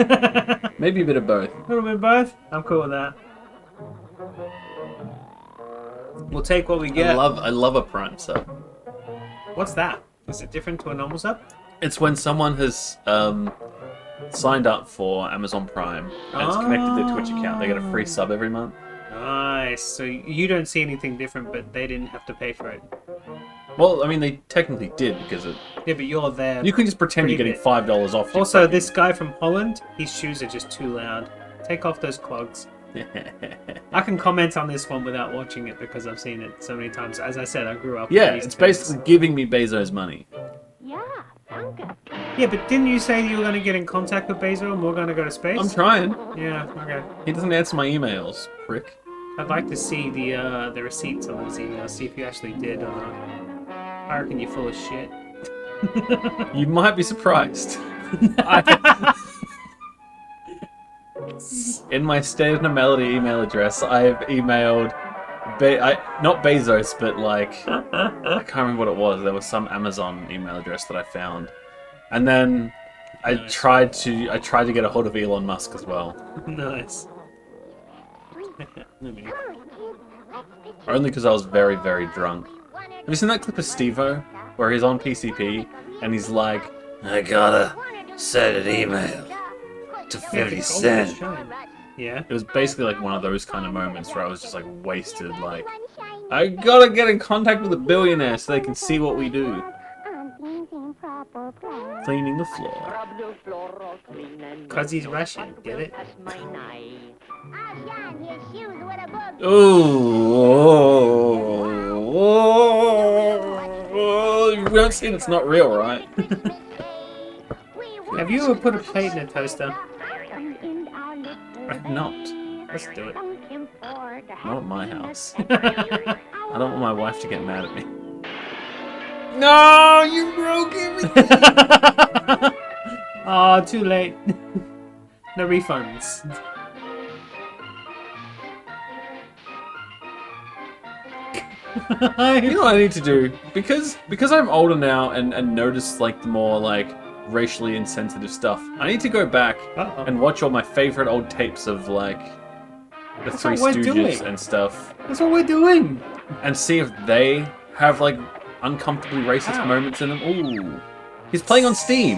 Maybe a bit of both. A little bit of both. I'm cool with that. We'll take what we get. I love a prime sub. What's that? Is it different to a normal sub? It's when someone has signed up for Amazon Prime and it's connected their Twitch account. They get a free sub every month. Nice. So you don't see anything different, but they didn't have to pay for it. Well, I mean, they technically did because it. Yeah, but you're there. You can just pretend you're getting $5 off. your Also, fucking- this guy from Holland, his shoes are just too loud. Take off those clogs. I can comment on this one without watching it because I've seen it so many times. As I said, I grew up. Yeah, with these it's things. basically giving me Bezos money. Yeah, but didn't you say you were going to get in contact with Bezos and we're going to go to space? I'm trying. Yeah, okay. He doesn't answer my emails, prick. I'd like to see the receipts on those emails, see if you actually did or not. I reckon you're full of shit. You might be surprised. In my State of the Melody email address, I've emailed, not Bezos, but like, I can't remember what it was. There was some Amazon email address that I found, and then I tried to get a hold of Elon Musk as well. Nice. Only because I was very, very drunk. Have you seen that clip of Steve-O where he's on PCP and he's like, I gotta send an email to 50 Cent. Yeah. It was basically like one of those kind of moments where I was just like wasted. Like, I gotta get in contact with a billionaire so they can see what we do. Cleaning the floor. Because he's Russian, get it? Oh, you don't see it's not real, right? Have you ever put a plate in a toaster? I've not. Let's do it. Not at my house. I don't want my wife to get mad at me. No, you broke everything! Oh, too late. No refunds. You know what I need to do? Because I'm older now and notice like the more like racially insensitive stuff, I need to go back and watch all my favorite old tapes of like the That's Three what we're Stooges doing. and stuff. That's what we're doing. And see if they have like uncomfortably racist moments in them. Ooh. He's playing on Steam.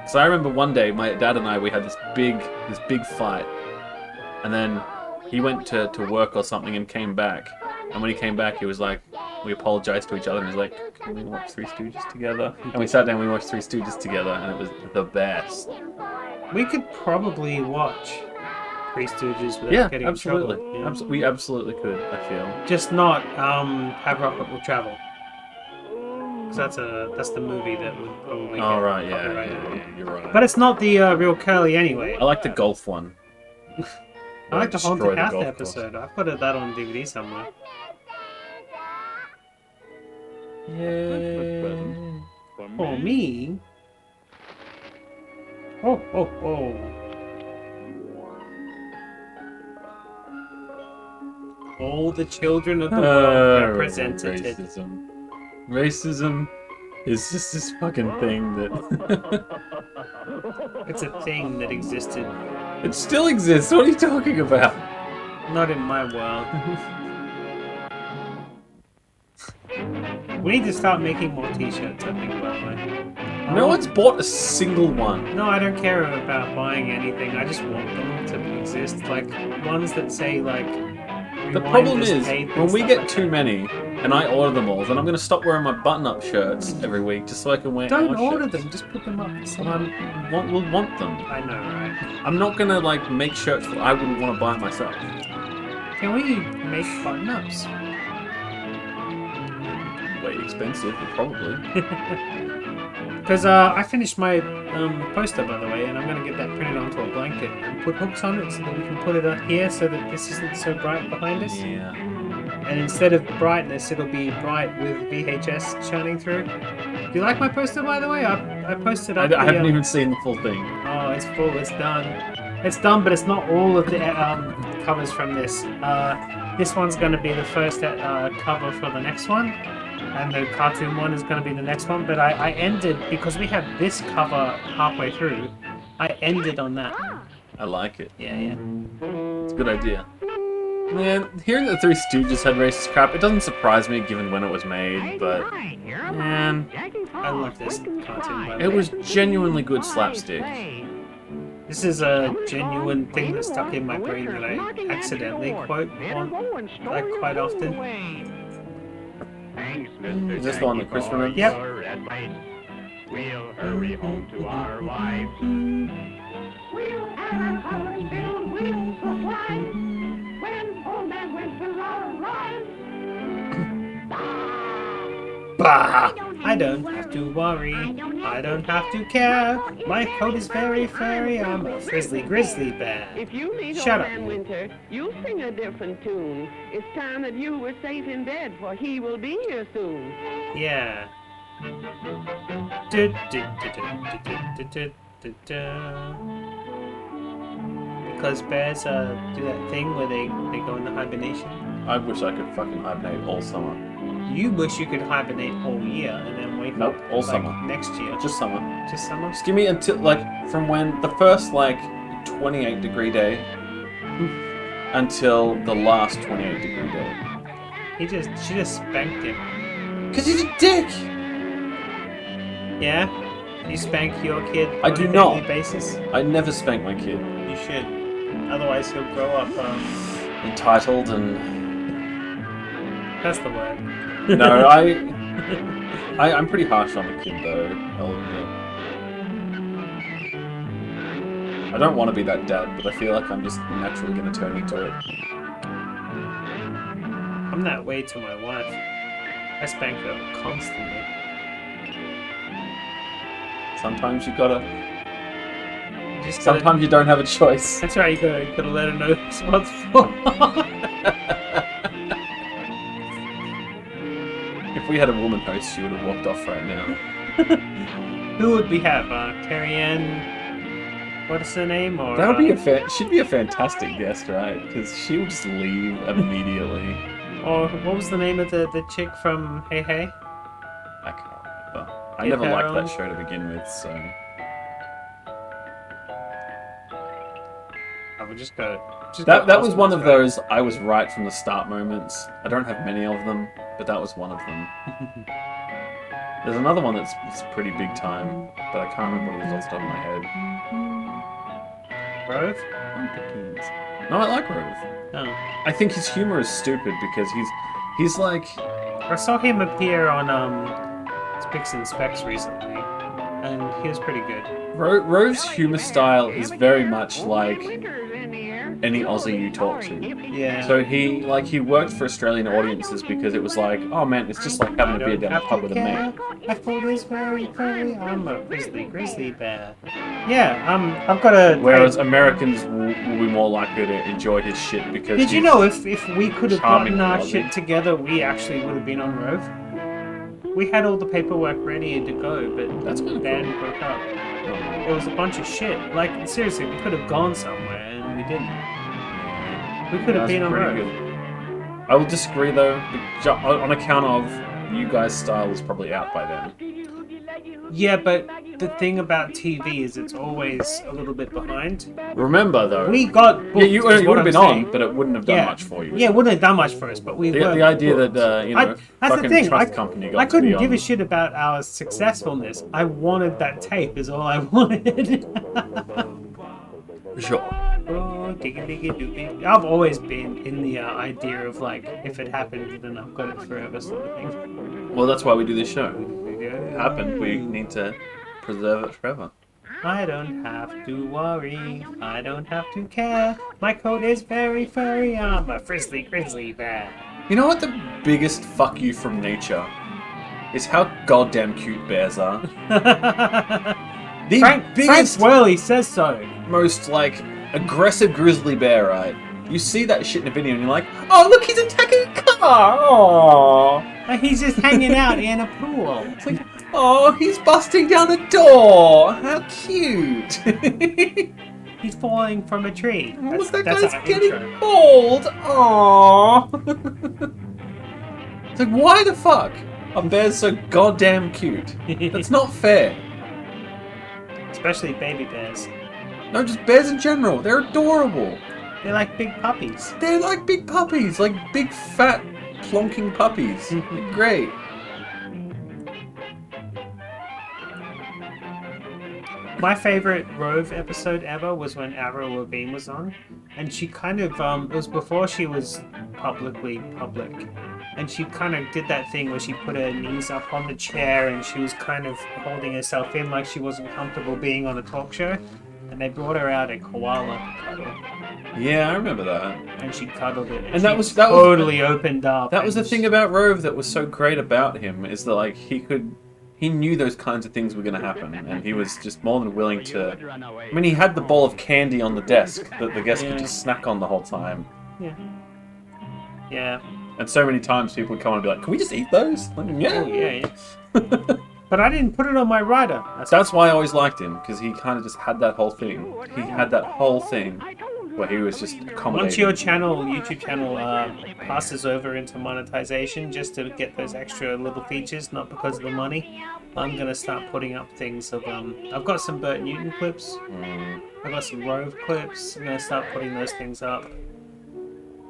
So I remember one day my dad and I, we had this big fight. And then he went to work or something and came back. And when he came back, he was like, we apologized to each other and he was like, can we watch Three Stooges together? And we sat down and we watched Three Stooges together and it was the best. We could probably watch Three Stooges without getting absolutely. in trouble. Yeah. We absolutely could, I feel. Just not Have Rocket Will Travel. Because that's the movie that would probably Oh, get right, yeah, copyrighted. you're right. But it's not the real curly anyway. I like the golf one. I like the Destroy Haunted the House golf episode. I've got that on DVD somewhere. Yay. For me? Oh. All the children of the world represented. Racism is just this fucking thing that... It's a thing that existed. It still exists, what are you talking about? Not in my world. We need to start making more t-shirts, I think, by the way. No one's bought a single one. No, I don't care about buying anything. I just want them to exist. Like, ones that say, like... The problem is, when we get too many, and I order them all, then I'm going to stop wearing my button-up shirts every week just so I can wear Don't more order shirts. them, just put them up. We'll want them. I know, right? I'm not going to, like, make shirts that I wouldn't want to buy myself. Can we make button-ups? Way expensive, but probably. Because I finished my poster, by the way, and I'm going to get that printed onto a blanket and put hooks on it so that we can put it up here so that this isn't so bright behind us. Yeah. And instead of brightness, it'll be bright with VHS shining through. Do you like my poster, by the way? I posted up I haven't even seen the full thing. Oh, it's full. It's done. It's done, but it's not all of the covers from this. This one's going to be the first cover for the next one. And the cartoon one is going to be the next one, but I ended, because we had this cover halfway through, I ended on that. I like it. Yeah. It's a good idea. Man, hearing that Three Stooges had racist crap, it doesn't surprise me given when it was made, but... Man, I love this cartoon, by the it way. was genuinely good slapstick. This is a genuine thing that stuck in my brain that I accidentally quote on, like, quite often. Is this the one that Chris remembers? Yep. We'll hurry home to our wives. We'll have our collars filled with supplies. When old man Whistler arrives. Bah! I don't have to worry. I don't have to care. My coat is very furry. I'm a frizzly grizzly bear. If you meet Shut old up. man Winter, you'll sing a different tune. It's time that you were safe in bed, for he will be here soon. Yeah. Because bears do that thing where they go into hibernation. I wish I could fucking hibernate all summer. You wish you could hibernate all year and then wake Nope, up all like, summer. next year. Just summer. Just summer? Just give me until, like, from when the first, like, 28-degree day until the last 28-degree day. She just spanked him. Because he's a dick! Yeah? You spank your kid I on do a not. daily basis? I never spank my kid. You should. Otherwise he'll grow up Entitled and... That's the word. No, I'm pretty harsh on the kid though, I'll admit. I don't want to be that dad, but I feel like I'm just naturally going to turn into it. I'm that way to my wife. I spank her constantly. Sometimes you gotta... Sometimes you don't have a choice. That's right, you gotta let her know what's for. If we had a woman host, she would have walked off right now. Who would we have? Carrie Ann... What is her name? Or That would be she'd be a fantastic guest, right? Because she would just leave immediately. Or what was the name of the chick from Hey Hey? I can't remember. I never liked that show to begin with, so... I would just go... That was one of those I was right from the start moments. I don't have many of them, but that was one of them. There's another one that's pretty big time, but I can't remember what it is off the top of my head. Rove? No, I like Rove. Oh. I think his humor is stupid because he's like... I saw him appear on Spicks and Specs recently, and he was pretty good. Rove's humor style is very much like any Aussie you talk to. Yeah. So he worked for Australian audiences because it was like, oh man, it's just like having a beer down the pub with a mate. I thought this very, I'm a grizzly bear. Yeah, I've got a... Whereas Americans will be more likely to enjoy his shit because... Did you know if we could have charming gotten our Aussie. shit together, we actually would have been on Rove? We had all the paperwork ready to go, but that's when the band broke up. It was a bunch of shit. Like, seriously, we could have gone somewhere, and we didn't. We could have been on Rove. Good. I will disagree though, on account of you guys' style is probably out by then. Yeah, but the thing about TV is it's always a little bit behind. Remember though, We got booked, yeah, you is would what have I'm been saying. on, but it wouldn't have done much for you. Yeah, it wouldn't have done much for us, but we were The idea booked. that that's fucking the thing. trust company got I to couldn't be give on. a shit about our successfulness. I wanted that tape. Is all I wanted. Sure. Oh, diggy. I've always been in the idea of like, if it happened, then I've got it forever, sort of thing. Well, that's why we do this show. If it happened, we need to preserve it forever. I don't have to worry. I don't have to care. My coat is very furry. I'm a grizzly bear. You know what the biggest fuck you from nature is? How goddamn cute bears are. The Frank Swirly says so. Most like aggressive grizzly bear, right? You see that shit in a video and you're like, oh look, he's attacking a car. Aww. Like he's just hanging out in a pool. It's like, oh, he's busting down a door. How cute. He's falling from a tree. Look, that that's guy's our getting intro. bald. Aww. It's like, why the fuck are bears so goddamn cute? That's not fair. Especially baby bears. No, just bears in general. They're adorable. They're like big puppies. They're like big puppies, like big fat plonking puppies. They're great. My favorite Rove episode ever was when Avril Lavigne was on, and she kind of it was before she was publicly public, and she kind of did that thing where she put her knees up on the chair and she was kind of holding herself in like she wasn't comfortable being on a talk show, and they brought her out a koala to cuddle. Yeah, I remember that. And she cuddled it, And she that was totally opened up. That was the thing about Rove that was so great about him, is that like he knew those kinds of things were going to happen, and he was just more than willing to. I mean, he had the bowl of candy on the desk that the guest could just snack on the whole time. Yeah. Yeah. And so many times people would come and be like, "Can we just eat those?" Like, yeah. Oh, yeah. But I didn't put it on my rider. That's why I always liked him, because he kind of just had that whole thing. He had that whole thing where he was just accommodating. Once your YouTube channel passes over into monetization, just to get those extra little features, not because of the money, I'm gonna start putting up things of I've got some Bert Newton clips. I've got some Rove clips. I'm gonna start putting those things up.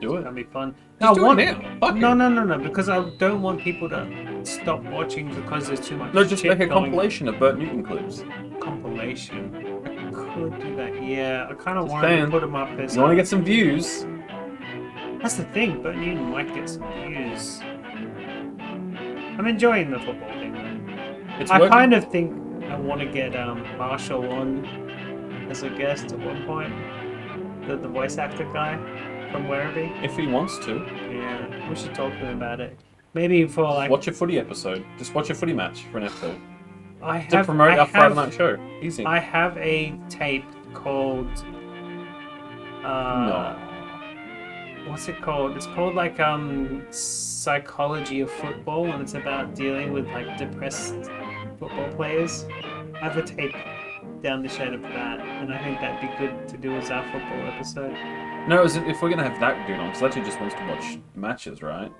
Do it. That'd be fun. No, do it now. Fuck No, it. no, because I don't want people to stop watching because there's too much. No, just shit make a going compilation of Bert Newton clips. Compilation. I could do that. Yeah, I kind of Just wanted saying. to put them up as. You want to get some views? That's the thing. Bert Newton might get some views. I'm enjoying the football thing. It's I working. kind of think I want to get Marshall on as a guest at one point. The voice actor guy from Werribee. If he wants to. Yeah, we should talk to him about it. Maybe for like. Watch a footy episode. Just watch a footy match for an episode. To promote our Friday night show. Easy. I have a tape called. No. What's it called? It's called like Psychology of Football, and it's about dealing with like depressed football players. I have a tape down the shed of that, and I think that'd be good to do as our football episode. No, if we're gonna have that dude on, because Letty just wants to watch matches, right?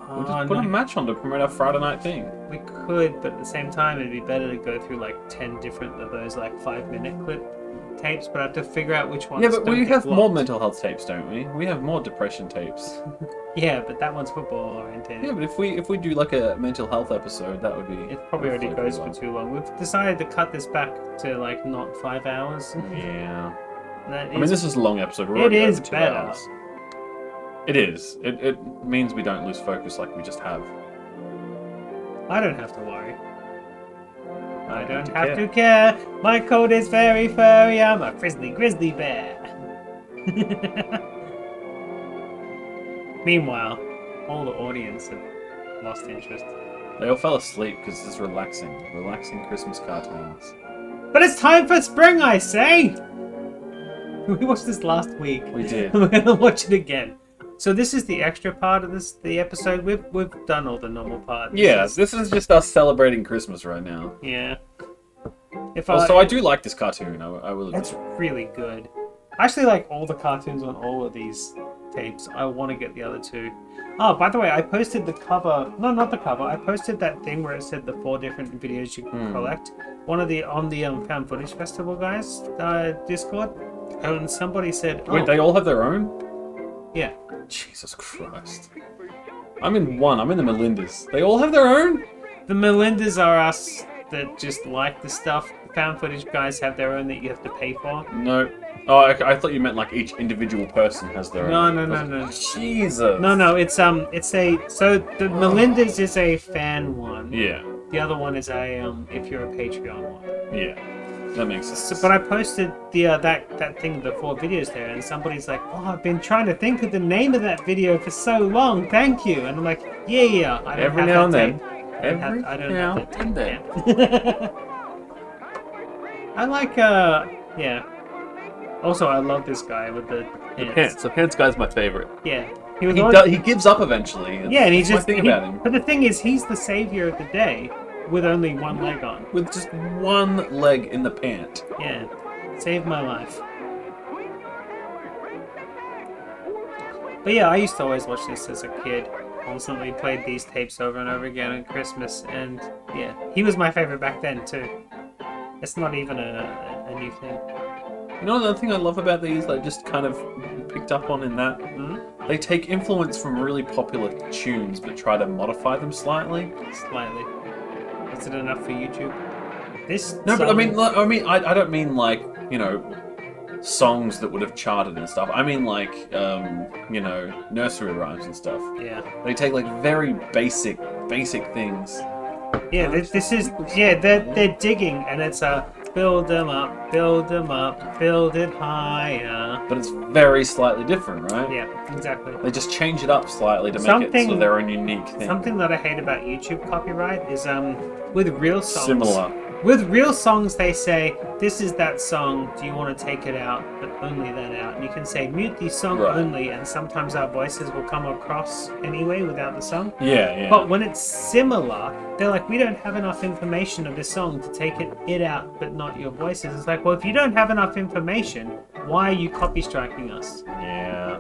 We'll just put a match on to promote our Friday night thing. We could, but at the same time, it'd be better to go through like 10 different of those like 5-minute clip tapes, but I have to figure out which ones. Yeah, but don't we get have more blocked. mental health tapes, don't we? We have more depression tapes. Yeah, but that one's football oriented. Yeah, but if we do like a mental health episode, that would be. It probably already goes for too long. We've decided to cut this back to like not 5 hours. Yeah. That I mean, this is a long episode. We're It already is over 2 better. hours. It is. It means we don't lose focus like we just have. I don't have to worry. I don't to have care. to care. My coat is very furry. I'm a frizzly grizzly bear. Meanwhile, all the audience have lost interest. They all fell asleep because it's relaxing Christmas cartoons. But it's time for spring, I say! We watched this last week. We did. We're gonna watch it again. So this is the extra part of the episode. We've done all the normal parts. Yeah, this is just us celebrating Christmas right now. Yeah. Also, I do like this cartoon. I will admit. It's really good. I actually like all the cartoons on all of these tapes. I want to get the other two. Oh, by the way, I posted the cover. No, not the cover. I posted that thing where it said the 4 different videos you can collect. One of the on the Found Footage Festival guys Discord, and somebody said, Wait, they all have their own? Yeah. Jesus Christ. I'm in one. I'm in the Melindas. They all have their own? The Melindas are us that just like the stuff. The Found Footage guys have their own that you have to pay for. No. Oh, I thought you meant like each individual person has their own. No. Jesus. No. It's a so the Melindas is a fan one. Yeah. The other one is a if you're a Patreon one. Yeah. That makes sense. So, but I posted the that thing, the 4 videos there, and somebody's like, "Oh, I've been trying to think of the name of that video for so long. Thank you." And I'm like, "Yeah." I don't Every have now that and tape. then. I don't now have that and tape. then. I like yeah. Also, I love this guy with the pants. The pants guy's my favorite. Yeah. He gives up eventually. Yeah, and he's That's my just thing about him. But the thing is, he's the savior of the day with only one leg on. With just one leg in the pant. Yeah, saved my life. But yeah, I used to always watch this as a kid. Constantly played these tapes over and over again on Christmas, and yeah, he was my favorite back then too. It's not even a new thing. You know another thing I love about these, I just kind of picked up on in that? They take influence from really popular tunes, but try to modify them slightly. Slightly. Is it enough for YouTube? This No, but I song- mean, I don't mean like, you know, songs that would have charted and stuff. I mean like, you know, nursery rhymes and stuff. Yeah. They take like very basic things. Yeah, this is they're digging, and it's a build them up, build it higher. But it's very slightly different, right? Yeah, exactly. They just change it up slightly to make it so their own unique thing. Something that I hate about YouTube copyright is with real songs. Similar. With real songs, they say, this is that song, do you want to take it out, but only that out? And you can say, mute the song Right. only, and sometimes our voices will come across anyway without the song. Yeah. But when it's similar, they're like, we don't have enough information of this song to take it out, but not your voices. It's like, well, if you don't have enough information, why are you copy striking us? Yeah.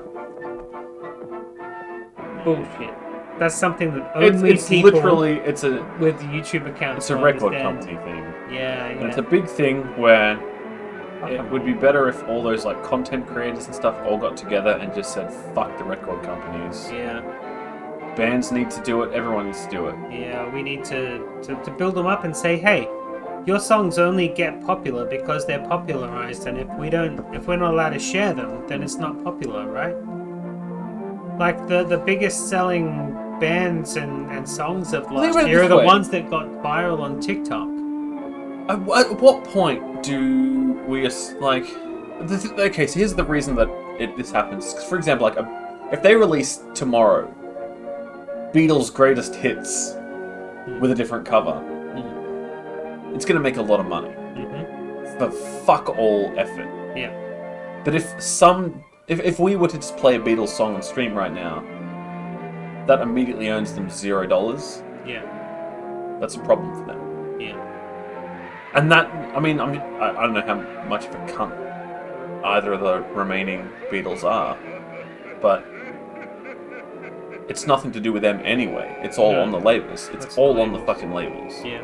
Bullshit. That's something that It's only people literally, it's a with YouTube accounts It's a will record understand. company thing. Yeah. And it's a big thing where it would be better if all those like content creators and stuff all got together and just said, fuck the record companies. Yeah. Bands need to do it, everyone needs to do it. Yeah, we need to build them up and say, hey, your songs only get popular because they're popularized, and if we're not allowed to share them, then it's not popular, right? Like the biggest selling bands and songs of last year are the ones that got viral on TikTok. At what point do we like? Okay, so here's the reason that this happens. For example, like if they release tomorrow Beatles' greatest hits with a different cover, it's gonna make a lot of money. For fuck all effort. Yeah. But if we were to just play a Beatles song on stream right now, that immediately earns them $0. Yeah. That's a problem for them. Yeah. And that, I mean, I don't know how much of a cunt either of the remaining Beatles are, but it's nothing to do with them anyway. It's all on the labels. It's all on the fucking labels. Yeah.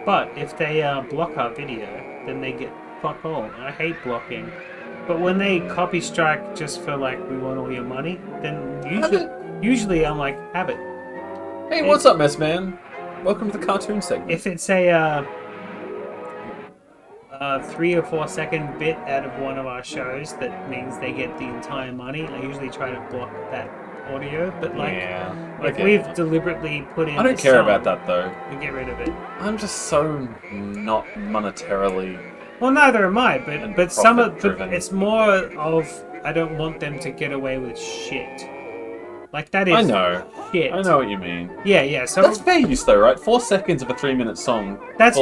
But if they block our video, then they get fuck all. I hate blocking. But when they copy strike just for like, we want all your money, then usually I'm like, have it. Hey, what's up, Mess Man? Welcome to the cartoon segment. If it's a 3 or 4 second bit out of one of our shows, that means they get the entire money. I usually try to block that audio, but like, if we've deliberately put in, I don't care about that though. We get rid of it. I'm just so not monetarily. Well, neither am I, but it's more of I don't want them to get away with shit. Like that is. I know. Shit. I know what you mean. Yeah. So that's fair use, though, right? 4 seconds of a 3-minute song. That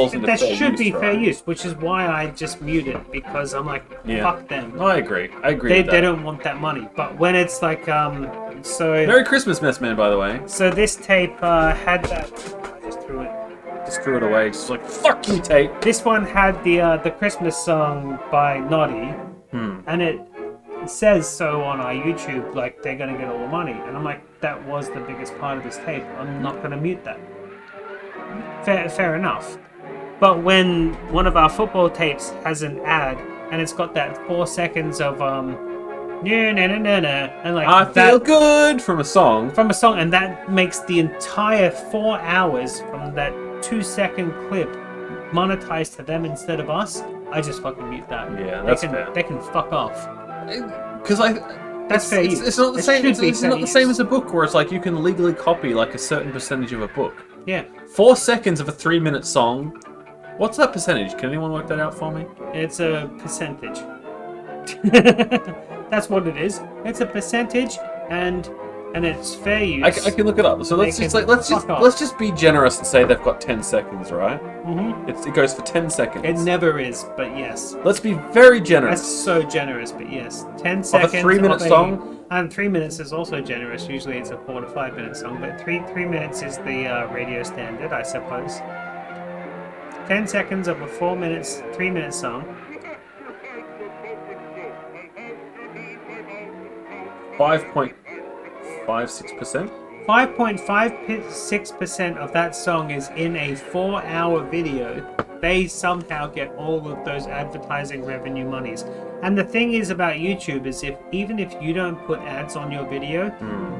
should be fair use, which is why I just mute it, because I'm like, fuck them. No, I agree. They don't want that money. But when it's like, so. Merry Christmas, Mess Man, by the way. So this tape had that. I just threw it. Just threw it away. Just like, fuck you, tape. This one had the Christmas song by Noddy, and it says so on our YouTube, like they're gonna get all the money, and I'm like, that was the biggest part of this tape. I'm not gonna mute that. Fair enough. But when one of our football tapes has an ad and it's got that 4 seconds of and like I feel good from a song, and that makes the entire 4 hours from that 2-second clip monetized to them instead of us, I just fucking mute that. Yeah, that's fair. They can fuck off. Because that's fair use. It's not the same. It's not the use. same as a book, where it's like you can legally copy like a certain percentage of a book. Yeah. 4 seconds of a 3-minute song. What's that percentage? Can anyone work that out for me? It's a percentage. That's what it is. It's a percentage, and it's fair use. I can look it up. So let's just be generous and say they've got 10 seconds, right? It goes for 10 seconds. It never is, but yes. Let's be very generous. That's so generous, but yes. 10 seconds of a 3-minute song. And 3 minutes is also generous. Usually it's a 4 to 5 minute song, but 3 minutes is the radio standard, I suppose. 10 seconds of a 3-minute song. 5.56%. 5.56% of that song is in a 4-hour video. They somehow get all of those advertising revenue monies. And the thing is about YouTube is even if you don't put ads on your video,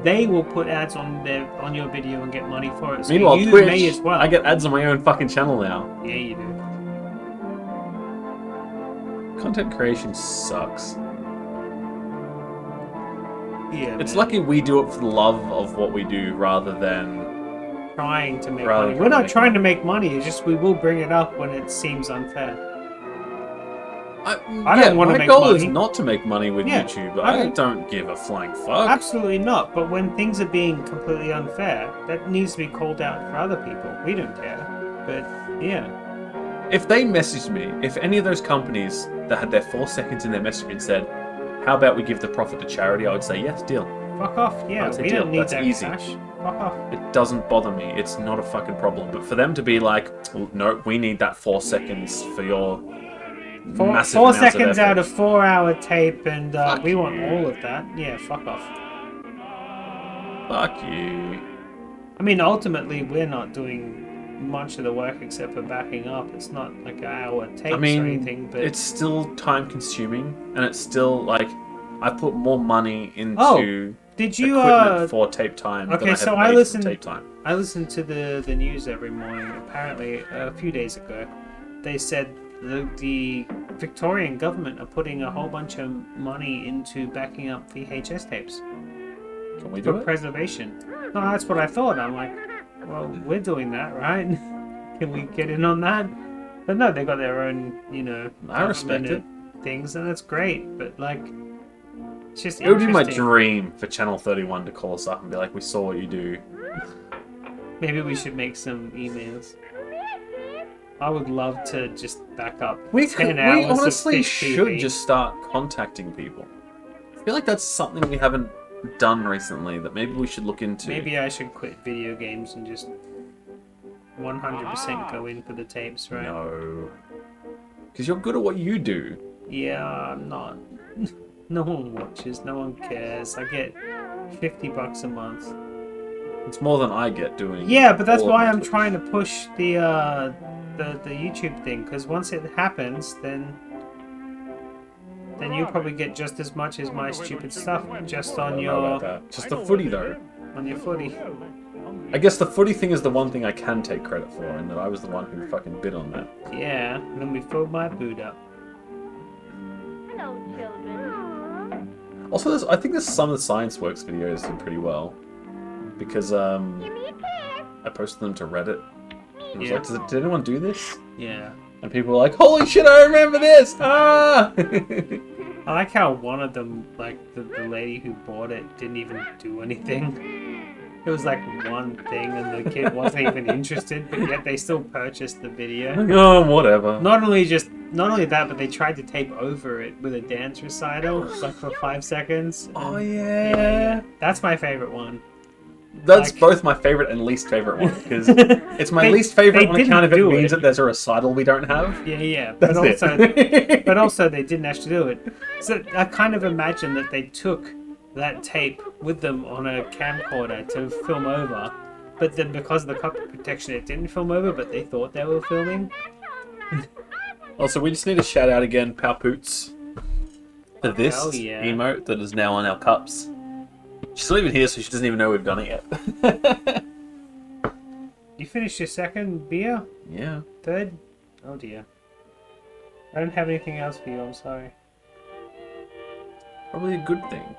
they will put ads on your video and get money for it. So Meanwhile, you Twitch, may as well. I get ads on my own fucking channel now. Yeah, you do. Content creation sucks. Yeah, it's lucky we do it for the love of what we do rather than trying to make money. We're not trying to make money. It's just we will bring it up when it seems unfair. I don't want to make money. My goal is not to make money with YouTube. I don't give a flying fuck. Absolutely not. But when things are being completely unfair, that needs to be called out for other people. We don't care. But yeah. If they messaged me, if any of those companies that had their 4 seconds in their messaging said, how about we give the profit to charity? I would say, yes, deal. Fuck off. Yeah, we don't need that cash. Fuck off. It doesn't bother me. It's not a fucking problem. But for them to be like, no, we need that 4 seconds for your massive 4 amounts of seconds effort. out of 4-hour tape, and we want all of that. Yeah, fuck off. Fuck you. I mean, ultimately, we're not doing much of the work except for backing up. It's not like our tapes I mean, or anything, but it's still time consuming, and it's still like I put more money into did you equipment for tape time than I have made for tape time. I listen to the news every morning. Apparently, a few days ago, they said the Victorian government are putting a whole bunch of money into backing up VHS tapes. Can we do for it? preservation. No, that's what I thought. I'm like, well, we're doing that, right? Can we get in on that? But no, they got their own, I respect it. things, and that's great. But like, it's just It would be my interesting. dream for Channel 31 to call us up and be like, "We saw what you do." Maybe we should make some emails. I would love to just back up We 10 hours of honestly fish should TV. just start contacting people. I feel like that's something we haven't done recently that maybe we should look into. Maybe I should quit video games and just 100% go in for the tapes, right? No. Because you're good at what you do. Yeah, I'm not. No one watches, no one cares. I get $50 a month. It's more than I get doing. Yeah, but that's all of why my I'm Twitch. trying to push the YouTube thing, because once it happens, then you probably get just as much as my stupid stuff just on I don't know your about that. Just the footy though. on your footy. I guess the footy thing is the one thing I can take credit for, and that I was the one who fucking bid on that. Yeah, and then we filled my boot up. Hello, children. Also, I think there's some of the Science Works videos did pretty well. Because I posted them to Reddit. And I was Yeah. like, did anyone do this? Yeah. And people were like, holy shit, I remember this! Ah! I like how one of them, like the lady who bought it, didn't even do anything. It was like one thing, and the kid wasn't even interested, but yet they still purchased the video. Oh, whatever. Not only that, but they tried to tape over it with a dance recital, like for 5 seconds. Oh, yeah. That's my favorite one. That's Like- both my favorite and least favorite one, because it's my least favorite on account of it didn't do means it. that there's a recital we don't have. Yeah. That's But also they didn't actually do it. So I kind of imagine that they took that tape with them on a camcorder to film over, but then because of the copyright protection, it didn't film over, but they thought they were filming. Also, we just need to shout out again Palpoots for this Hell yeah. emote that is now on our cups. She's not even here, so she doesn't even know we've done it yet. You finished your second beer? Yeah. Third? Oh dear. I don't have anything else for you, I'm sorry. Probably a good thing.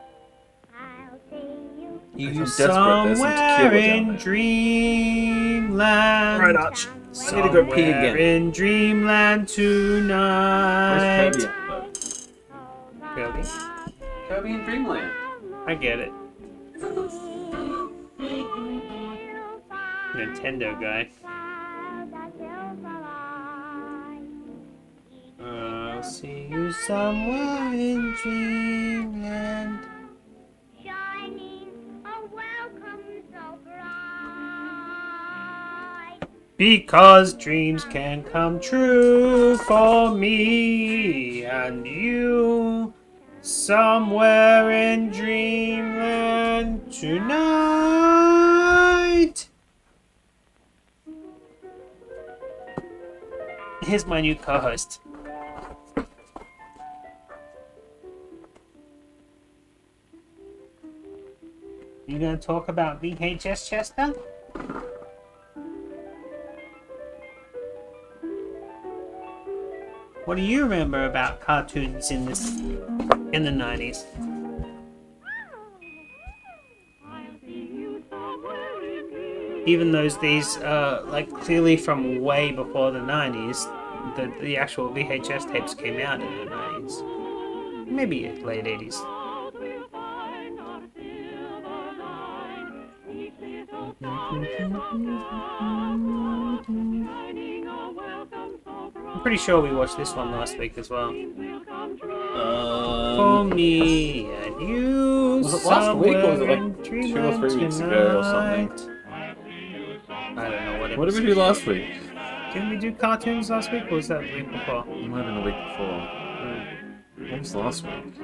You I'm desperate, there's some somewhere tequila down in there. dreamland. Right, Arch. I need to go pee Somewhere again. in dreamland tonight. Where's Kirby at, Kirby? Kirby in Dreamland. I get it. Nintendo guy. I'll see you somewhere in dreamland. Because dreams can come true for me and you. Somewhere in dreamland tonight. Here's my new co-host. You gonna talk about VHS, Chester? What do you remember about cartoons in the 90s? Even though these like clearly from way before the 90s, the actual VHS tapes came out in the 90s. Maybe late 80s. I'm pretty sure we watched this one last week as well. For me and you. Was it last week or was it somewhere like in 2 or 3 weeks ago or something? I don't know what. What did we do last week? Didn't we do cartoons last week, or was that the week before? It might have been the week before. What was last week?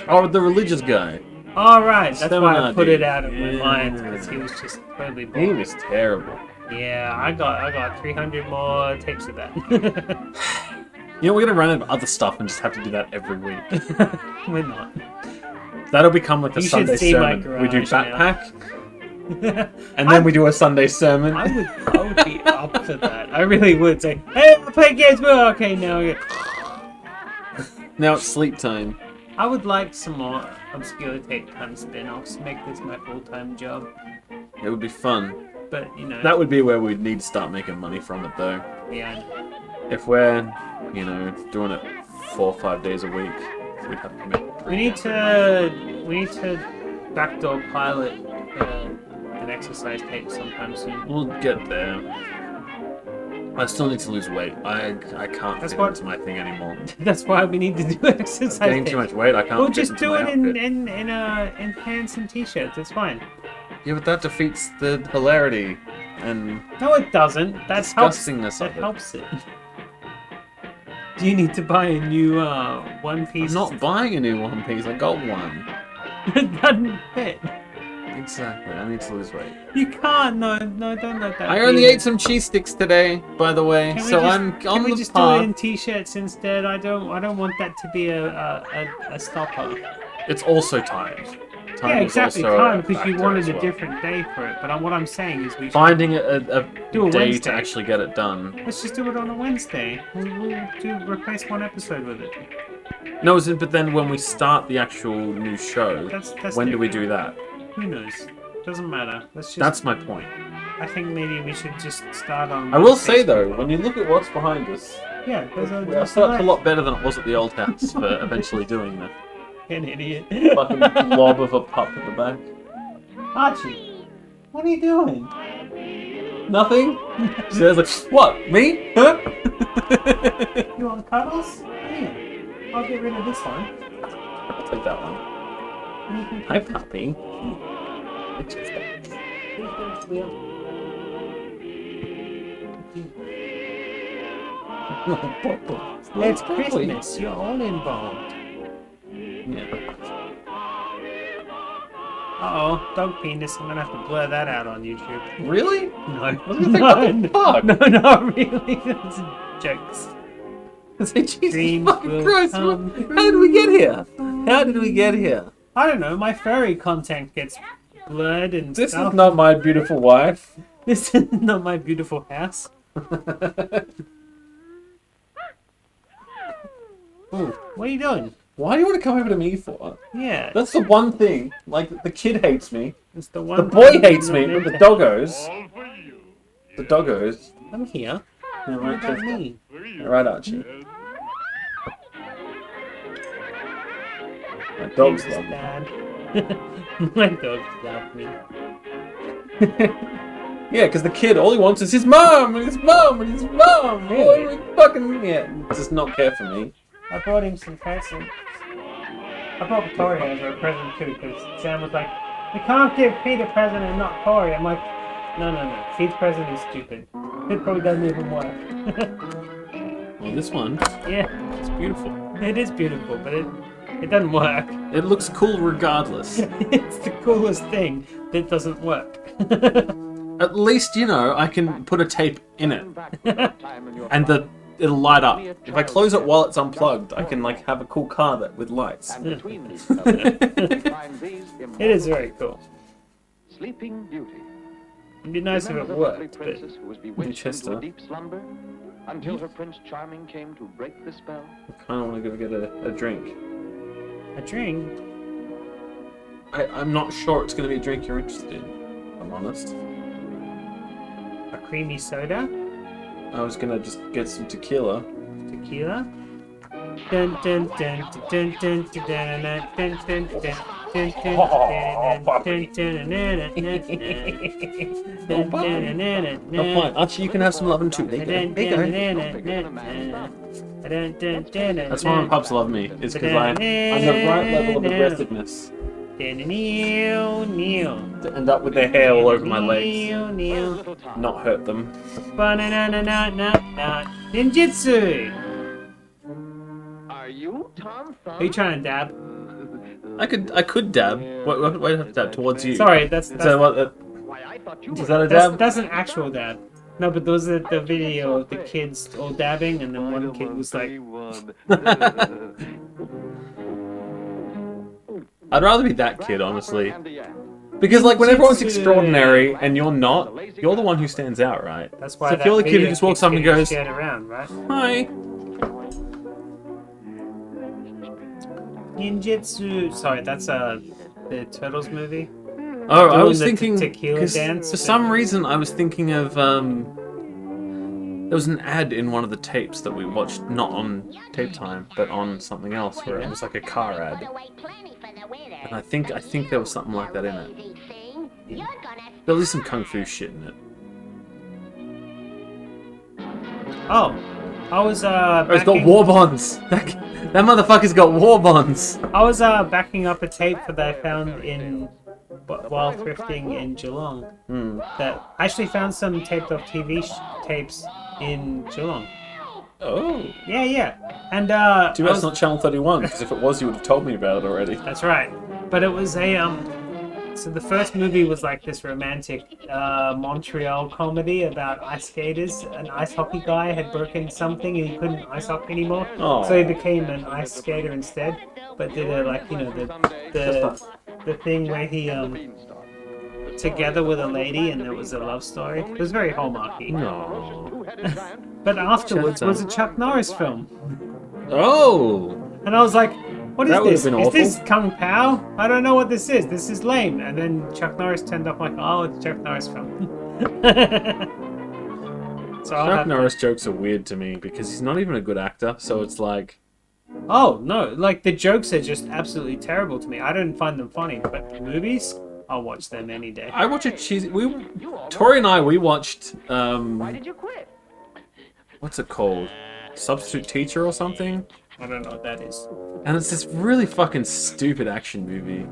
Oh, the religious guy. All right, that's why I Seminar put dude. it out of my Yeah. mind because he was just totally He boring. was terrible. Yeah, I got 300 more tapes of that. You know, we're gonna run out of other stuff and just have to do that every week. We're not. That'll become like a You should Sunday see my sermon. We do garage now. backpack, and then we do a Sunday sermon. I would be up for that. I really would say, hey, I play games. Well, okay, now. Now it's sleep time. I would like some more obscure tape time spin-offs. Make this my full-time job. It would be fun. But you know, That would be where we'd need to start making money from it, though. yeah. If we're, you know, doing it 4 or 5 days a week, we'd have to make. We need to backdoor pilot an exercise tape sometime soon. We'll get there. I still need to lose weight. I can't That's fit what- into my thing anymore. That's why we need to do exercise. I'm gaining tapes. too much weight. I can't. We'll fit just into do my it outfit. in pants and t-shirts. It's fine. Yeah, but that defeats the hilarity and No, it doesn't. That helps. disgustingness That of it. helps it. Do you need to buy a new one piece? I'm not buying a new One Piece. I got one. It doesn't fit. Exactly. I need to lose weight. You can't. No, don't let that. I be only you. ate some cheese sticks today, by the way. Can we So just- I'm Can on we the just do path. it in t-shirts instead? I don't want that to be a stopper. It's also timed. Time Yeah, is exactly. also a Time because you factor wanted as a well. different day for it. But what I'm saying is we should Finding a do a day Wednesday. to actually get it done. Let's just do it on a Wednesday. We'll replace one episode with it. No, but then when we start the actual new show, That's when do we different. do that? Who knows? Doesn't matter. Let's just. That's my point. I think maybe we should just start on. I will say Facebook. though, when you look at what's behind us, Yeah, there's our a setup's a lot better than it was at the old house for eventually doing that. An idiot. Fucking blob of a pup at the back. Archie, what are you doing? Nothing? She was like, what? Me? Huh? You want cuddles? Yeah. I'll get rid of this one. I'll take that one. Hi, puppy. It's Christmas. You're all involved. Yeah. Uh-oh, dog penis. I'm gonna have to blur that out on YouTube. Really? No. I was gonna think, what the fuck? No, not really. It's jokes. I say, Jesus Dreams fucking will Christ, come how did we get here? How did we get here? I don't know. My furry content gets blurred and This stuff. is not my beautiful wife. This is not my beautiful house. Ooh, what are you doing? Why do you want to come over to me for? Yeah, That's the one thing. Like, the kid hates me. it's the one. The boy thing hates you're me, not but the meant to- doggos. The doggos. I'm here. Yeah, What right, about Chester. me? Yeah, right, Archie. My dogs Thanks, love me. Dad. My dogs love me. Yeah, because the kid, all he wants is his mom, and his mom, and his mom. Really? Oh, fucking, yeah, does not care for me. I brought him some presents. I brought Victoria as a present too, because Sam was like, "We can't give Pete a present and not Tori." I'm like, no. Pete's present is stupid. It probably doesn't even work. Well, this one, Yeah, it's beautiful. it is beautiful, but it doesn't work. It looks cool regardless. It's the coolest thing that doesn't work. At least, you know, I can put a tape in it. And it'll light up. If I close it while it's unplugged, I can, like, have a cool car with lights. It is very cool. Sleeping Beauty. It'd be nice if it worked, but Who was bewitched Chester. into a deep slumber until her Prince Charming came to break the spell. I kind of want to go get a drink. a drink. I'm not sure it's going to be a drink you're interested in, if I'm honest. A creamy soda. I was going to just get some tequila. Tequila. Dun dun dun dun dun dun dun dun dun dun. Oh, fine. Archie, you can have some loving too. There you go. That's why my pups love me. Is because I'm the right level of aggressiveness. To end up with their hair all over my legs. Not hurt them. Ninjutsu! Are you Tom Are you trying to dab? I could dab. Why do I have to dab towards you? Sorry, that's Is that what? Is that a dab? That's an actual dab. No, but those are the video of the kids all dabbing, and then one kid was like, I'd rather be that kid, honestly. Because, like, when everyone's extraordinary and you're not, you're the one who stands out, right? That's why so if you're the kid who just walks up and goes, around, right? "Hi." Ninjutsu. Sorry, that's the Turtles movie. Oh, I was Doing the thinking, tequila because dance. for some reason I was thinking of, there was an ad in one of the tapes that we watched, not on Tape Time, but on something else, where it was like a car ad. And I think there was something like that in it. There was some kung fu shit in it. Oh, I was Oh, he's got war bonds! That motherfucker's got war bonds! I was backing up a tape that I found in while thrifting in Geelong. That I actually found some taped off TV tapes in Geelong. Oh. Yeah. And Too bad it's not Channel 31, because if it was, you would have told me about it already. That's right. But it was a so the first movie was like this romantic Montreal comedy about ice skaters. An ice hockey guy had broken something and he couldn't ice hockey anymore, so he became an ice skater instead. But did the thing where he together with a lady and it was a love story. It was very Hallmarky. No. But afterwards was a Chuck Norris film. Oh. And I was like, what is That would this? have been Is awful. this Kung Pao? I don't know what this is. This is lame. And then Chuck Norris turned up like, oh, it's a Chuck Norris film. So Chuck Norris jokes are weird to me because he's not even a good actor, so it's like... Oh, no. Like, the jokes are just absolutely terrible to me. I don't find them funny. But the movies, I'll watch them any day. I watch a cheesy... Tori and I, we watched... Why did you quit? What's it called? Substitute Teacher or something? I don't know what that is. And it's this really fucking stupid action movie.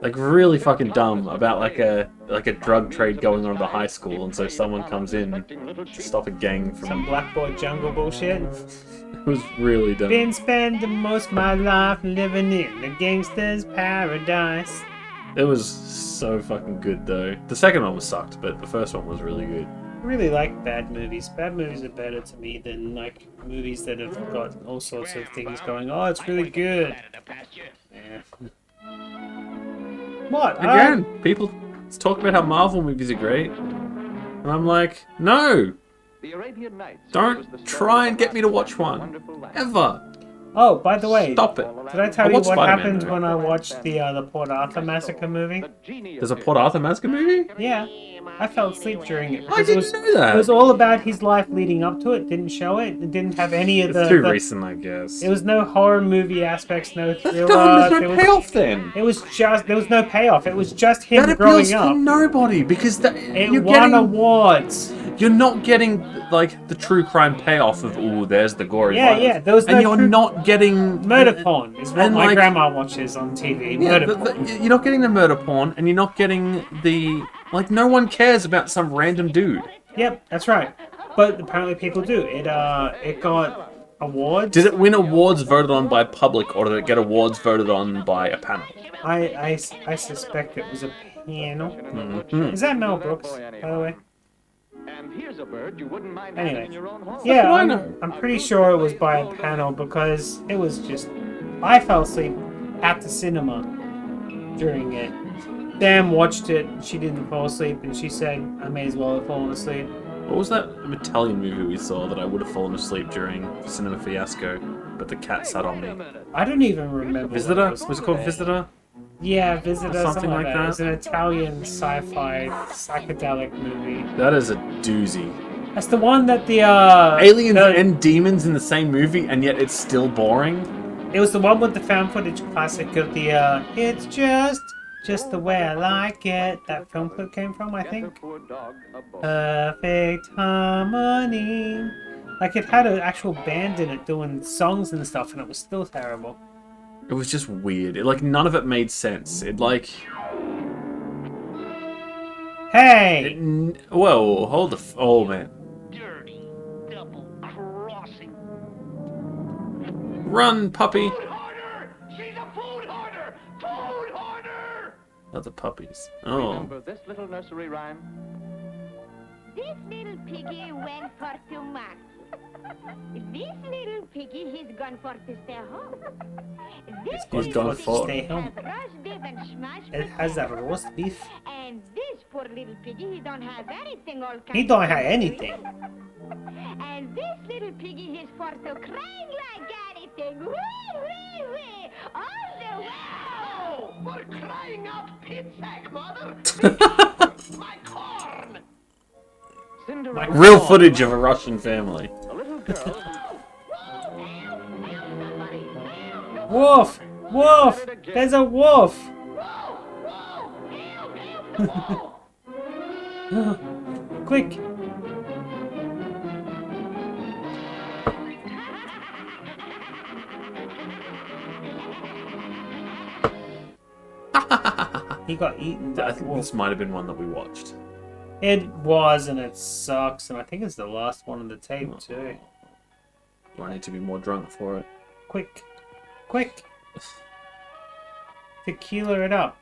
Like really fucking dumb about like a drug trade going on at a high school, and so someone comes in to stop a gang from Some Blackboard Jungle bullshit. It was really dumb. Been spending most of my life living in the gangster's paradise. It was so fucking good though. The second one was sucked, but the first one was really good. I really like bad movies. Bad movies are better to me than like movies that have got all sorts of things going. Oh, it's really good. Yeah. What? Again, people talk about how Marvel movies are great, and I'm like, no! Don't try and get me to watch one. Ever. Oh, by the way, Stop it. Did I tell you watched what Spider-Man, happened though. when I watched the Port Arthur Massacre movie? There's a Port Arthur Massacre movie? Yeah. I fell asleep during it. I didn't know that. It was all about his life leading up to it. Didn't show it. It didn't have any of It's too recent, I guess. It was no horror movie aspects, no thriller. There's no payoff then. It was just there was no payoff. It was just him That growing appeals up. to nobody because It you're won getting awards. You're not getting like the true crime payoff of ooh, there's the gory violence. Yeah. There was and no you're true- not getting Murder porn is what and, my like- grandma watches on TV. Yeah, Murder but porn. you're not getting the murder porn, and you're not getting the like. No one cares about some random dude. Yep, that's right. But apparently people do. It got awards. Did it win awards voted on by public, or did it get awards voted on by a panel? I suspect it was a panel. Mhm. Is that Mel Brooks, by the way? And here's a bird you wouldn't mind Anyway. having in your own home. Yeah, Why not? I'm pretty sure it was by a panel because it was just... I fell asleep at the cinema during it. Sam watched it, she didn't fall asleep, and she said, I may as well have fallen asleep. What was that Italian movie we saw that I would have fallen asleep during Cinema Fiasco, but the cat sat on me? I don't even remember. Visitor? what Was it called there. Visitor? Yeah, Visitor, Or something like that. It's an Italian sci-fi psychedelic movie. That is a doozy. That's the one that the Aliens and demons in the same movie, and yet it's still boring. It was the one with the found footage classic of the it's just the way I like it. That film clip came from, I think. Perfect harmony. Like it had an actual band in it doing songs and stuff, and it was still terrible. It was just weird. Like none of it made sense. It like. Hey! Whoa! Hold the. Oh man. Run, puppy! Other puppies. Oh. Remember this little nursery rhyme? This little piggy went for to market. This little piggy, he's gone for to stay home. This He's gone for stay home. has roast beef and smash It has a roast beef. And this poor little piggy, he don't have anything all He don't have anything. And this little piggy, he's for to crying like anything. Wee, wee, wee. All the way. Oh, we're crying out pit sack, mother. My corn. Cinderella. real footage of a Russian family. A little girl. Wolf! Wolf! There's a wolf! Quick! He got eaten by I think this might have been one that we watched. It was, and it sucks, and I think it's the last one on the tape, too. I need to be more drunk for it. Quick! Quick! Tequila it up!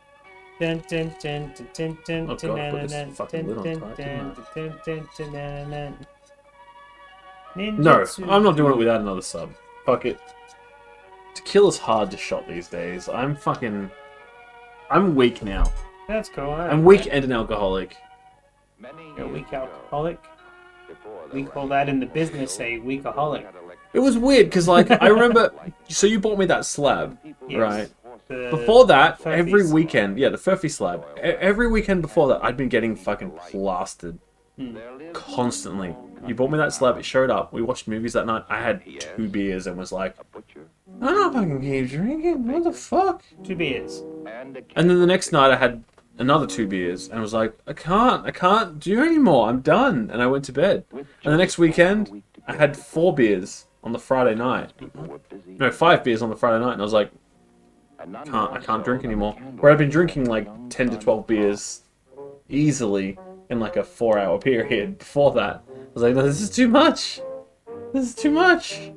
Dun, dun, dun, dun, dun, dun, Oh God, I put this fucking lid on dun, tight, dun, didn't dun, dun, dun, dun. No, Ninjutsu. I'm not doing it without another sub. Fuck it. Tequila's hard to shot these days. I'm weak now. That's cool. I'm weak and an alcoholic. You're a weak alcoholic. We call that in the business a weakaholic. It was weird because, like, I remember. So you bought me that slab, Yes. right? The Before that, Furphy every slab. weekend, yeah, the Furphy slab. Every weekend before that, I'd been getting fucking plastered constantly. You bought me that slab. It showed up. We watched movies that night. I had 2 beers and was like, I'm not fucking keep drinking. What the fuck? 2 beers. And then the next night, I had another 2 beers and was like, I can't do anymore. I'm done. And I went to bed. And the next weekend, I had 4 beers on the Friday night. No, 5 beers on the Friday night, and I was like, I can't drink anymore. Where I'd been drinking like 10 to 12 beers easily in like a 4-hour period before that. I was like, no, this is too much. This is too much.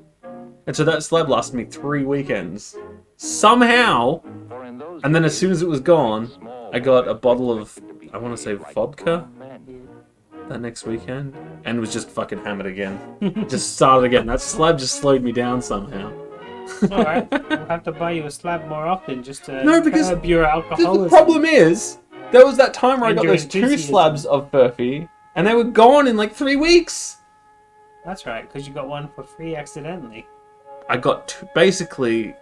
And so that slab lasted me 3 weekends. Somehow. And then as soon as it was gone, I got a bottle of, I want to say, vodka that next weekend. And was just fucking hammered again. Just started again. That slab just slowed me down somehow. Alright, we'll have to buy you a slab more often just to No, because curb your alcoholism. the problem is, there was that time where I And got your those 2 enthusiasm. slabs of Furphy, and they were gone in like 3 weeks. That's right, because you got one for free accidentally. I got basically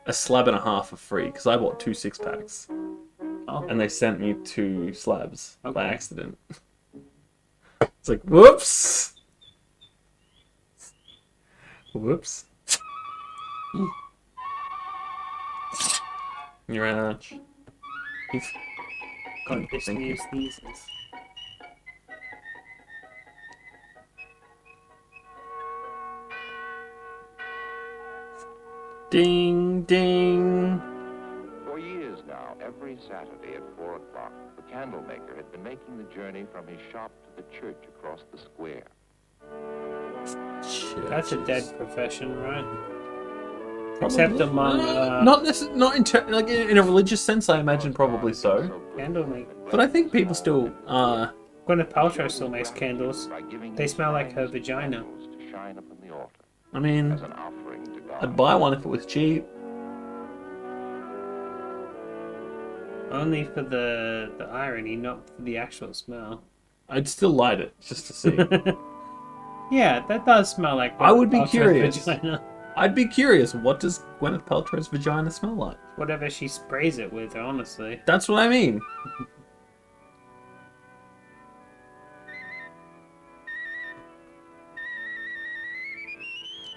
a slab and a half for free, because I bought 2 6-packs. Oh. And they sent me 2 slabs by Okay. accident. It's like, whoops! Whoops. You're ouch. Got this Thank new you. sneezes. Ding, ding. For years now, every Saturday at 4 o'clock, the candle maker had been making the journey from his shop to the church across the square. That's a dead profession, right? Except among not in a religious sense. I imagine probably so. candle maker. But I think people still. Gwyneth Paltrow still makes candles. They smell like her vagina. To shine upon the altar I mean, as an offering to God. I'd buy one if it was cheap. Only for the irony, not for the actual smell. I'd still light it just to see. Yeah, that does smell like. I would be Paltrow's curious. vagina. I'd be curious. What does Gwyneth Paltrow's vagina smell like? Whatever she sprays it with, honestly. That's what I mean.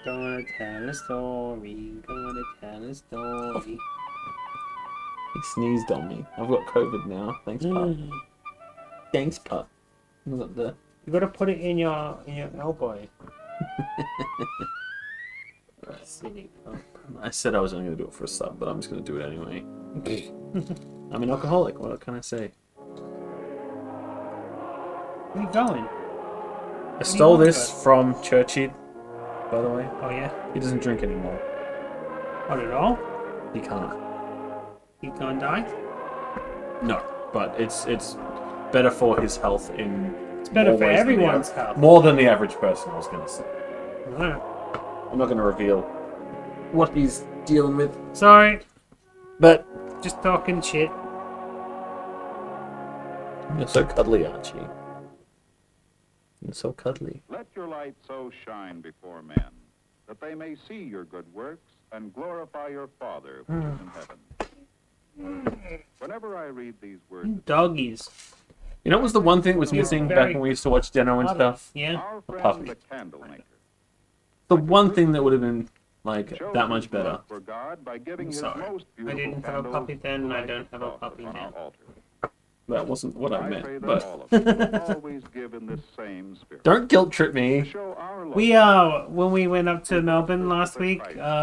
Gonna tell a story. Gonna tell a story. He sneezed on me. I've got COVID now. Thanks, pup. Thanks, pup. Was that the? You gotta put it in your elbow. Silly pup. I said I was only going to do it for a sub, but I'm just going to do it anyway. I'm an alcoholic. What can I say? Where are you going? I stole this from Churchy, by the way. Oh yeah? He doesn't drink anymore. Not at all? He can't. He can't die? No, but it's better for his health in. It's better more for ways than the everyone's av- health. More than the average person, I was going to say. Alright. I'm not going to reveal what he's dealing with. Sorry. But just talking shit. You're so cuddly, aren't you? You're so cuddly. Let your light so shine before men that they may see your good works and glorify your Father who is in heaven. Whenever I read these words, Doggies. You know what was the one thing that was You're missing very back when we used to watch Deno and stuff? Yeah. A puppy. The one thing that would have been, like, that much better. I'm sorry. I didn't have a puppy then, and I don't have a puppy now. That wasn't what I meant, but... always give in this same spirit. Don't guilt trip me. We when we went up to Melbourne last week,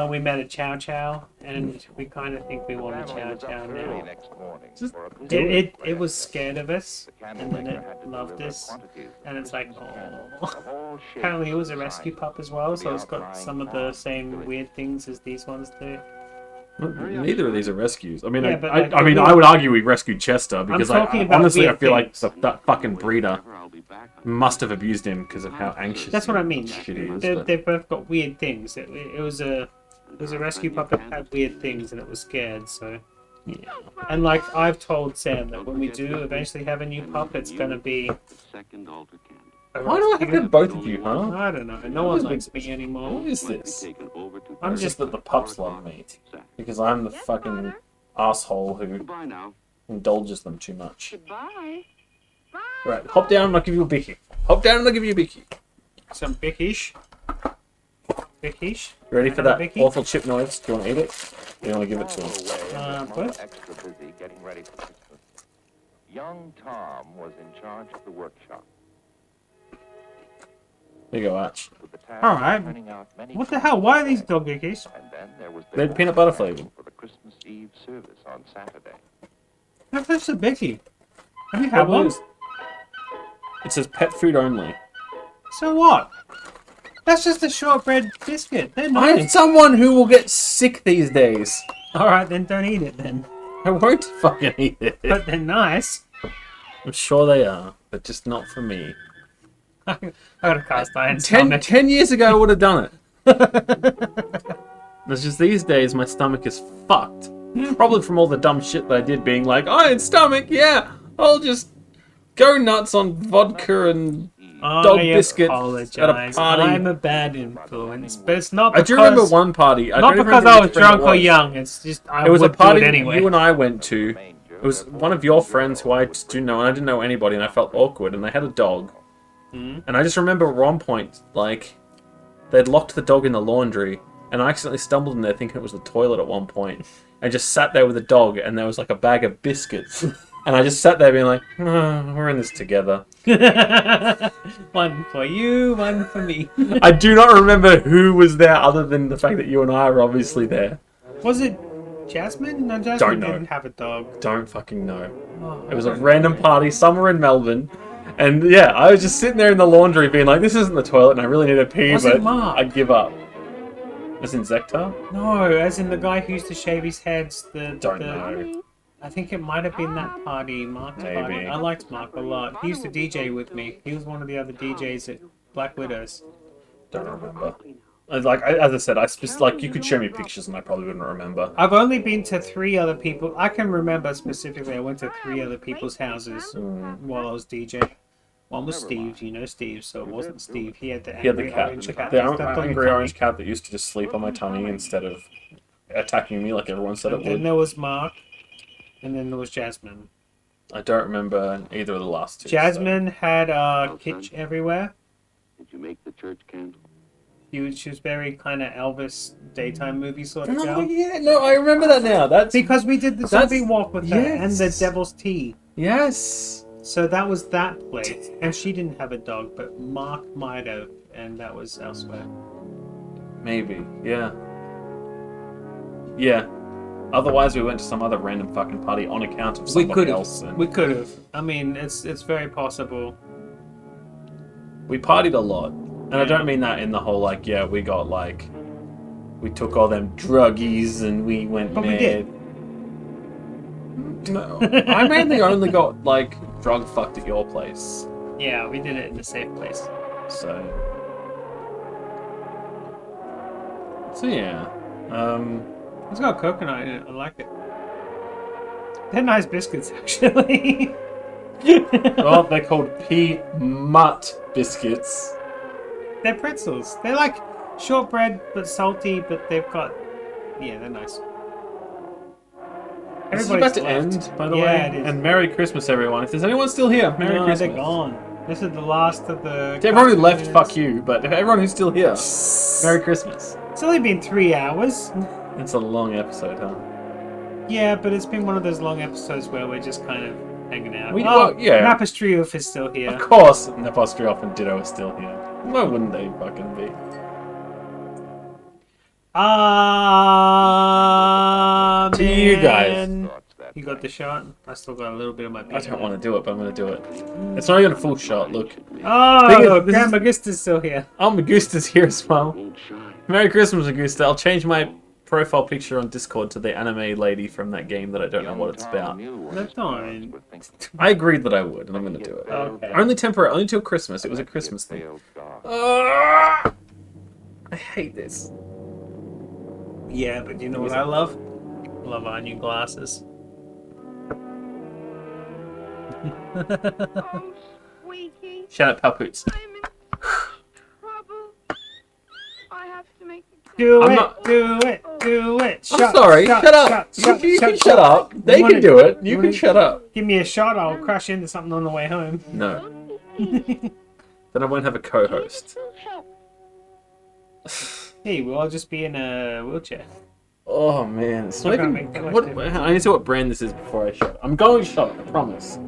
we met a Chow Chow, and we kind of think we want a Chow Chow now. It was scared of us, and then it loved us, and it's like, oh. Apparently it was a rescue pup as well, so it's got some of the same weird things as these ones do. Neither of these are rescues. I mean, Yeah, but like, I mean, I would argue we rescued Chester because honestly, I feel like that fucking breeder must have abused him because of how anxious. That's what I mean. Shit he is, They've both got weird things. It was a rescue pup that had weird things and it was scared. So yeah. And like I've told Sam that when we do eventually have a new pup, it's gonna be. Why do I have to have both of you, huh? I don't know. No one likes me anymore. What is this? I'm It's just that the pups love me because I'm the fucking asshole who indulges them too much. Bye. Right, hop down and I'll give you a bicky. Hop down and I'll give you a bicky. Some bickish. Bickish. Ready for that Bicky? awful chip noise? Do you want to eat it? Or do you want to give it to him? What? Extra busy getting ready for Christmas. Young Tom was in charge of the workshop. There you go, Arch. Alright. What the hell? Why are these dog bickies? They're peanut butter flavored. For the Christmas Eve service on Saturday. That's a bicky. Have you had one? It says pet food only. So what? That's just a shortbread biscuit. They're I'm nice. someone who will get sick these days. Alright, then don't eat it then. I won't fucking eat it. But they're nice. I'm sure they are, but just not for me. I got a cast iron stomach. 10 years ago I would have done it. It's just these days my stomach is fucked. Probably from all the dumb shit that I did being like, iron stomach, yeah, I'll just go nuts on vodka and dog biscuits at a party. I'm a bad influence, but it's not because... I do remember one party. Not because I was drunk or young, it's just I it was a would party do it anyway. you and I went to. It was one of your friends who I just didn't know, and I didn't know anybody, and I felt awkward, and they had a dog. And I just remember at one point, like, they'd locked the dog in the laundry, and I accidentally stumbled in there thinking it was the toilet at one point. I just sat there with the dog, and there was like a bag of biscuits. And I just sat there being like, oh, we're in this together. One for you, one for me. I do not remember who was there other than the fact that you and I were obviously there. Was it Jasmine? No, Jasmine Don't know. didn't have a dog. Don't fucking know. Oh, It was a random party somewhere in Melbourne. And yeah, I was just sitting there in the laundry being like, this isn't the toilet and I really need a pee, Was but it Mark? I give up. As in Zektar? No, as in the guy who used to shave his heads. Don't know. I think it might have been that party, Mark's Maybe. party. I liked Mark a lot. He used to DJ with me. He was one of the other DJs at Black Widows. Don't remember. As I said, like you could show me pictures and I probably wouldn't remember. I've only been to 3 other people. I can remember specifically. I went to 3 other people's houses while I was DJing. One was Steve, you know Steve, so it wasn't Steve. He had the He had the angry cat. orange cat. The that stepped on your angry tummy. orange cat that used to just sleep on my tummy instead of attacking me like everyone said it And then would. there was Mark, and then there was Jasmine. I don't remember either of the last two. Jasmine had kitsch everywhere. Did you make the church candle? She was very kind of Elvis daytime movie sort of Oh girl. yeah, no, I remember that now. That's because we did the zombie walk with her and the yes. Devil's Tea. Yes. So that was that place, and she didn't have a dog, but Mark might have, and that was elsewhere. Maybe, yeah. Yeah. Otherwise, we went to some other random fucking party on account of somebody else. And We could have. I mean, it's very possible. we partied a lot. And I don't mean that in the whole, like, yeah, we got, like... We took all them druggies and we went But mad. we did. No, I mainly only got like drug fucked at your place. Yeah, we did it in a safe place. So yeah. It's got coconut in it. I like it. They're nice biscuits, actually. Well, they're called peanut biscuits. They're pretzels. They're like shortbread, but salty, but they've got... Yeah, they're nice. This is about to end, by the way. It is. And Merry Christmas, everyone. If there's anyone still here, Merry Christmas. They're gone. This is the last of the... To everyone who left, fuck you. But if everyone who's still here, Merry Christmas. It's only been 3 hours. It's a long episode, huh? Yeah, but it's been one of those long episodes where we're just kind of hanging out. Yeah. Napastrioff is still here. Of course, Napastrioff and Ditto are still here. Why wouldn't they fucking be? To you guys. You got the shot? I still got a little bit of my beer. I don't want to do it, but I'm going to do it. It's not even a full shot, look. Oh, Grand Magusta's still here. Oh, Magusta's here as well. Merry Christmas, Magusta. I'll change my profile picture on Discord to the anime lady from that game that I don't know what it's about. That's fine. I agreed that I would, and I'm going to do it. Okay. Only temporary, only till Christmas. It was a Christmas thing. I hate this. Yeah, but you know what I love? I love our new glasses. Shut up, Palpoots. Do I'm it, not- do it, do it. I'm sorry, shut up. You can shut up. They can do it. You can shut up. Give me a shot, I'll crash into something on the way home. No. Then I won't have a co-host. Hey, we'll all just be in a wheelchair. Oh man, it's not Not gonna even. make that much What, difference. I need to see what brand this is before I shot. I'm going shot, I promise.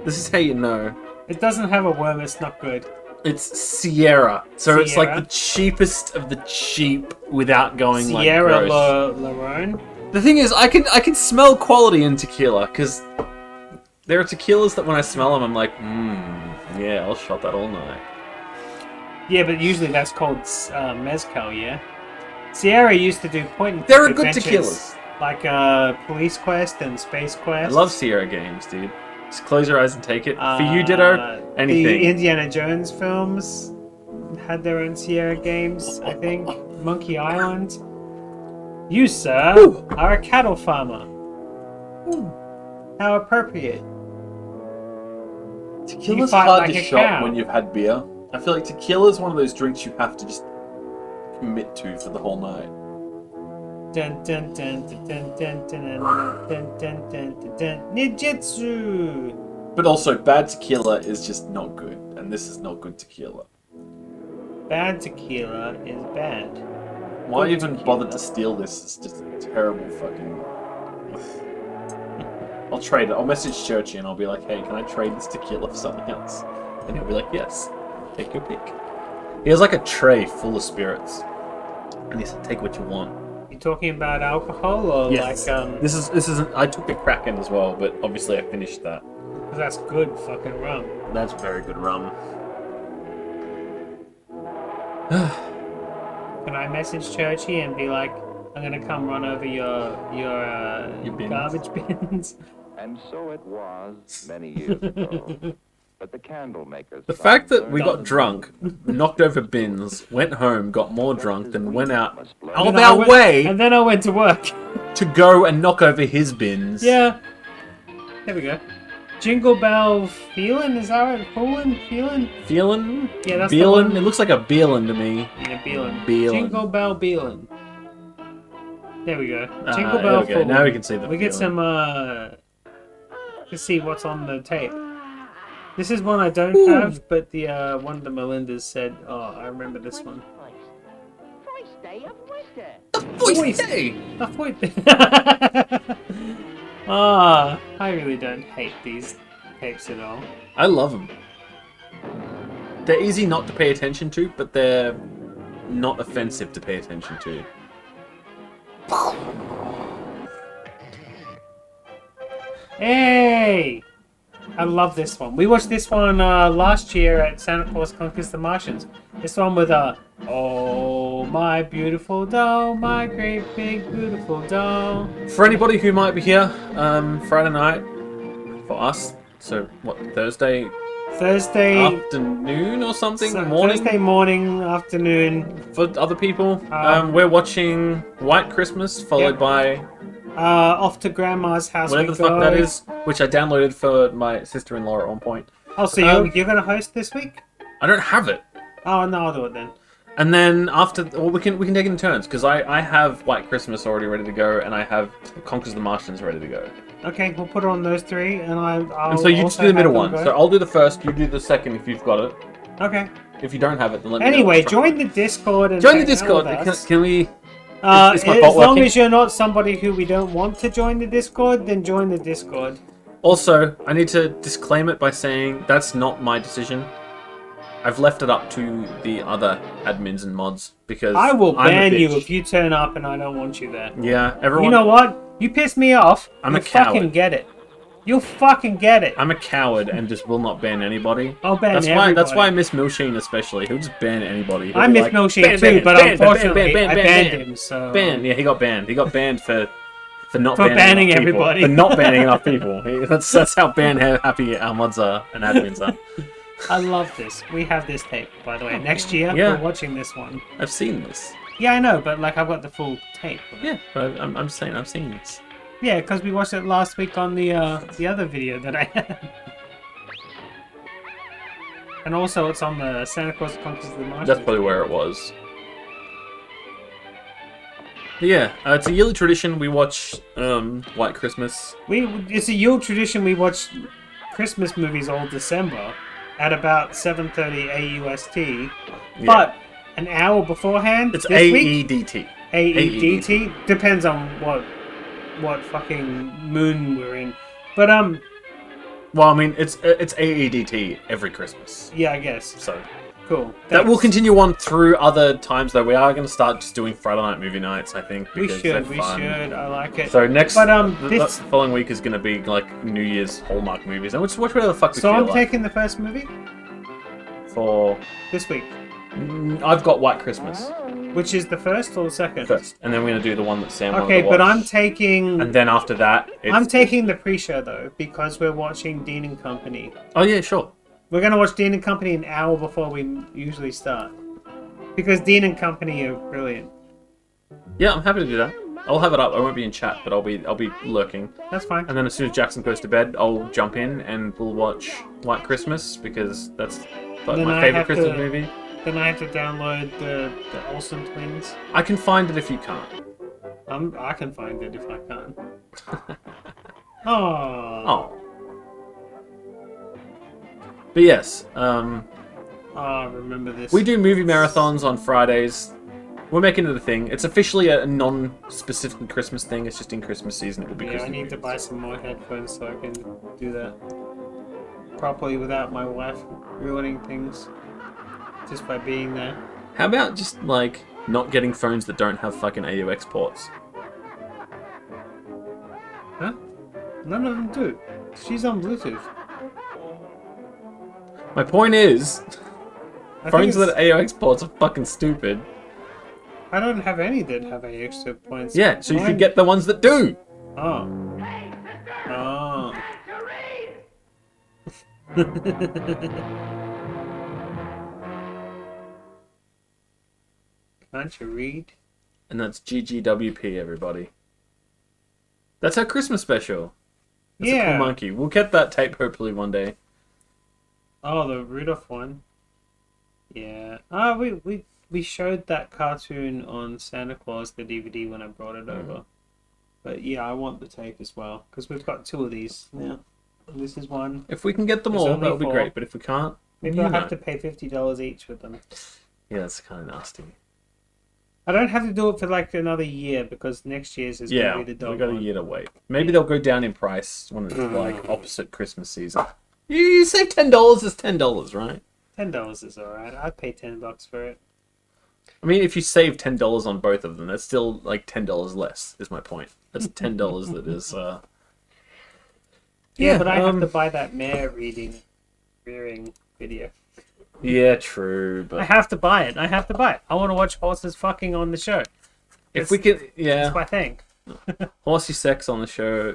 This is how you know. It doesn't have a worm, it's not good. It's Sierra, so it's like Sierra? the cheapest of the cheap without going Sierra like gross. Larone? The thing is, I can smell quality in tequila because there are tequilas that when I smell them, I'm like, yeah, I'll shot that all night. Yeah, but usually that's called mezcal, yeah? Sierra used to do point-and-click There are good adventures, tequilas. like Police Quest and Space I Quest. love Sierra games, dude. Just close your eyes and take it. For you, Ditto, anything. The Indiana Jones films had their own Sierra games, I think. Monkey Island. You, sir, are a cattle farmer. How appropriate. You Tequila's fight hard like to a shot cow. when you've had beer. I feel like tequila is one of those drinks you have to just commit to for the whole night. Dun dun dun dun dun dun dun dun dun dun dun Ninjutsu! But also, bad tequila is just not good, and this is not good tequila. Bad tequila is bad. Why Good even tequila. bother to steal this? It's just a terrible fucking... I'll trade it. I'll message Churchy and I'll be like, hey, can I trade this tequila for something else? And he'll be like, yes. Take your pick. He has like a tray full of spirits. And he said, take what you want. You talking about alcohol or Yes. like This isn't... I took the Kraken as well, but obviously I finished that. 'cause that's good fucking rum. That's very good rum. Can I message Churchy and be like, I'm gonna come run over your bins. garbage bins? And so it was many years ago. But the candle makers... The fact that we got drunk, knocked over bins, went home, got more drunk, then went out of our way And then I went to work. to go and knock over his bins. Yeah. There we go. Jingle Bell Feelin'? Is that right? Foolin'? Feelin'? Feelin'? Yeah, that's the Beelin'? one. It looks like a Beelin' to me. Yeah, Beelin'. Beelin'. Jingle Bell Beelin'. There we go. Ah, Jingle there Bell we go. Foolin'. Now we can see the We get feeling. some, let's see what's on the tape. This is one I don't have, but the one of the Melindas said, oh, I remember this one. First day of winter. The Foist. Ah, I really don't hate these tapes at all. I love them. They're easy not to pay attention to, but they're not offensive to pay attention to. Hey! I love this one. We watched this one last year at Santa Claus Conquers the Martians. This one with oh Oh, my beautiful doll, my great big beautiful doll. For anybody who might be here, Friday night for us. So what? Thursday afternoon or something? Morning. Thursday morning, afternoon. For other people, we're watching White Christmas, followed by Off to Grandma's House. whatever the fuck that is, which I downloaded for my sister-in-law at one point. Oh, so you're gonna host this week? I don't have it. Oh no, I'll do it then. And then after, well, we can take it in turns because I have White Christmas already ready to go, and I have Conquers the Martians ready to go. Okay, we'll put it on those three, and I'll. And so you just do the middle one. go. So I'll do the first, you do the second if you've got it. Okay. If you don't have it, then let me know. Anyway, join the Discord and join the hang out Discord. with us. Can we? Is my as bot long working? as you're not somebody who we don't want to join the Discord, then join the Discord. Also, I need to disclaim it by saying that's not my decision. I've left it up to the other admins and mods because I will I'm a ban you bitch. if you turn up and I don't want you there. Yeah, everyone. You know what? You piss me off. I'm you'll a coward. fucking get it. You'll fucking get it. I'm a coward and just will not ban anybody. I'll ban That's everybody. why I miss Milsheen especially. He'll just ban anybody. He'll I be miss like, Milsheen ban, too, ban, but ban, unfortunately ban, ban, I ban, banned ban. him. So Ban. Yeah, he got banned. He got banned for not For banning enough people. everybody. For not banning enough people. That's how happy our mods are and admins are. I love this. We have this tape, by the way. Next year, Yeah. we're watching this one. I've seen this. Yeah, I know, but like I've got the full tape. Yeah, but I'm just saying I've seen this. Yeah, because we watched it last week on the other video that I had. And also, it's on the Santa Claus Conquers the Martians. That's probably where it was. But yeah, it's a yearly tradition. We watch White Christmas. It's a yearly tradition. We watch Christmas movies all December at about 7:30 AUST. Yeah. But an hour beforehand, It's this week, AEDT. AEDT depends on what fucking moon we're in. But Well, I mean, it's AEDT every Christmas. yeah, I guess. So Cool. that will continue on through other times, though. We are going to start just doing Friday night movie nights, I think. We because they're should. fun. I like it. So next, But the this. following week is going to be like New Year's Hallmark movies, and we'll just watch whatever the fuck we So feel I'm like. taking the first movie For this week. I've got White Christmas Which is the first or the second? first, and then we're going to do the one that Sam wanted Okay, to but watch. I'm taking. And then after that, I'm taking the pre-show though because we're watching Dean and Company. Oh yeah, sure. We're gonna watch Dean and Company an hour before we usually start because Dean and Company are brilliant. Yeah, I'm happy to do that. I'll have it up. I won't be in chat, but I'll be lurking. That's fine. And then as soon as Jackson goes to bed, I'll jump in and we'll watch White Christmas because that's like Then my I favorite have Christmas to- movie. Then I have to download the Olsen twins. I can find it if you can't. I can find it if I can. Oh. Oh. But yes, I remember this. we do movie marathons on Fridays. We're making it a thing. It's officially a non-specifically Christmas thing. It's just in Christmas season. It will be Yeah, I Christmas. need to buy some more headphones so I can do that properly without my wife ruining things just by being there. How about just like not getting phones that don't have fucking AUX ports? Huh? None of them do. She's on Bluetooth. My point is, I phones think that AUX ports are fucking stupid. I don't have any that have extra points. Yeah, so you Mine- should get the ones that do. Oh. Oh. Can't you read? And that's GGWP, everybody. That's our Christmas special. That's a Yeah. cool monkey. We'll get that tape hopefully one day. Oh, the Rudolph one. Yeah. We showed that cartoon on Santa Claus, the DVD, when I brought it over. But yeah, I want the tape as well because we've got two of these now. This is one. If we can get them There's all, only that would be 4. great. But if we can't, Maybe you I'll know. have to pay $50 each with them. Yeah, that's kind of nasty. I don't have to do it for like another year because next year's is Yeah, going to be the dog we've got a one. year to wait. Maybe they'll go down in price when it's like opposite Christmas season. You save $10 is $10, right? $10 is alright. I'd pay $10 for it. I mean, if you save $10 on both of them, that's still like $10 less. Is my point. That's $10 that is. Yeah, but I have to buy that mare rearing video. Yeah, true. But I have to buy it. I want to watch horses fucking on the show. if we could, yeah, That's my thing. horsey sex on the show.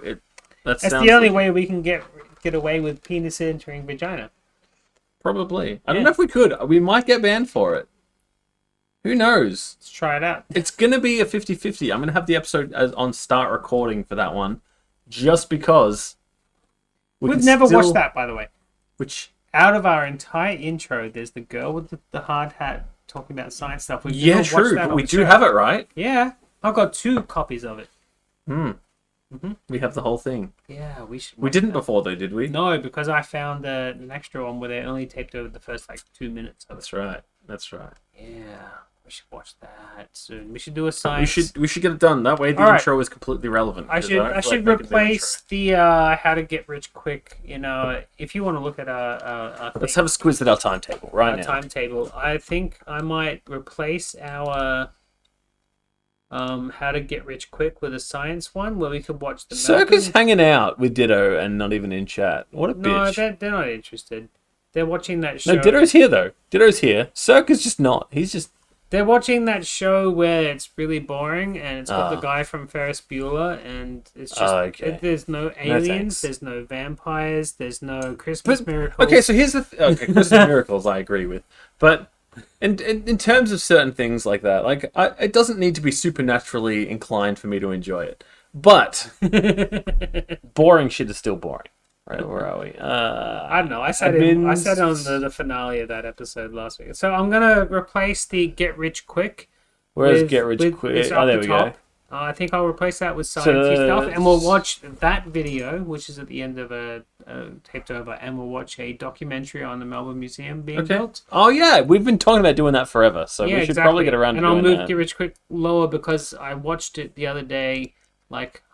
That's That's the only way we can get away with penis entering vagina. Probably. I don't know if we could. We might get banned for it. Who knows? Let's try it out. It's going to be a 50-50. I'm going to have the episode on start recording for that one. Just because... We've never watched that, by the way. Which... Out of our entire intro, there's the girl with the hard hat talking about science stuff. We've Yeah, never watched true. that But on we the do show. have it, right? Yeah. I've got 2 copies of it. We have the whole thing. Yeah, we should. We didn't before, though, did we? No, because I found an extra one where they only taped over the first 2 minutes of it. That's right. That's right. Yeah, we should watch that soon. We should do a science. We should get it done. That way the All right. intro is completely relevant. I should replace the how to get rich quick. If you want to look at our Let's have a squiz at our timetable right now. timetable. I think I might replace our how to get rich quick with a science one where we could watch the Circus hanging out with Ditto and not even in chat. What a bitch. No, they're not interested. They're watching that show. No, Ditto's here, though. Ditto's here. Circus just not. He's just... They're watching that show where it's really boring and it's got the guy from Ferris Bueller and it's just... There's no aliens, there's no vampires, there's no Christmas miracles. Okay, so here's the... Okay, Christmas miracles I agree with. But in terms of certain things like that, it doesn't need to be supernaturally inclined for me to enjoy it. But boring shit is still boring. Right, where are we? I don't know. I said on the finale of that episode last week. So I'm gonna replace the Get Rich Quick. Where's Get Rich Quick? Oh, there we go. I think I'll replace that with sciencey stuff, and we'll watch that video, which is at the end of a taped over, and we'll watch a documentary on the Melbourne Museum being built. Oh yeah, we've been talking about doing that forever, so we should probably get around to doing that. And I'll move Get Rich Quick lower because I watched it the other day,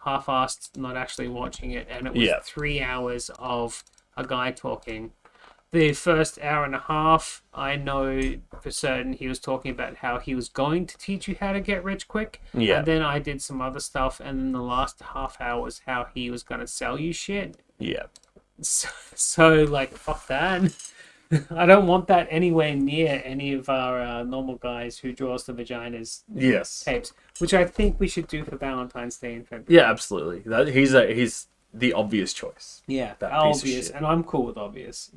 half-assed, not actually watching it, and it was 3 hours of a guy talking. The first hour and a half, I know for certain he was talking about how he was going to teach you how to get rich quick. Yeah. And then I did some other stuff, and then the last half hour was how he was going to sell you shit. Yeah. So fuck that. I don't want that anywhere near any of our normal guys who draws the vaginas tapes, which I think we should do for Valentine's Day in February. Yeah, absolutely. He's the obvious choice. Yeah, that obvious, and I'm cool with obvious.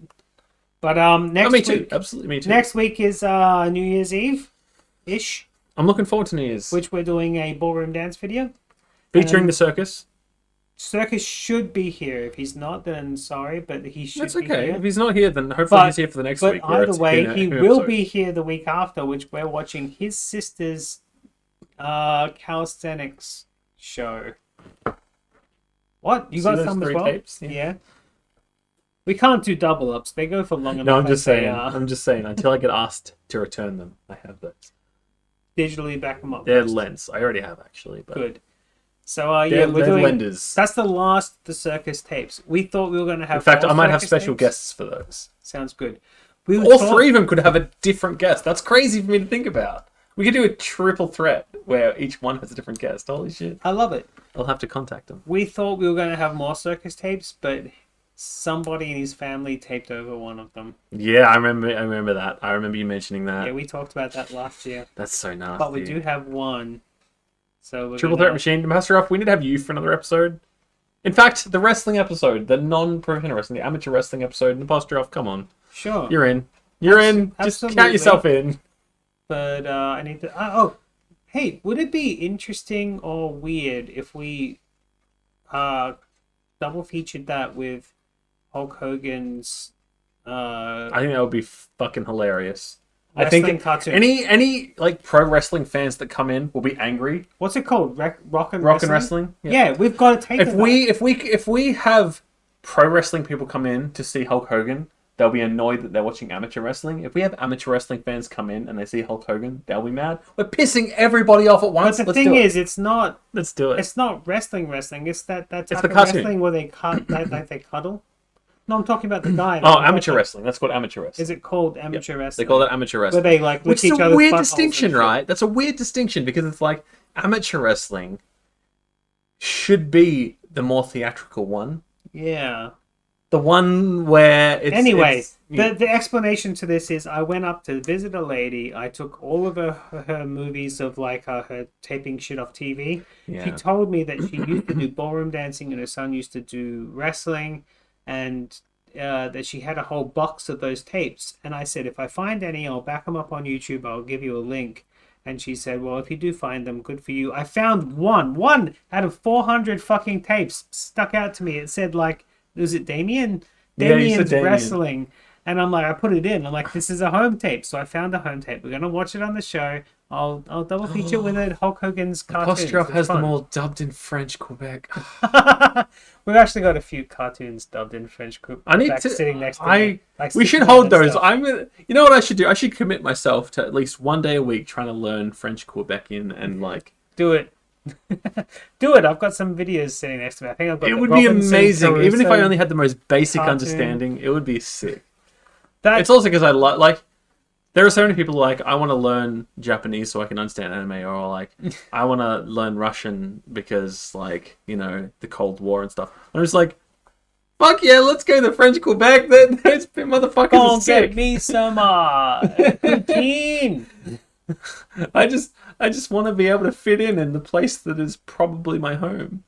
But next me too. week, Absolutely, me too. Next week is New Year's Eve, ish. I'm looking forward to New Year's, which we're doing a ballroom dance video featuring the circus. Circus should be here. If he's not, then sorry, but he should. That's be okay. here. If he's not here, then hopefully he's here for the next week. But either way, he will be here the week after, which we're watching his sister's calisthenics show. What? You got some as well? Tapes? Yeah. We can't do double ups. They go for long enough. No, I'm just saying. I'm just saying. Until I get asked to return them, I have those. Digitally back them up. They're lens. I already have actually. But good. So we're doing. Lenders. That's the last the circus tapes. We thought we were going to have. In fact, I might have special guests for those. Sounds good. All 3 of them could have a different guest. That's crazy for me to think about. We could do a triple threat where each one has a different guest. Holy shit! I love it. I'll have to contact them. We thought we were going to have more circus tapes, but somebody in his family taped over one of them. Yeah, I remember that. I remember you mentioning that. Yeah, we talked about that last year. That's so nasty. But we do have one. So we're Triple Threat Machine, Master Off. We need to have you for another episode. In fact, the wrestling episode, the non-professional wrestling, the amateur wrestling episode, Master Off. Come on, sure, you're in. You're in. Just count yourself in. But I need to. Hey, would it be interesting or weird if we double featured that with Hulk Hogan's? I think that would be fucking hilarious. I Wrestling think cartoon. any pro wrestling fans that come in will be angry. What's it called? Rock and Wrestling? Yeah, we've got to take it. If we have pro wrestling people come in to see Hulk Hogan, they'll be annoyed that they're watching amateur wrestling. If we have amateur wrestling fans come in and they see Hulk Hogan, they'll be mad. We're pissing everybody off at once. But the thing is, it's not. Let's do it. It's not wrestling. It's that type the of cartoon. wrestling where they cut, like they cuddle. No, I'm talking about the guy. Amateur wrestling. That's called amateur wrestling. Is it called amateur wrestling? They call that amateur wrestling. Where they lick Which each is a other's weird buttholes distinction, and shit. right? That's a weird distinction because it's like amateur wrestling should be the more theatrical one. Yeah. The one where it's... Anyway, it's, the explanation to this is I went up to visit a lady. I took all of her movies of like her taping shit off TV. Yeah. She told me that she used to do ballroom dancing and her son used to do wrestling, and that she had a whole box of those tapes. And I said, if I find any, I'll back them up on YouTube. I'll give you a link. And she said, well, if you do find them, good for you. I found one out of 400 fucking tapes stuck out to me. It said like, was it Damien? Yeah, you Damien's said Damien. wrestling. And I'm like, I put it in. I'm like, this is a home tape. So I found a home tape. We're going to watch it on the show. I'll double feature with it. Hulk Hogan's cartoons. Apostrophe has fun. them all dubbed in French Quebec. We've actually got a few cartoons dubbed in French Quebec. I need to. Sitting next to me. Like we should Stickman hold and those. stuff. You know what I should do? I should commit myself to at least one day a week trying to learn French Quebecian and like do it. Do it. I've got some videos sitting next to me. I think I've got. It the would be Robinson amazing. Even if I Crusoe only had the most basic cartoon. understanding, it would be sick. That's It's also because I like. There are so many people like, I want to learn Japanese so I can understand anime, or like, I want to learn Russian because, like, you know, the Cold War and stuff. I'm just like, fuck yeah, let's go to French Quebec. Those motherfuckers Go are and sick. get me some poutine. I just want to be able to fit in the place that is probably my home.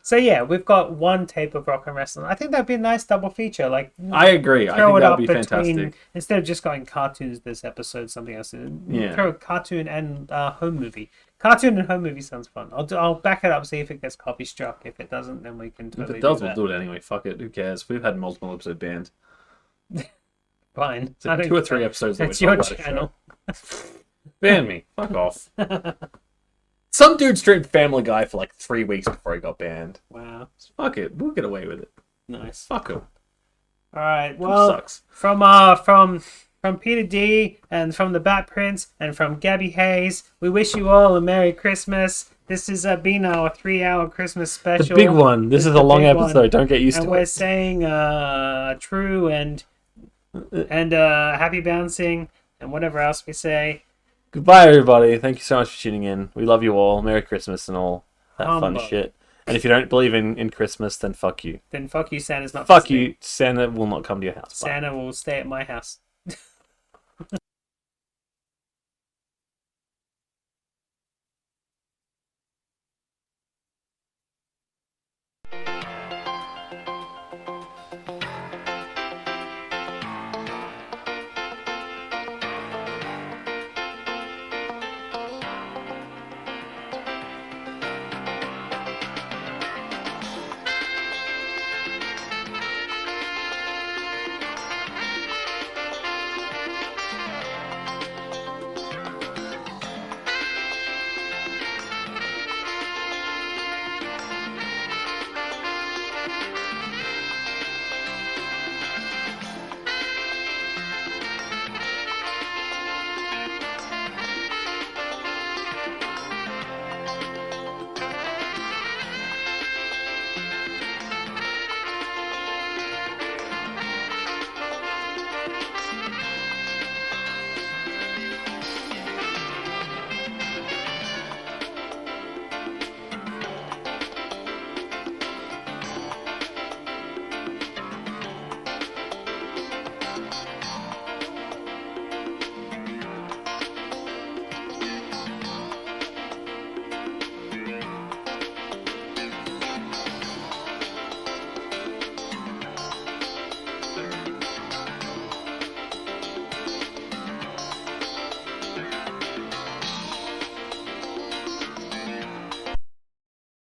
So yeah, we've got one tape of rock and wrestling. I think that'd be a nice double feature. Like, I agree. I throw think it that'd up be between, fantastic. instead of just going cartoons this episode, something else. Yeah. Throw a cartoon and home movie. Cartoon and home movie sounds fun. I'll back it up, see if it gets copy struck. If it doesn't, then we can If totally it does, do we'll that. do it anyway. Fuck it. Who cares? We've had multiple episode banned. Fine. So I don't 2 or care. 3 episodes. that It's we your talk about a show. channel. Ban me. Fuck off. Some dude streamed Family Guy for like 3 weeks before he got banned. Wow. Fuck it. We'll get away with it. Nice. Fuck him. All right. Well, sucks. From Peter D and from the Bat Prince and from Gabby Hayes, we wish you all a Merry Christmas. This has been our 3-hour Christmas special. The big one. This is the a long big one. episode. Don't get used and to we're it. saying true and happy bouncing and whatever else we say. Goodbye, everybody. Thank you so much for tuning in. We love you all. Merry Christmas and all that fun Humbug. shit. And if you don't believe in Christmas, then fuck you. Then fuck you, Santa's not Fuck listening. you. Santa will not come to your house. Bye. Santa will stay at my house.